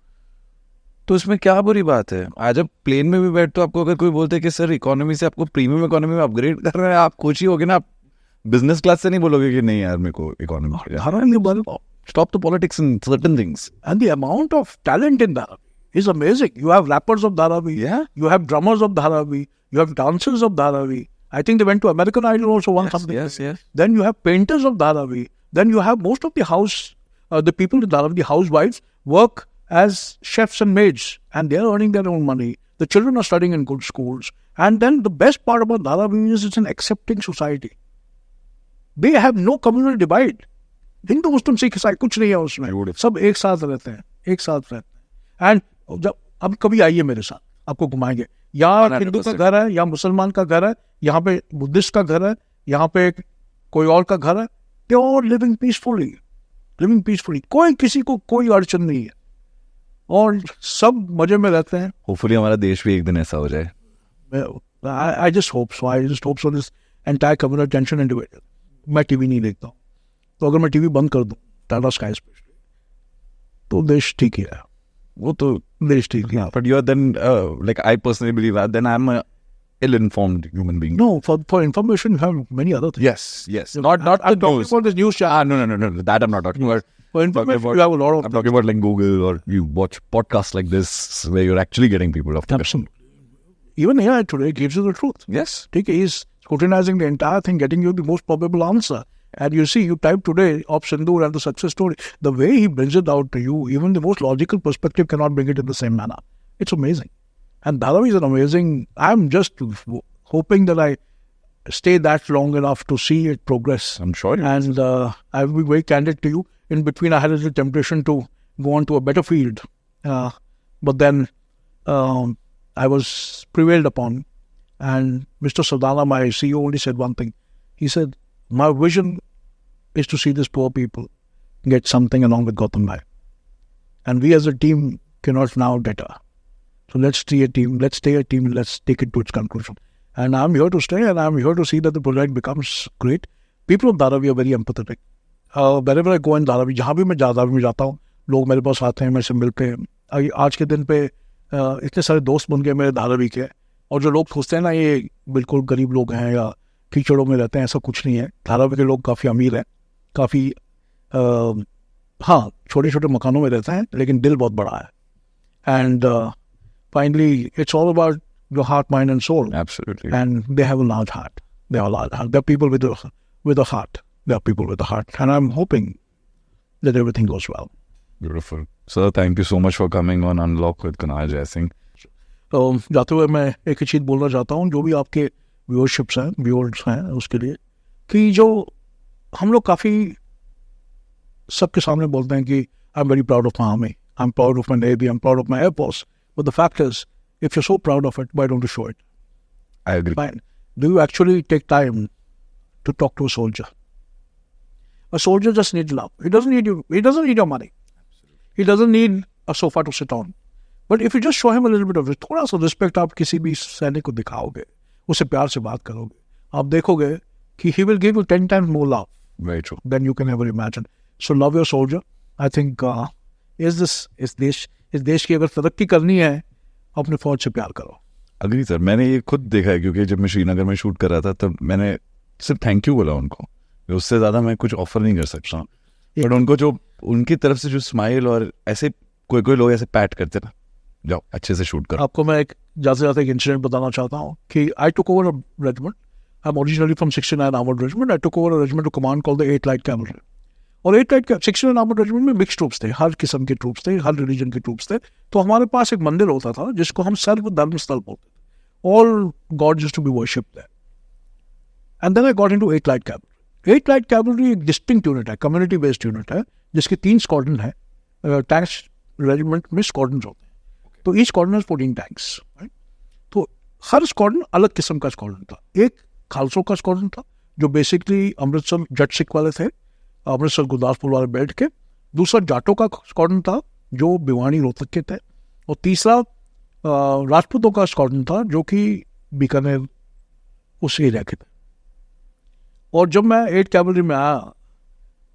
तो इसमें क्या बुरी बात है. आज आप प्लेन में भी बैठ तो आपको अगर कोई बोलते है कि सर इकोनॉमी से आपको प्रीमियम इकोनॉमी में अपग्रेड कर रहे हैं, आप खुशी होगे ना. आप बिजनेस क्लास से नहीं बोलोगे कि नहीं यार मेरे को economy. Stop the politics and certain things. And the amount of talent in Dharavi is amazing. You have rappers of Dharavi. Yeah. You have drummers of Dharavi. You have dancers of Dharavi. I think they went to American Idol also won something. Yes. Then you have painters of Dharavi. Then you have most of the people in Dharavi, the housewives, work as chefs and maids. And they are earning their own money. The children are studying in good schools. And then the best part about Dharavi is it's an accepting society. They have no communal divide. Hindu Muslim Sikh ईसाई कुछ नहीं है उसमें. सब एक साथ रहते हैं. एंड जब अब कभी आइए मेरे साथ, आपको घुमाएंगे. यहाँ हिंदू का घर है, यहाँ मुसलमान का घर है, यहाँ पे बुद्धिस्ट का घर है, यहाँ पे कोई और का घर है. They are living peacefully. कोई किसी को कोई अड़चन नहीं है और सब मजे में रहते हैं. होपफुली हमारा देश भी एक दिन ऐसा हो जाए. I just hope so. This entire communal attention and debate. मैं टीवी नहीं देखता हूँ, तो अगर मैं टीवी बंद कर दूं, टाटा स्काई स्पेशली, तो देश ठीक ही है. वो तो देश ठीक है. But you are then like I personally believe that then I'm a ill-informed human being. No, for information you have many other things. Yes. Not I'm the talking news. about this news channel. No. That I'm not talking about. For information you have a lot of. I'm talking about like Google, or you watch podcasts like this where you're actually getting people off the Absolutely. Even AI today gives you the truth. Yes. ठीक है, he's scrutinizing the entire thing, getting you the most probable answer. And you see, you type today of Sindoor and the success story, the way he brings it out to you, even the most logical perspective cannot bring it in the same manner. It's amazing. And Dharavi is an amazing, I'm just hoping that I stay that long enough to see it progress. I'm sure. And I will be very candid to you. In between, I had a little temptation to go on to a better field. But then I was prevailed upon. And Mr. Sardana, my CEO, only said one thing. He said, my vision is to see these poor people get something along with Gautam Bhai. And we as a team cannot now deter. So let's stay a team, let's take it to its conclusion. And I'm here to stay, and I'm here to see that the project becomes great. People of Dharavi are very empathetic. Wherever I go in Dharavi, जहाँ भी मैं Dharavi में जाता हूँ, लोग मेरे पास आते हैं, मेरे से मिलते हैं. आज के दिन पे इतने सारे दोस्त बन गए मेरे Dharavi के, और जो लोग सोचते हैं ना ये बिल्कुल गरीब लोग हैं या कीचड़ों में रहते हैं, ऐसा कुछ नहीं है. धारावी के लोग काफ़ी अमीर हैं, काफ़ी हाँ छोटे छोटे मकानों में रहते हैं, लेकिन दिल बहुत बड़ा है. And finally it's all about your heart, mind and soul. Absolutely. And they have a large heart. They are large heart. They are people with a heart. They are people with a heart. And I'm hoping that everything goes well. Beautiful. Sir, thank you so much for coming on Unlock with Kunal Jai Singh. जाते हुए मैं एक ही चीज़ बोलना चाहता हूँ, जो भी आपके व्यूअर्स हैं उसके लिए, कि जो हम लोग काफ़ी सबके सामने बोलते हैं कि आई am very proud of my army, I am proud of my navy, I am proud of my air force. But the fact is, if you so proud of it, why don't you show it? I agree. Fine. Do you actually take time to talk to a soldier? A soldier just needs love. He doesn't need you. He doesn't need your money. He doesn't need a sofa to sit on. But if you just show him a little bit of थोड़ा सा respect आप किसी भी सैनिक को दिखाओगे, उससे प्यार से बात करोगे, आप देखोगे कि he will give you 10 times more love Very true. than you can ever imagine. So love your soldier. I think इस देश की अगर तरक्की करनी है, अपने फौज से प्यार करो. अग्री सर, मैंने ये खुद देखा है क्योंकि जब मैं श्रीनगर में शूट कर रहा था तब मैंने सिर्फ थैंक यू बोला उनको. उससे ज़्यादा मैं कुछ ऑफर नहीं कर सकता. बट उनको जो उनकी तरफ से जो स्माइल और ऐसे कोई लोग ऐसे पैट करते ना, जाओ अच्छे से शूट करो. आपको मैं एक जाते एक इंसिडेंट बताना चाहता हूँ कि I took over a regiment. I am originally from 69 armoured regiment. I took over a regiment to command called the 8 light cavalry. और 8 लाइट 69 आर्मर्ड रेजिमेंट में मिक्स ट्रूप्स थे, हर किस्म के ट्रूप्स थे, हर रिलीजन के ट्रूप्स थे. तो हमारे पास एक मंदिर होता था जिसको हम सर्व धर्म स्थल बोलते थे. All gods used to be worshipped there. And then I got into 8 Light Cavalry. 8 Light Cavalry एक distinct unit है, community based unit है, जिसके 3 स्क्वाड्रन है. टैंक्स रेजिमेंट में स्क्वाड्रन होते हैं. तो ईच स्क्वाड्रन हैज 14 टैंक्स. तो हर स्क्वाड्रन अलग किस्म का स्क्वाड्रन था. एक खालसों का स्क्वाड्रन था जो बेसिकली अमृतसर जट सिख वाले थे, अमृतसर गुरदासपुर वाले बेल्ट के. दूसरा जाटों का स्क्वाड्रन था जो भिवानी रोहतक के थे. और तीसरा राजपूतों का स्क्वाड्रन था जो कि बीकानेर उस एरिया के थे. और जब मैं 8 कैवलरी में आया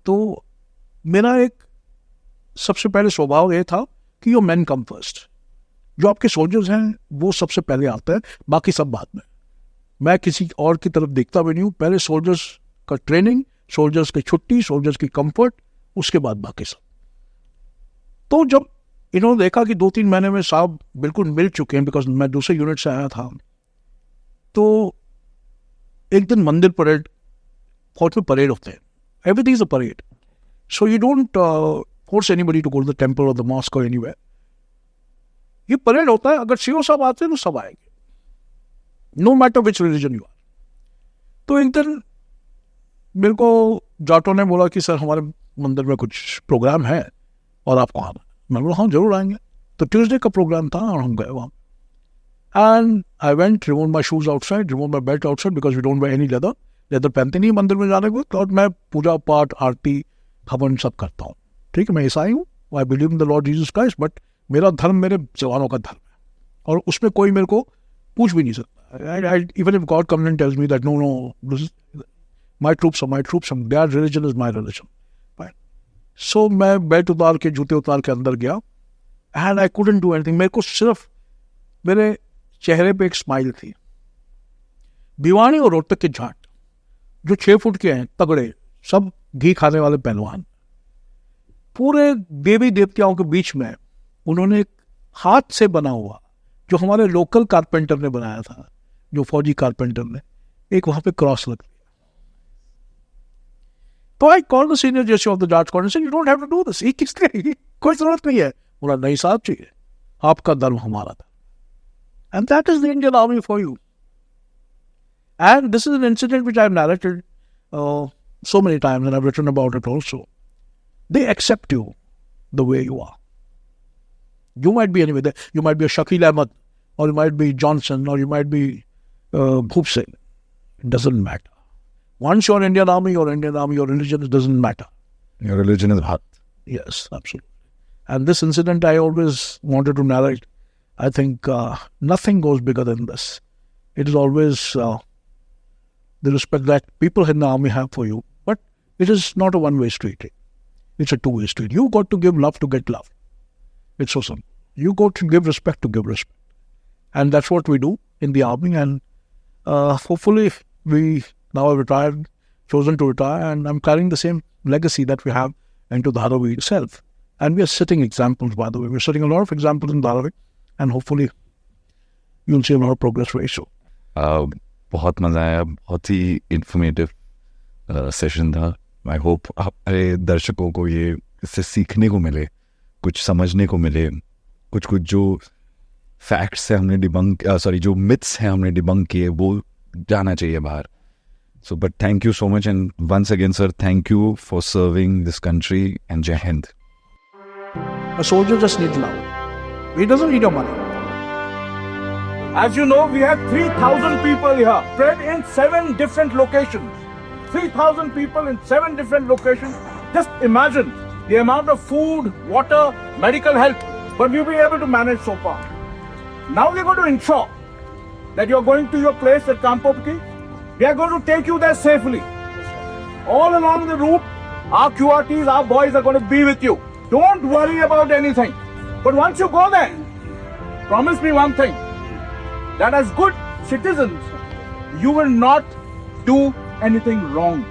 तो मेरा एक सबसे पहले स्वभाव ये था कि योर मैन कम फर्स्ट. जो आपके सोल्जर्स हैं वो सबसे पहले आते हैं, बाकी सब बाद में. मैं किसी और की तरफ देखता भी नहीं हूँ. पहले सोल्जर्स का ट्रेनिंग, सोल्जर्स की छुट्टी, सोल्जर्स की कंफर्ट, उसके बाद बाकी सब. तो जब इन्होंने देखा कि 2-3 महीने में साहब बिल्कुल मिल चुके हैं, बिकॉज मैं दूसरे यूनिट से आया था. तो एक दिन मंदिर परेड, फौज में परेड होते हैं. Everything is a parade. So you don't force anybody to go to the temple और द मॉस्क और एनीवेयर. ये परेड होता है. अगर सीओ साहब आते हैं तो सब आएंगे, no matter which religion you are. तो एक दिन मेरे को जाटों ने बोला कि सर हमारे मंदिर में कुछ प्रोग्राम है और आपको आना. मैं बोला हाँ जरूर आएंगे. तो ट्यूसडे का प्रोग्राम था और हम गए वहाँ. And I went, remove my shoes outside, remove my belt outside, because we don't wear any leather. Leather पहनते नहीं मंदिर में जाने को. और मैं पूजा पाठ, आरती, हवन सब करता हूँ. ठीक है, मैं ईसाई हूँ. I believe in the Lord Jesus Christ. But मेरा धर्म मेरे जवानों का धर्म है और उसमें कोई मेरे को पूछ भी नहीं सकता. Even if God comes and tells me that no my troops are my troops, their religion is my religion. So मैं बेल्ट उतार के, जूते उतार के अंदर गया. And I couldn't do anything. मेरे को सिर्फ मेरे चेहरे पे एक स्माइल थी. भिवानी और रोहतक के जाट जो 6 फुट के हैं, तगड़े, सब घी खाने वाले पहलवान, पूरे देवी देवताओं के बीच में उन्होंने एक हाथ से बना हुआ, जो हमारे लोकल कारपेंटर ने बनाया था, जो फौजी कारपेंटर ने, एक वहां पे क्रॉस लग. तो I call the senior jersey of the Jat squadron, you don't have to do this. किसके कोई जरूरत नहीं है. बोला नहीं साहब चाहिए, आपका धर्म हमारा था. And that is the Indian army for you. And this is an incident which I have narrated so many times and I've written about it also. They accept you the way you are. You might be anywhere. You might be a Shakil Ahmed, or you might be Johnson, or you might be Bhoop Singh. It doesn't matter. Once you're Indian Army, your religion doesn't matter. Your religion is Bharat. Yes, absolutely. And this incident I always wanted to narrate. I think nothing goes bigger than this. It is always the respect that people in the army have for you. But it is not a one-way street. It's a two-way street. You got to give love to get love. It's so simple. You got to give respect to give respect. And that's what we do in the army. And hopefully we now have retired, chosen to retire, and I'm carrying the same legacy that we have into Dharavi itself. And we are setting examples, by the way. We're setting a lot of examples in Dharavi. And hopefully you'll see a lot of progress very soon. बहुत मज़ा आया. बहुत ही informative session था. I hope हमारे दर्शकों को ये इससे सीखने को मिले, कुछ समझने को मिले, कुछ जो फैक्ट्स है हमने जो मिथ्स हैं हमने डिबंक किए, वो जाना चाहिए बाहर. So but thank you so much and once again sir, thank you for serving this country and जय हिंद. A soldier just needs love. He doesn't need your money. As you know, we have 3,000 people here, spread in 7 different locations. 3,000 people in 7 different locations. Just imagine the amount of food, water, medical help, but we've been able to manage so far. Now we're going to ensure that you're going to your place at Kampopki. We are going to take you there safely. All along the route, our QRTs, our boys are going to be with you. Don't worry about anything. But once you go there, promise me one thing, that as good citizens, you will not do anything wrong.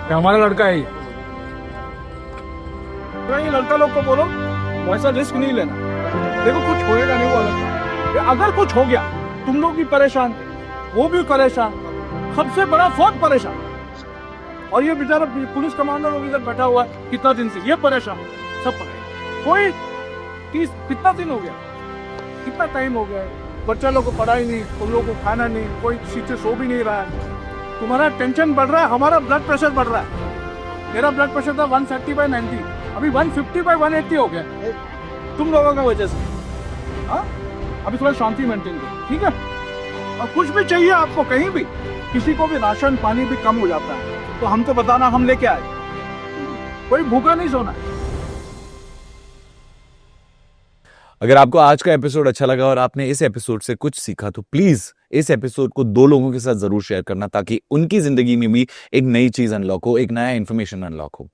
ये हमारा लड़का है ये लड़का लोग को बोलो वैसा रिस्क नहीं लेना। देखो कुछ होएगा नहीं, वो अलग बात। ये अगर कुछ हो गया तुम लोग भी परेशान, वो भी परेशान, सबसे बड़ा फौज परेशान। और ये बेचारा पुलिस कमांडर वो इधर बैठा हुआ है कितना दिन से, ये परेशान, सब परेशान। कोई कितना दिन हो गया, कितना टाइम हो गया है, बच्चा लोग को पढ़ाई नहीं, तुम लोग को खाना नहीं, कोई ठीक से सो भी नहीं रहा है। तुम्हारा टेंशन बढ़ रहा है, हमारा ब्लड प्रेशर बढ़ रहा है। मेरा ब्लड प्रेशर था 130/90, अभी 150/180 हो गया, तुम लोगों की वजह से। हाँ, अभी थोड़ा शांति मेंटेन करो, ठीक है। और कुछ भी चाहिए आपको कहीं भी, किसी को भी राशन पानी भी कम हो जाता है तो हमको बताना, हम लेके आए। कोई भूखा नहीं सोना है। अगर आपको आज का एपिसोड अच्छा लगा और आपने इस एपिसोड से कुछ सीखा तो प्लीज इस एपिसोड को 2 लोगों के साथ जरूर शेयर करना, ताकि उनकी जिंदगी में भी एक नई चीज अनलॉक हो, एक नया इंफॉर्मेशन अनलॉक हो।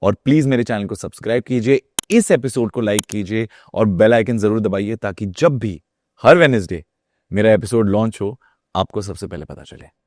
और प्लीज मेरे चैनल को सब्सक्राइब कीजिए, इस एपिसोड को लाइक कीजिए और बेल आइकन जरूर दबाइए, ताकि जब भी हर वेडनेसडे मेरा एपिसोड लॉन्च हो आपको सबसे पहले पता चले।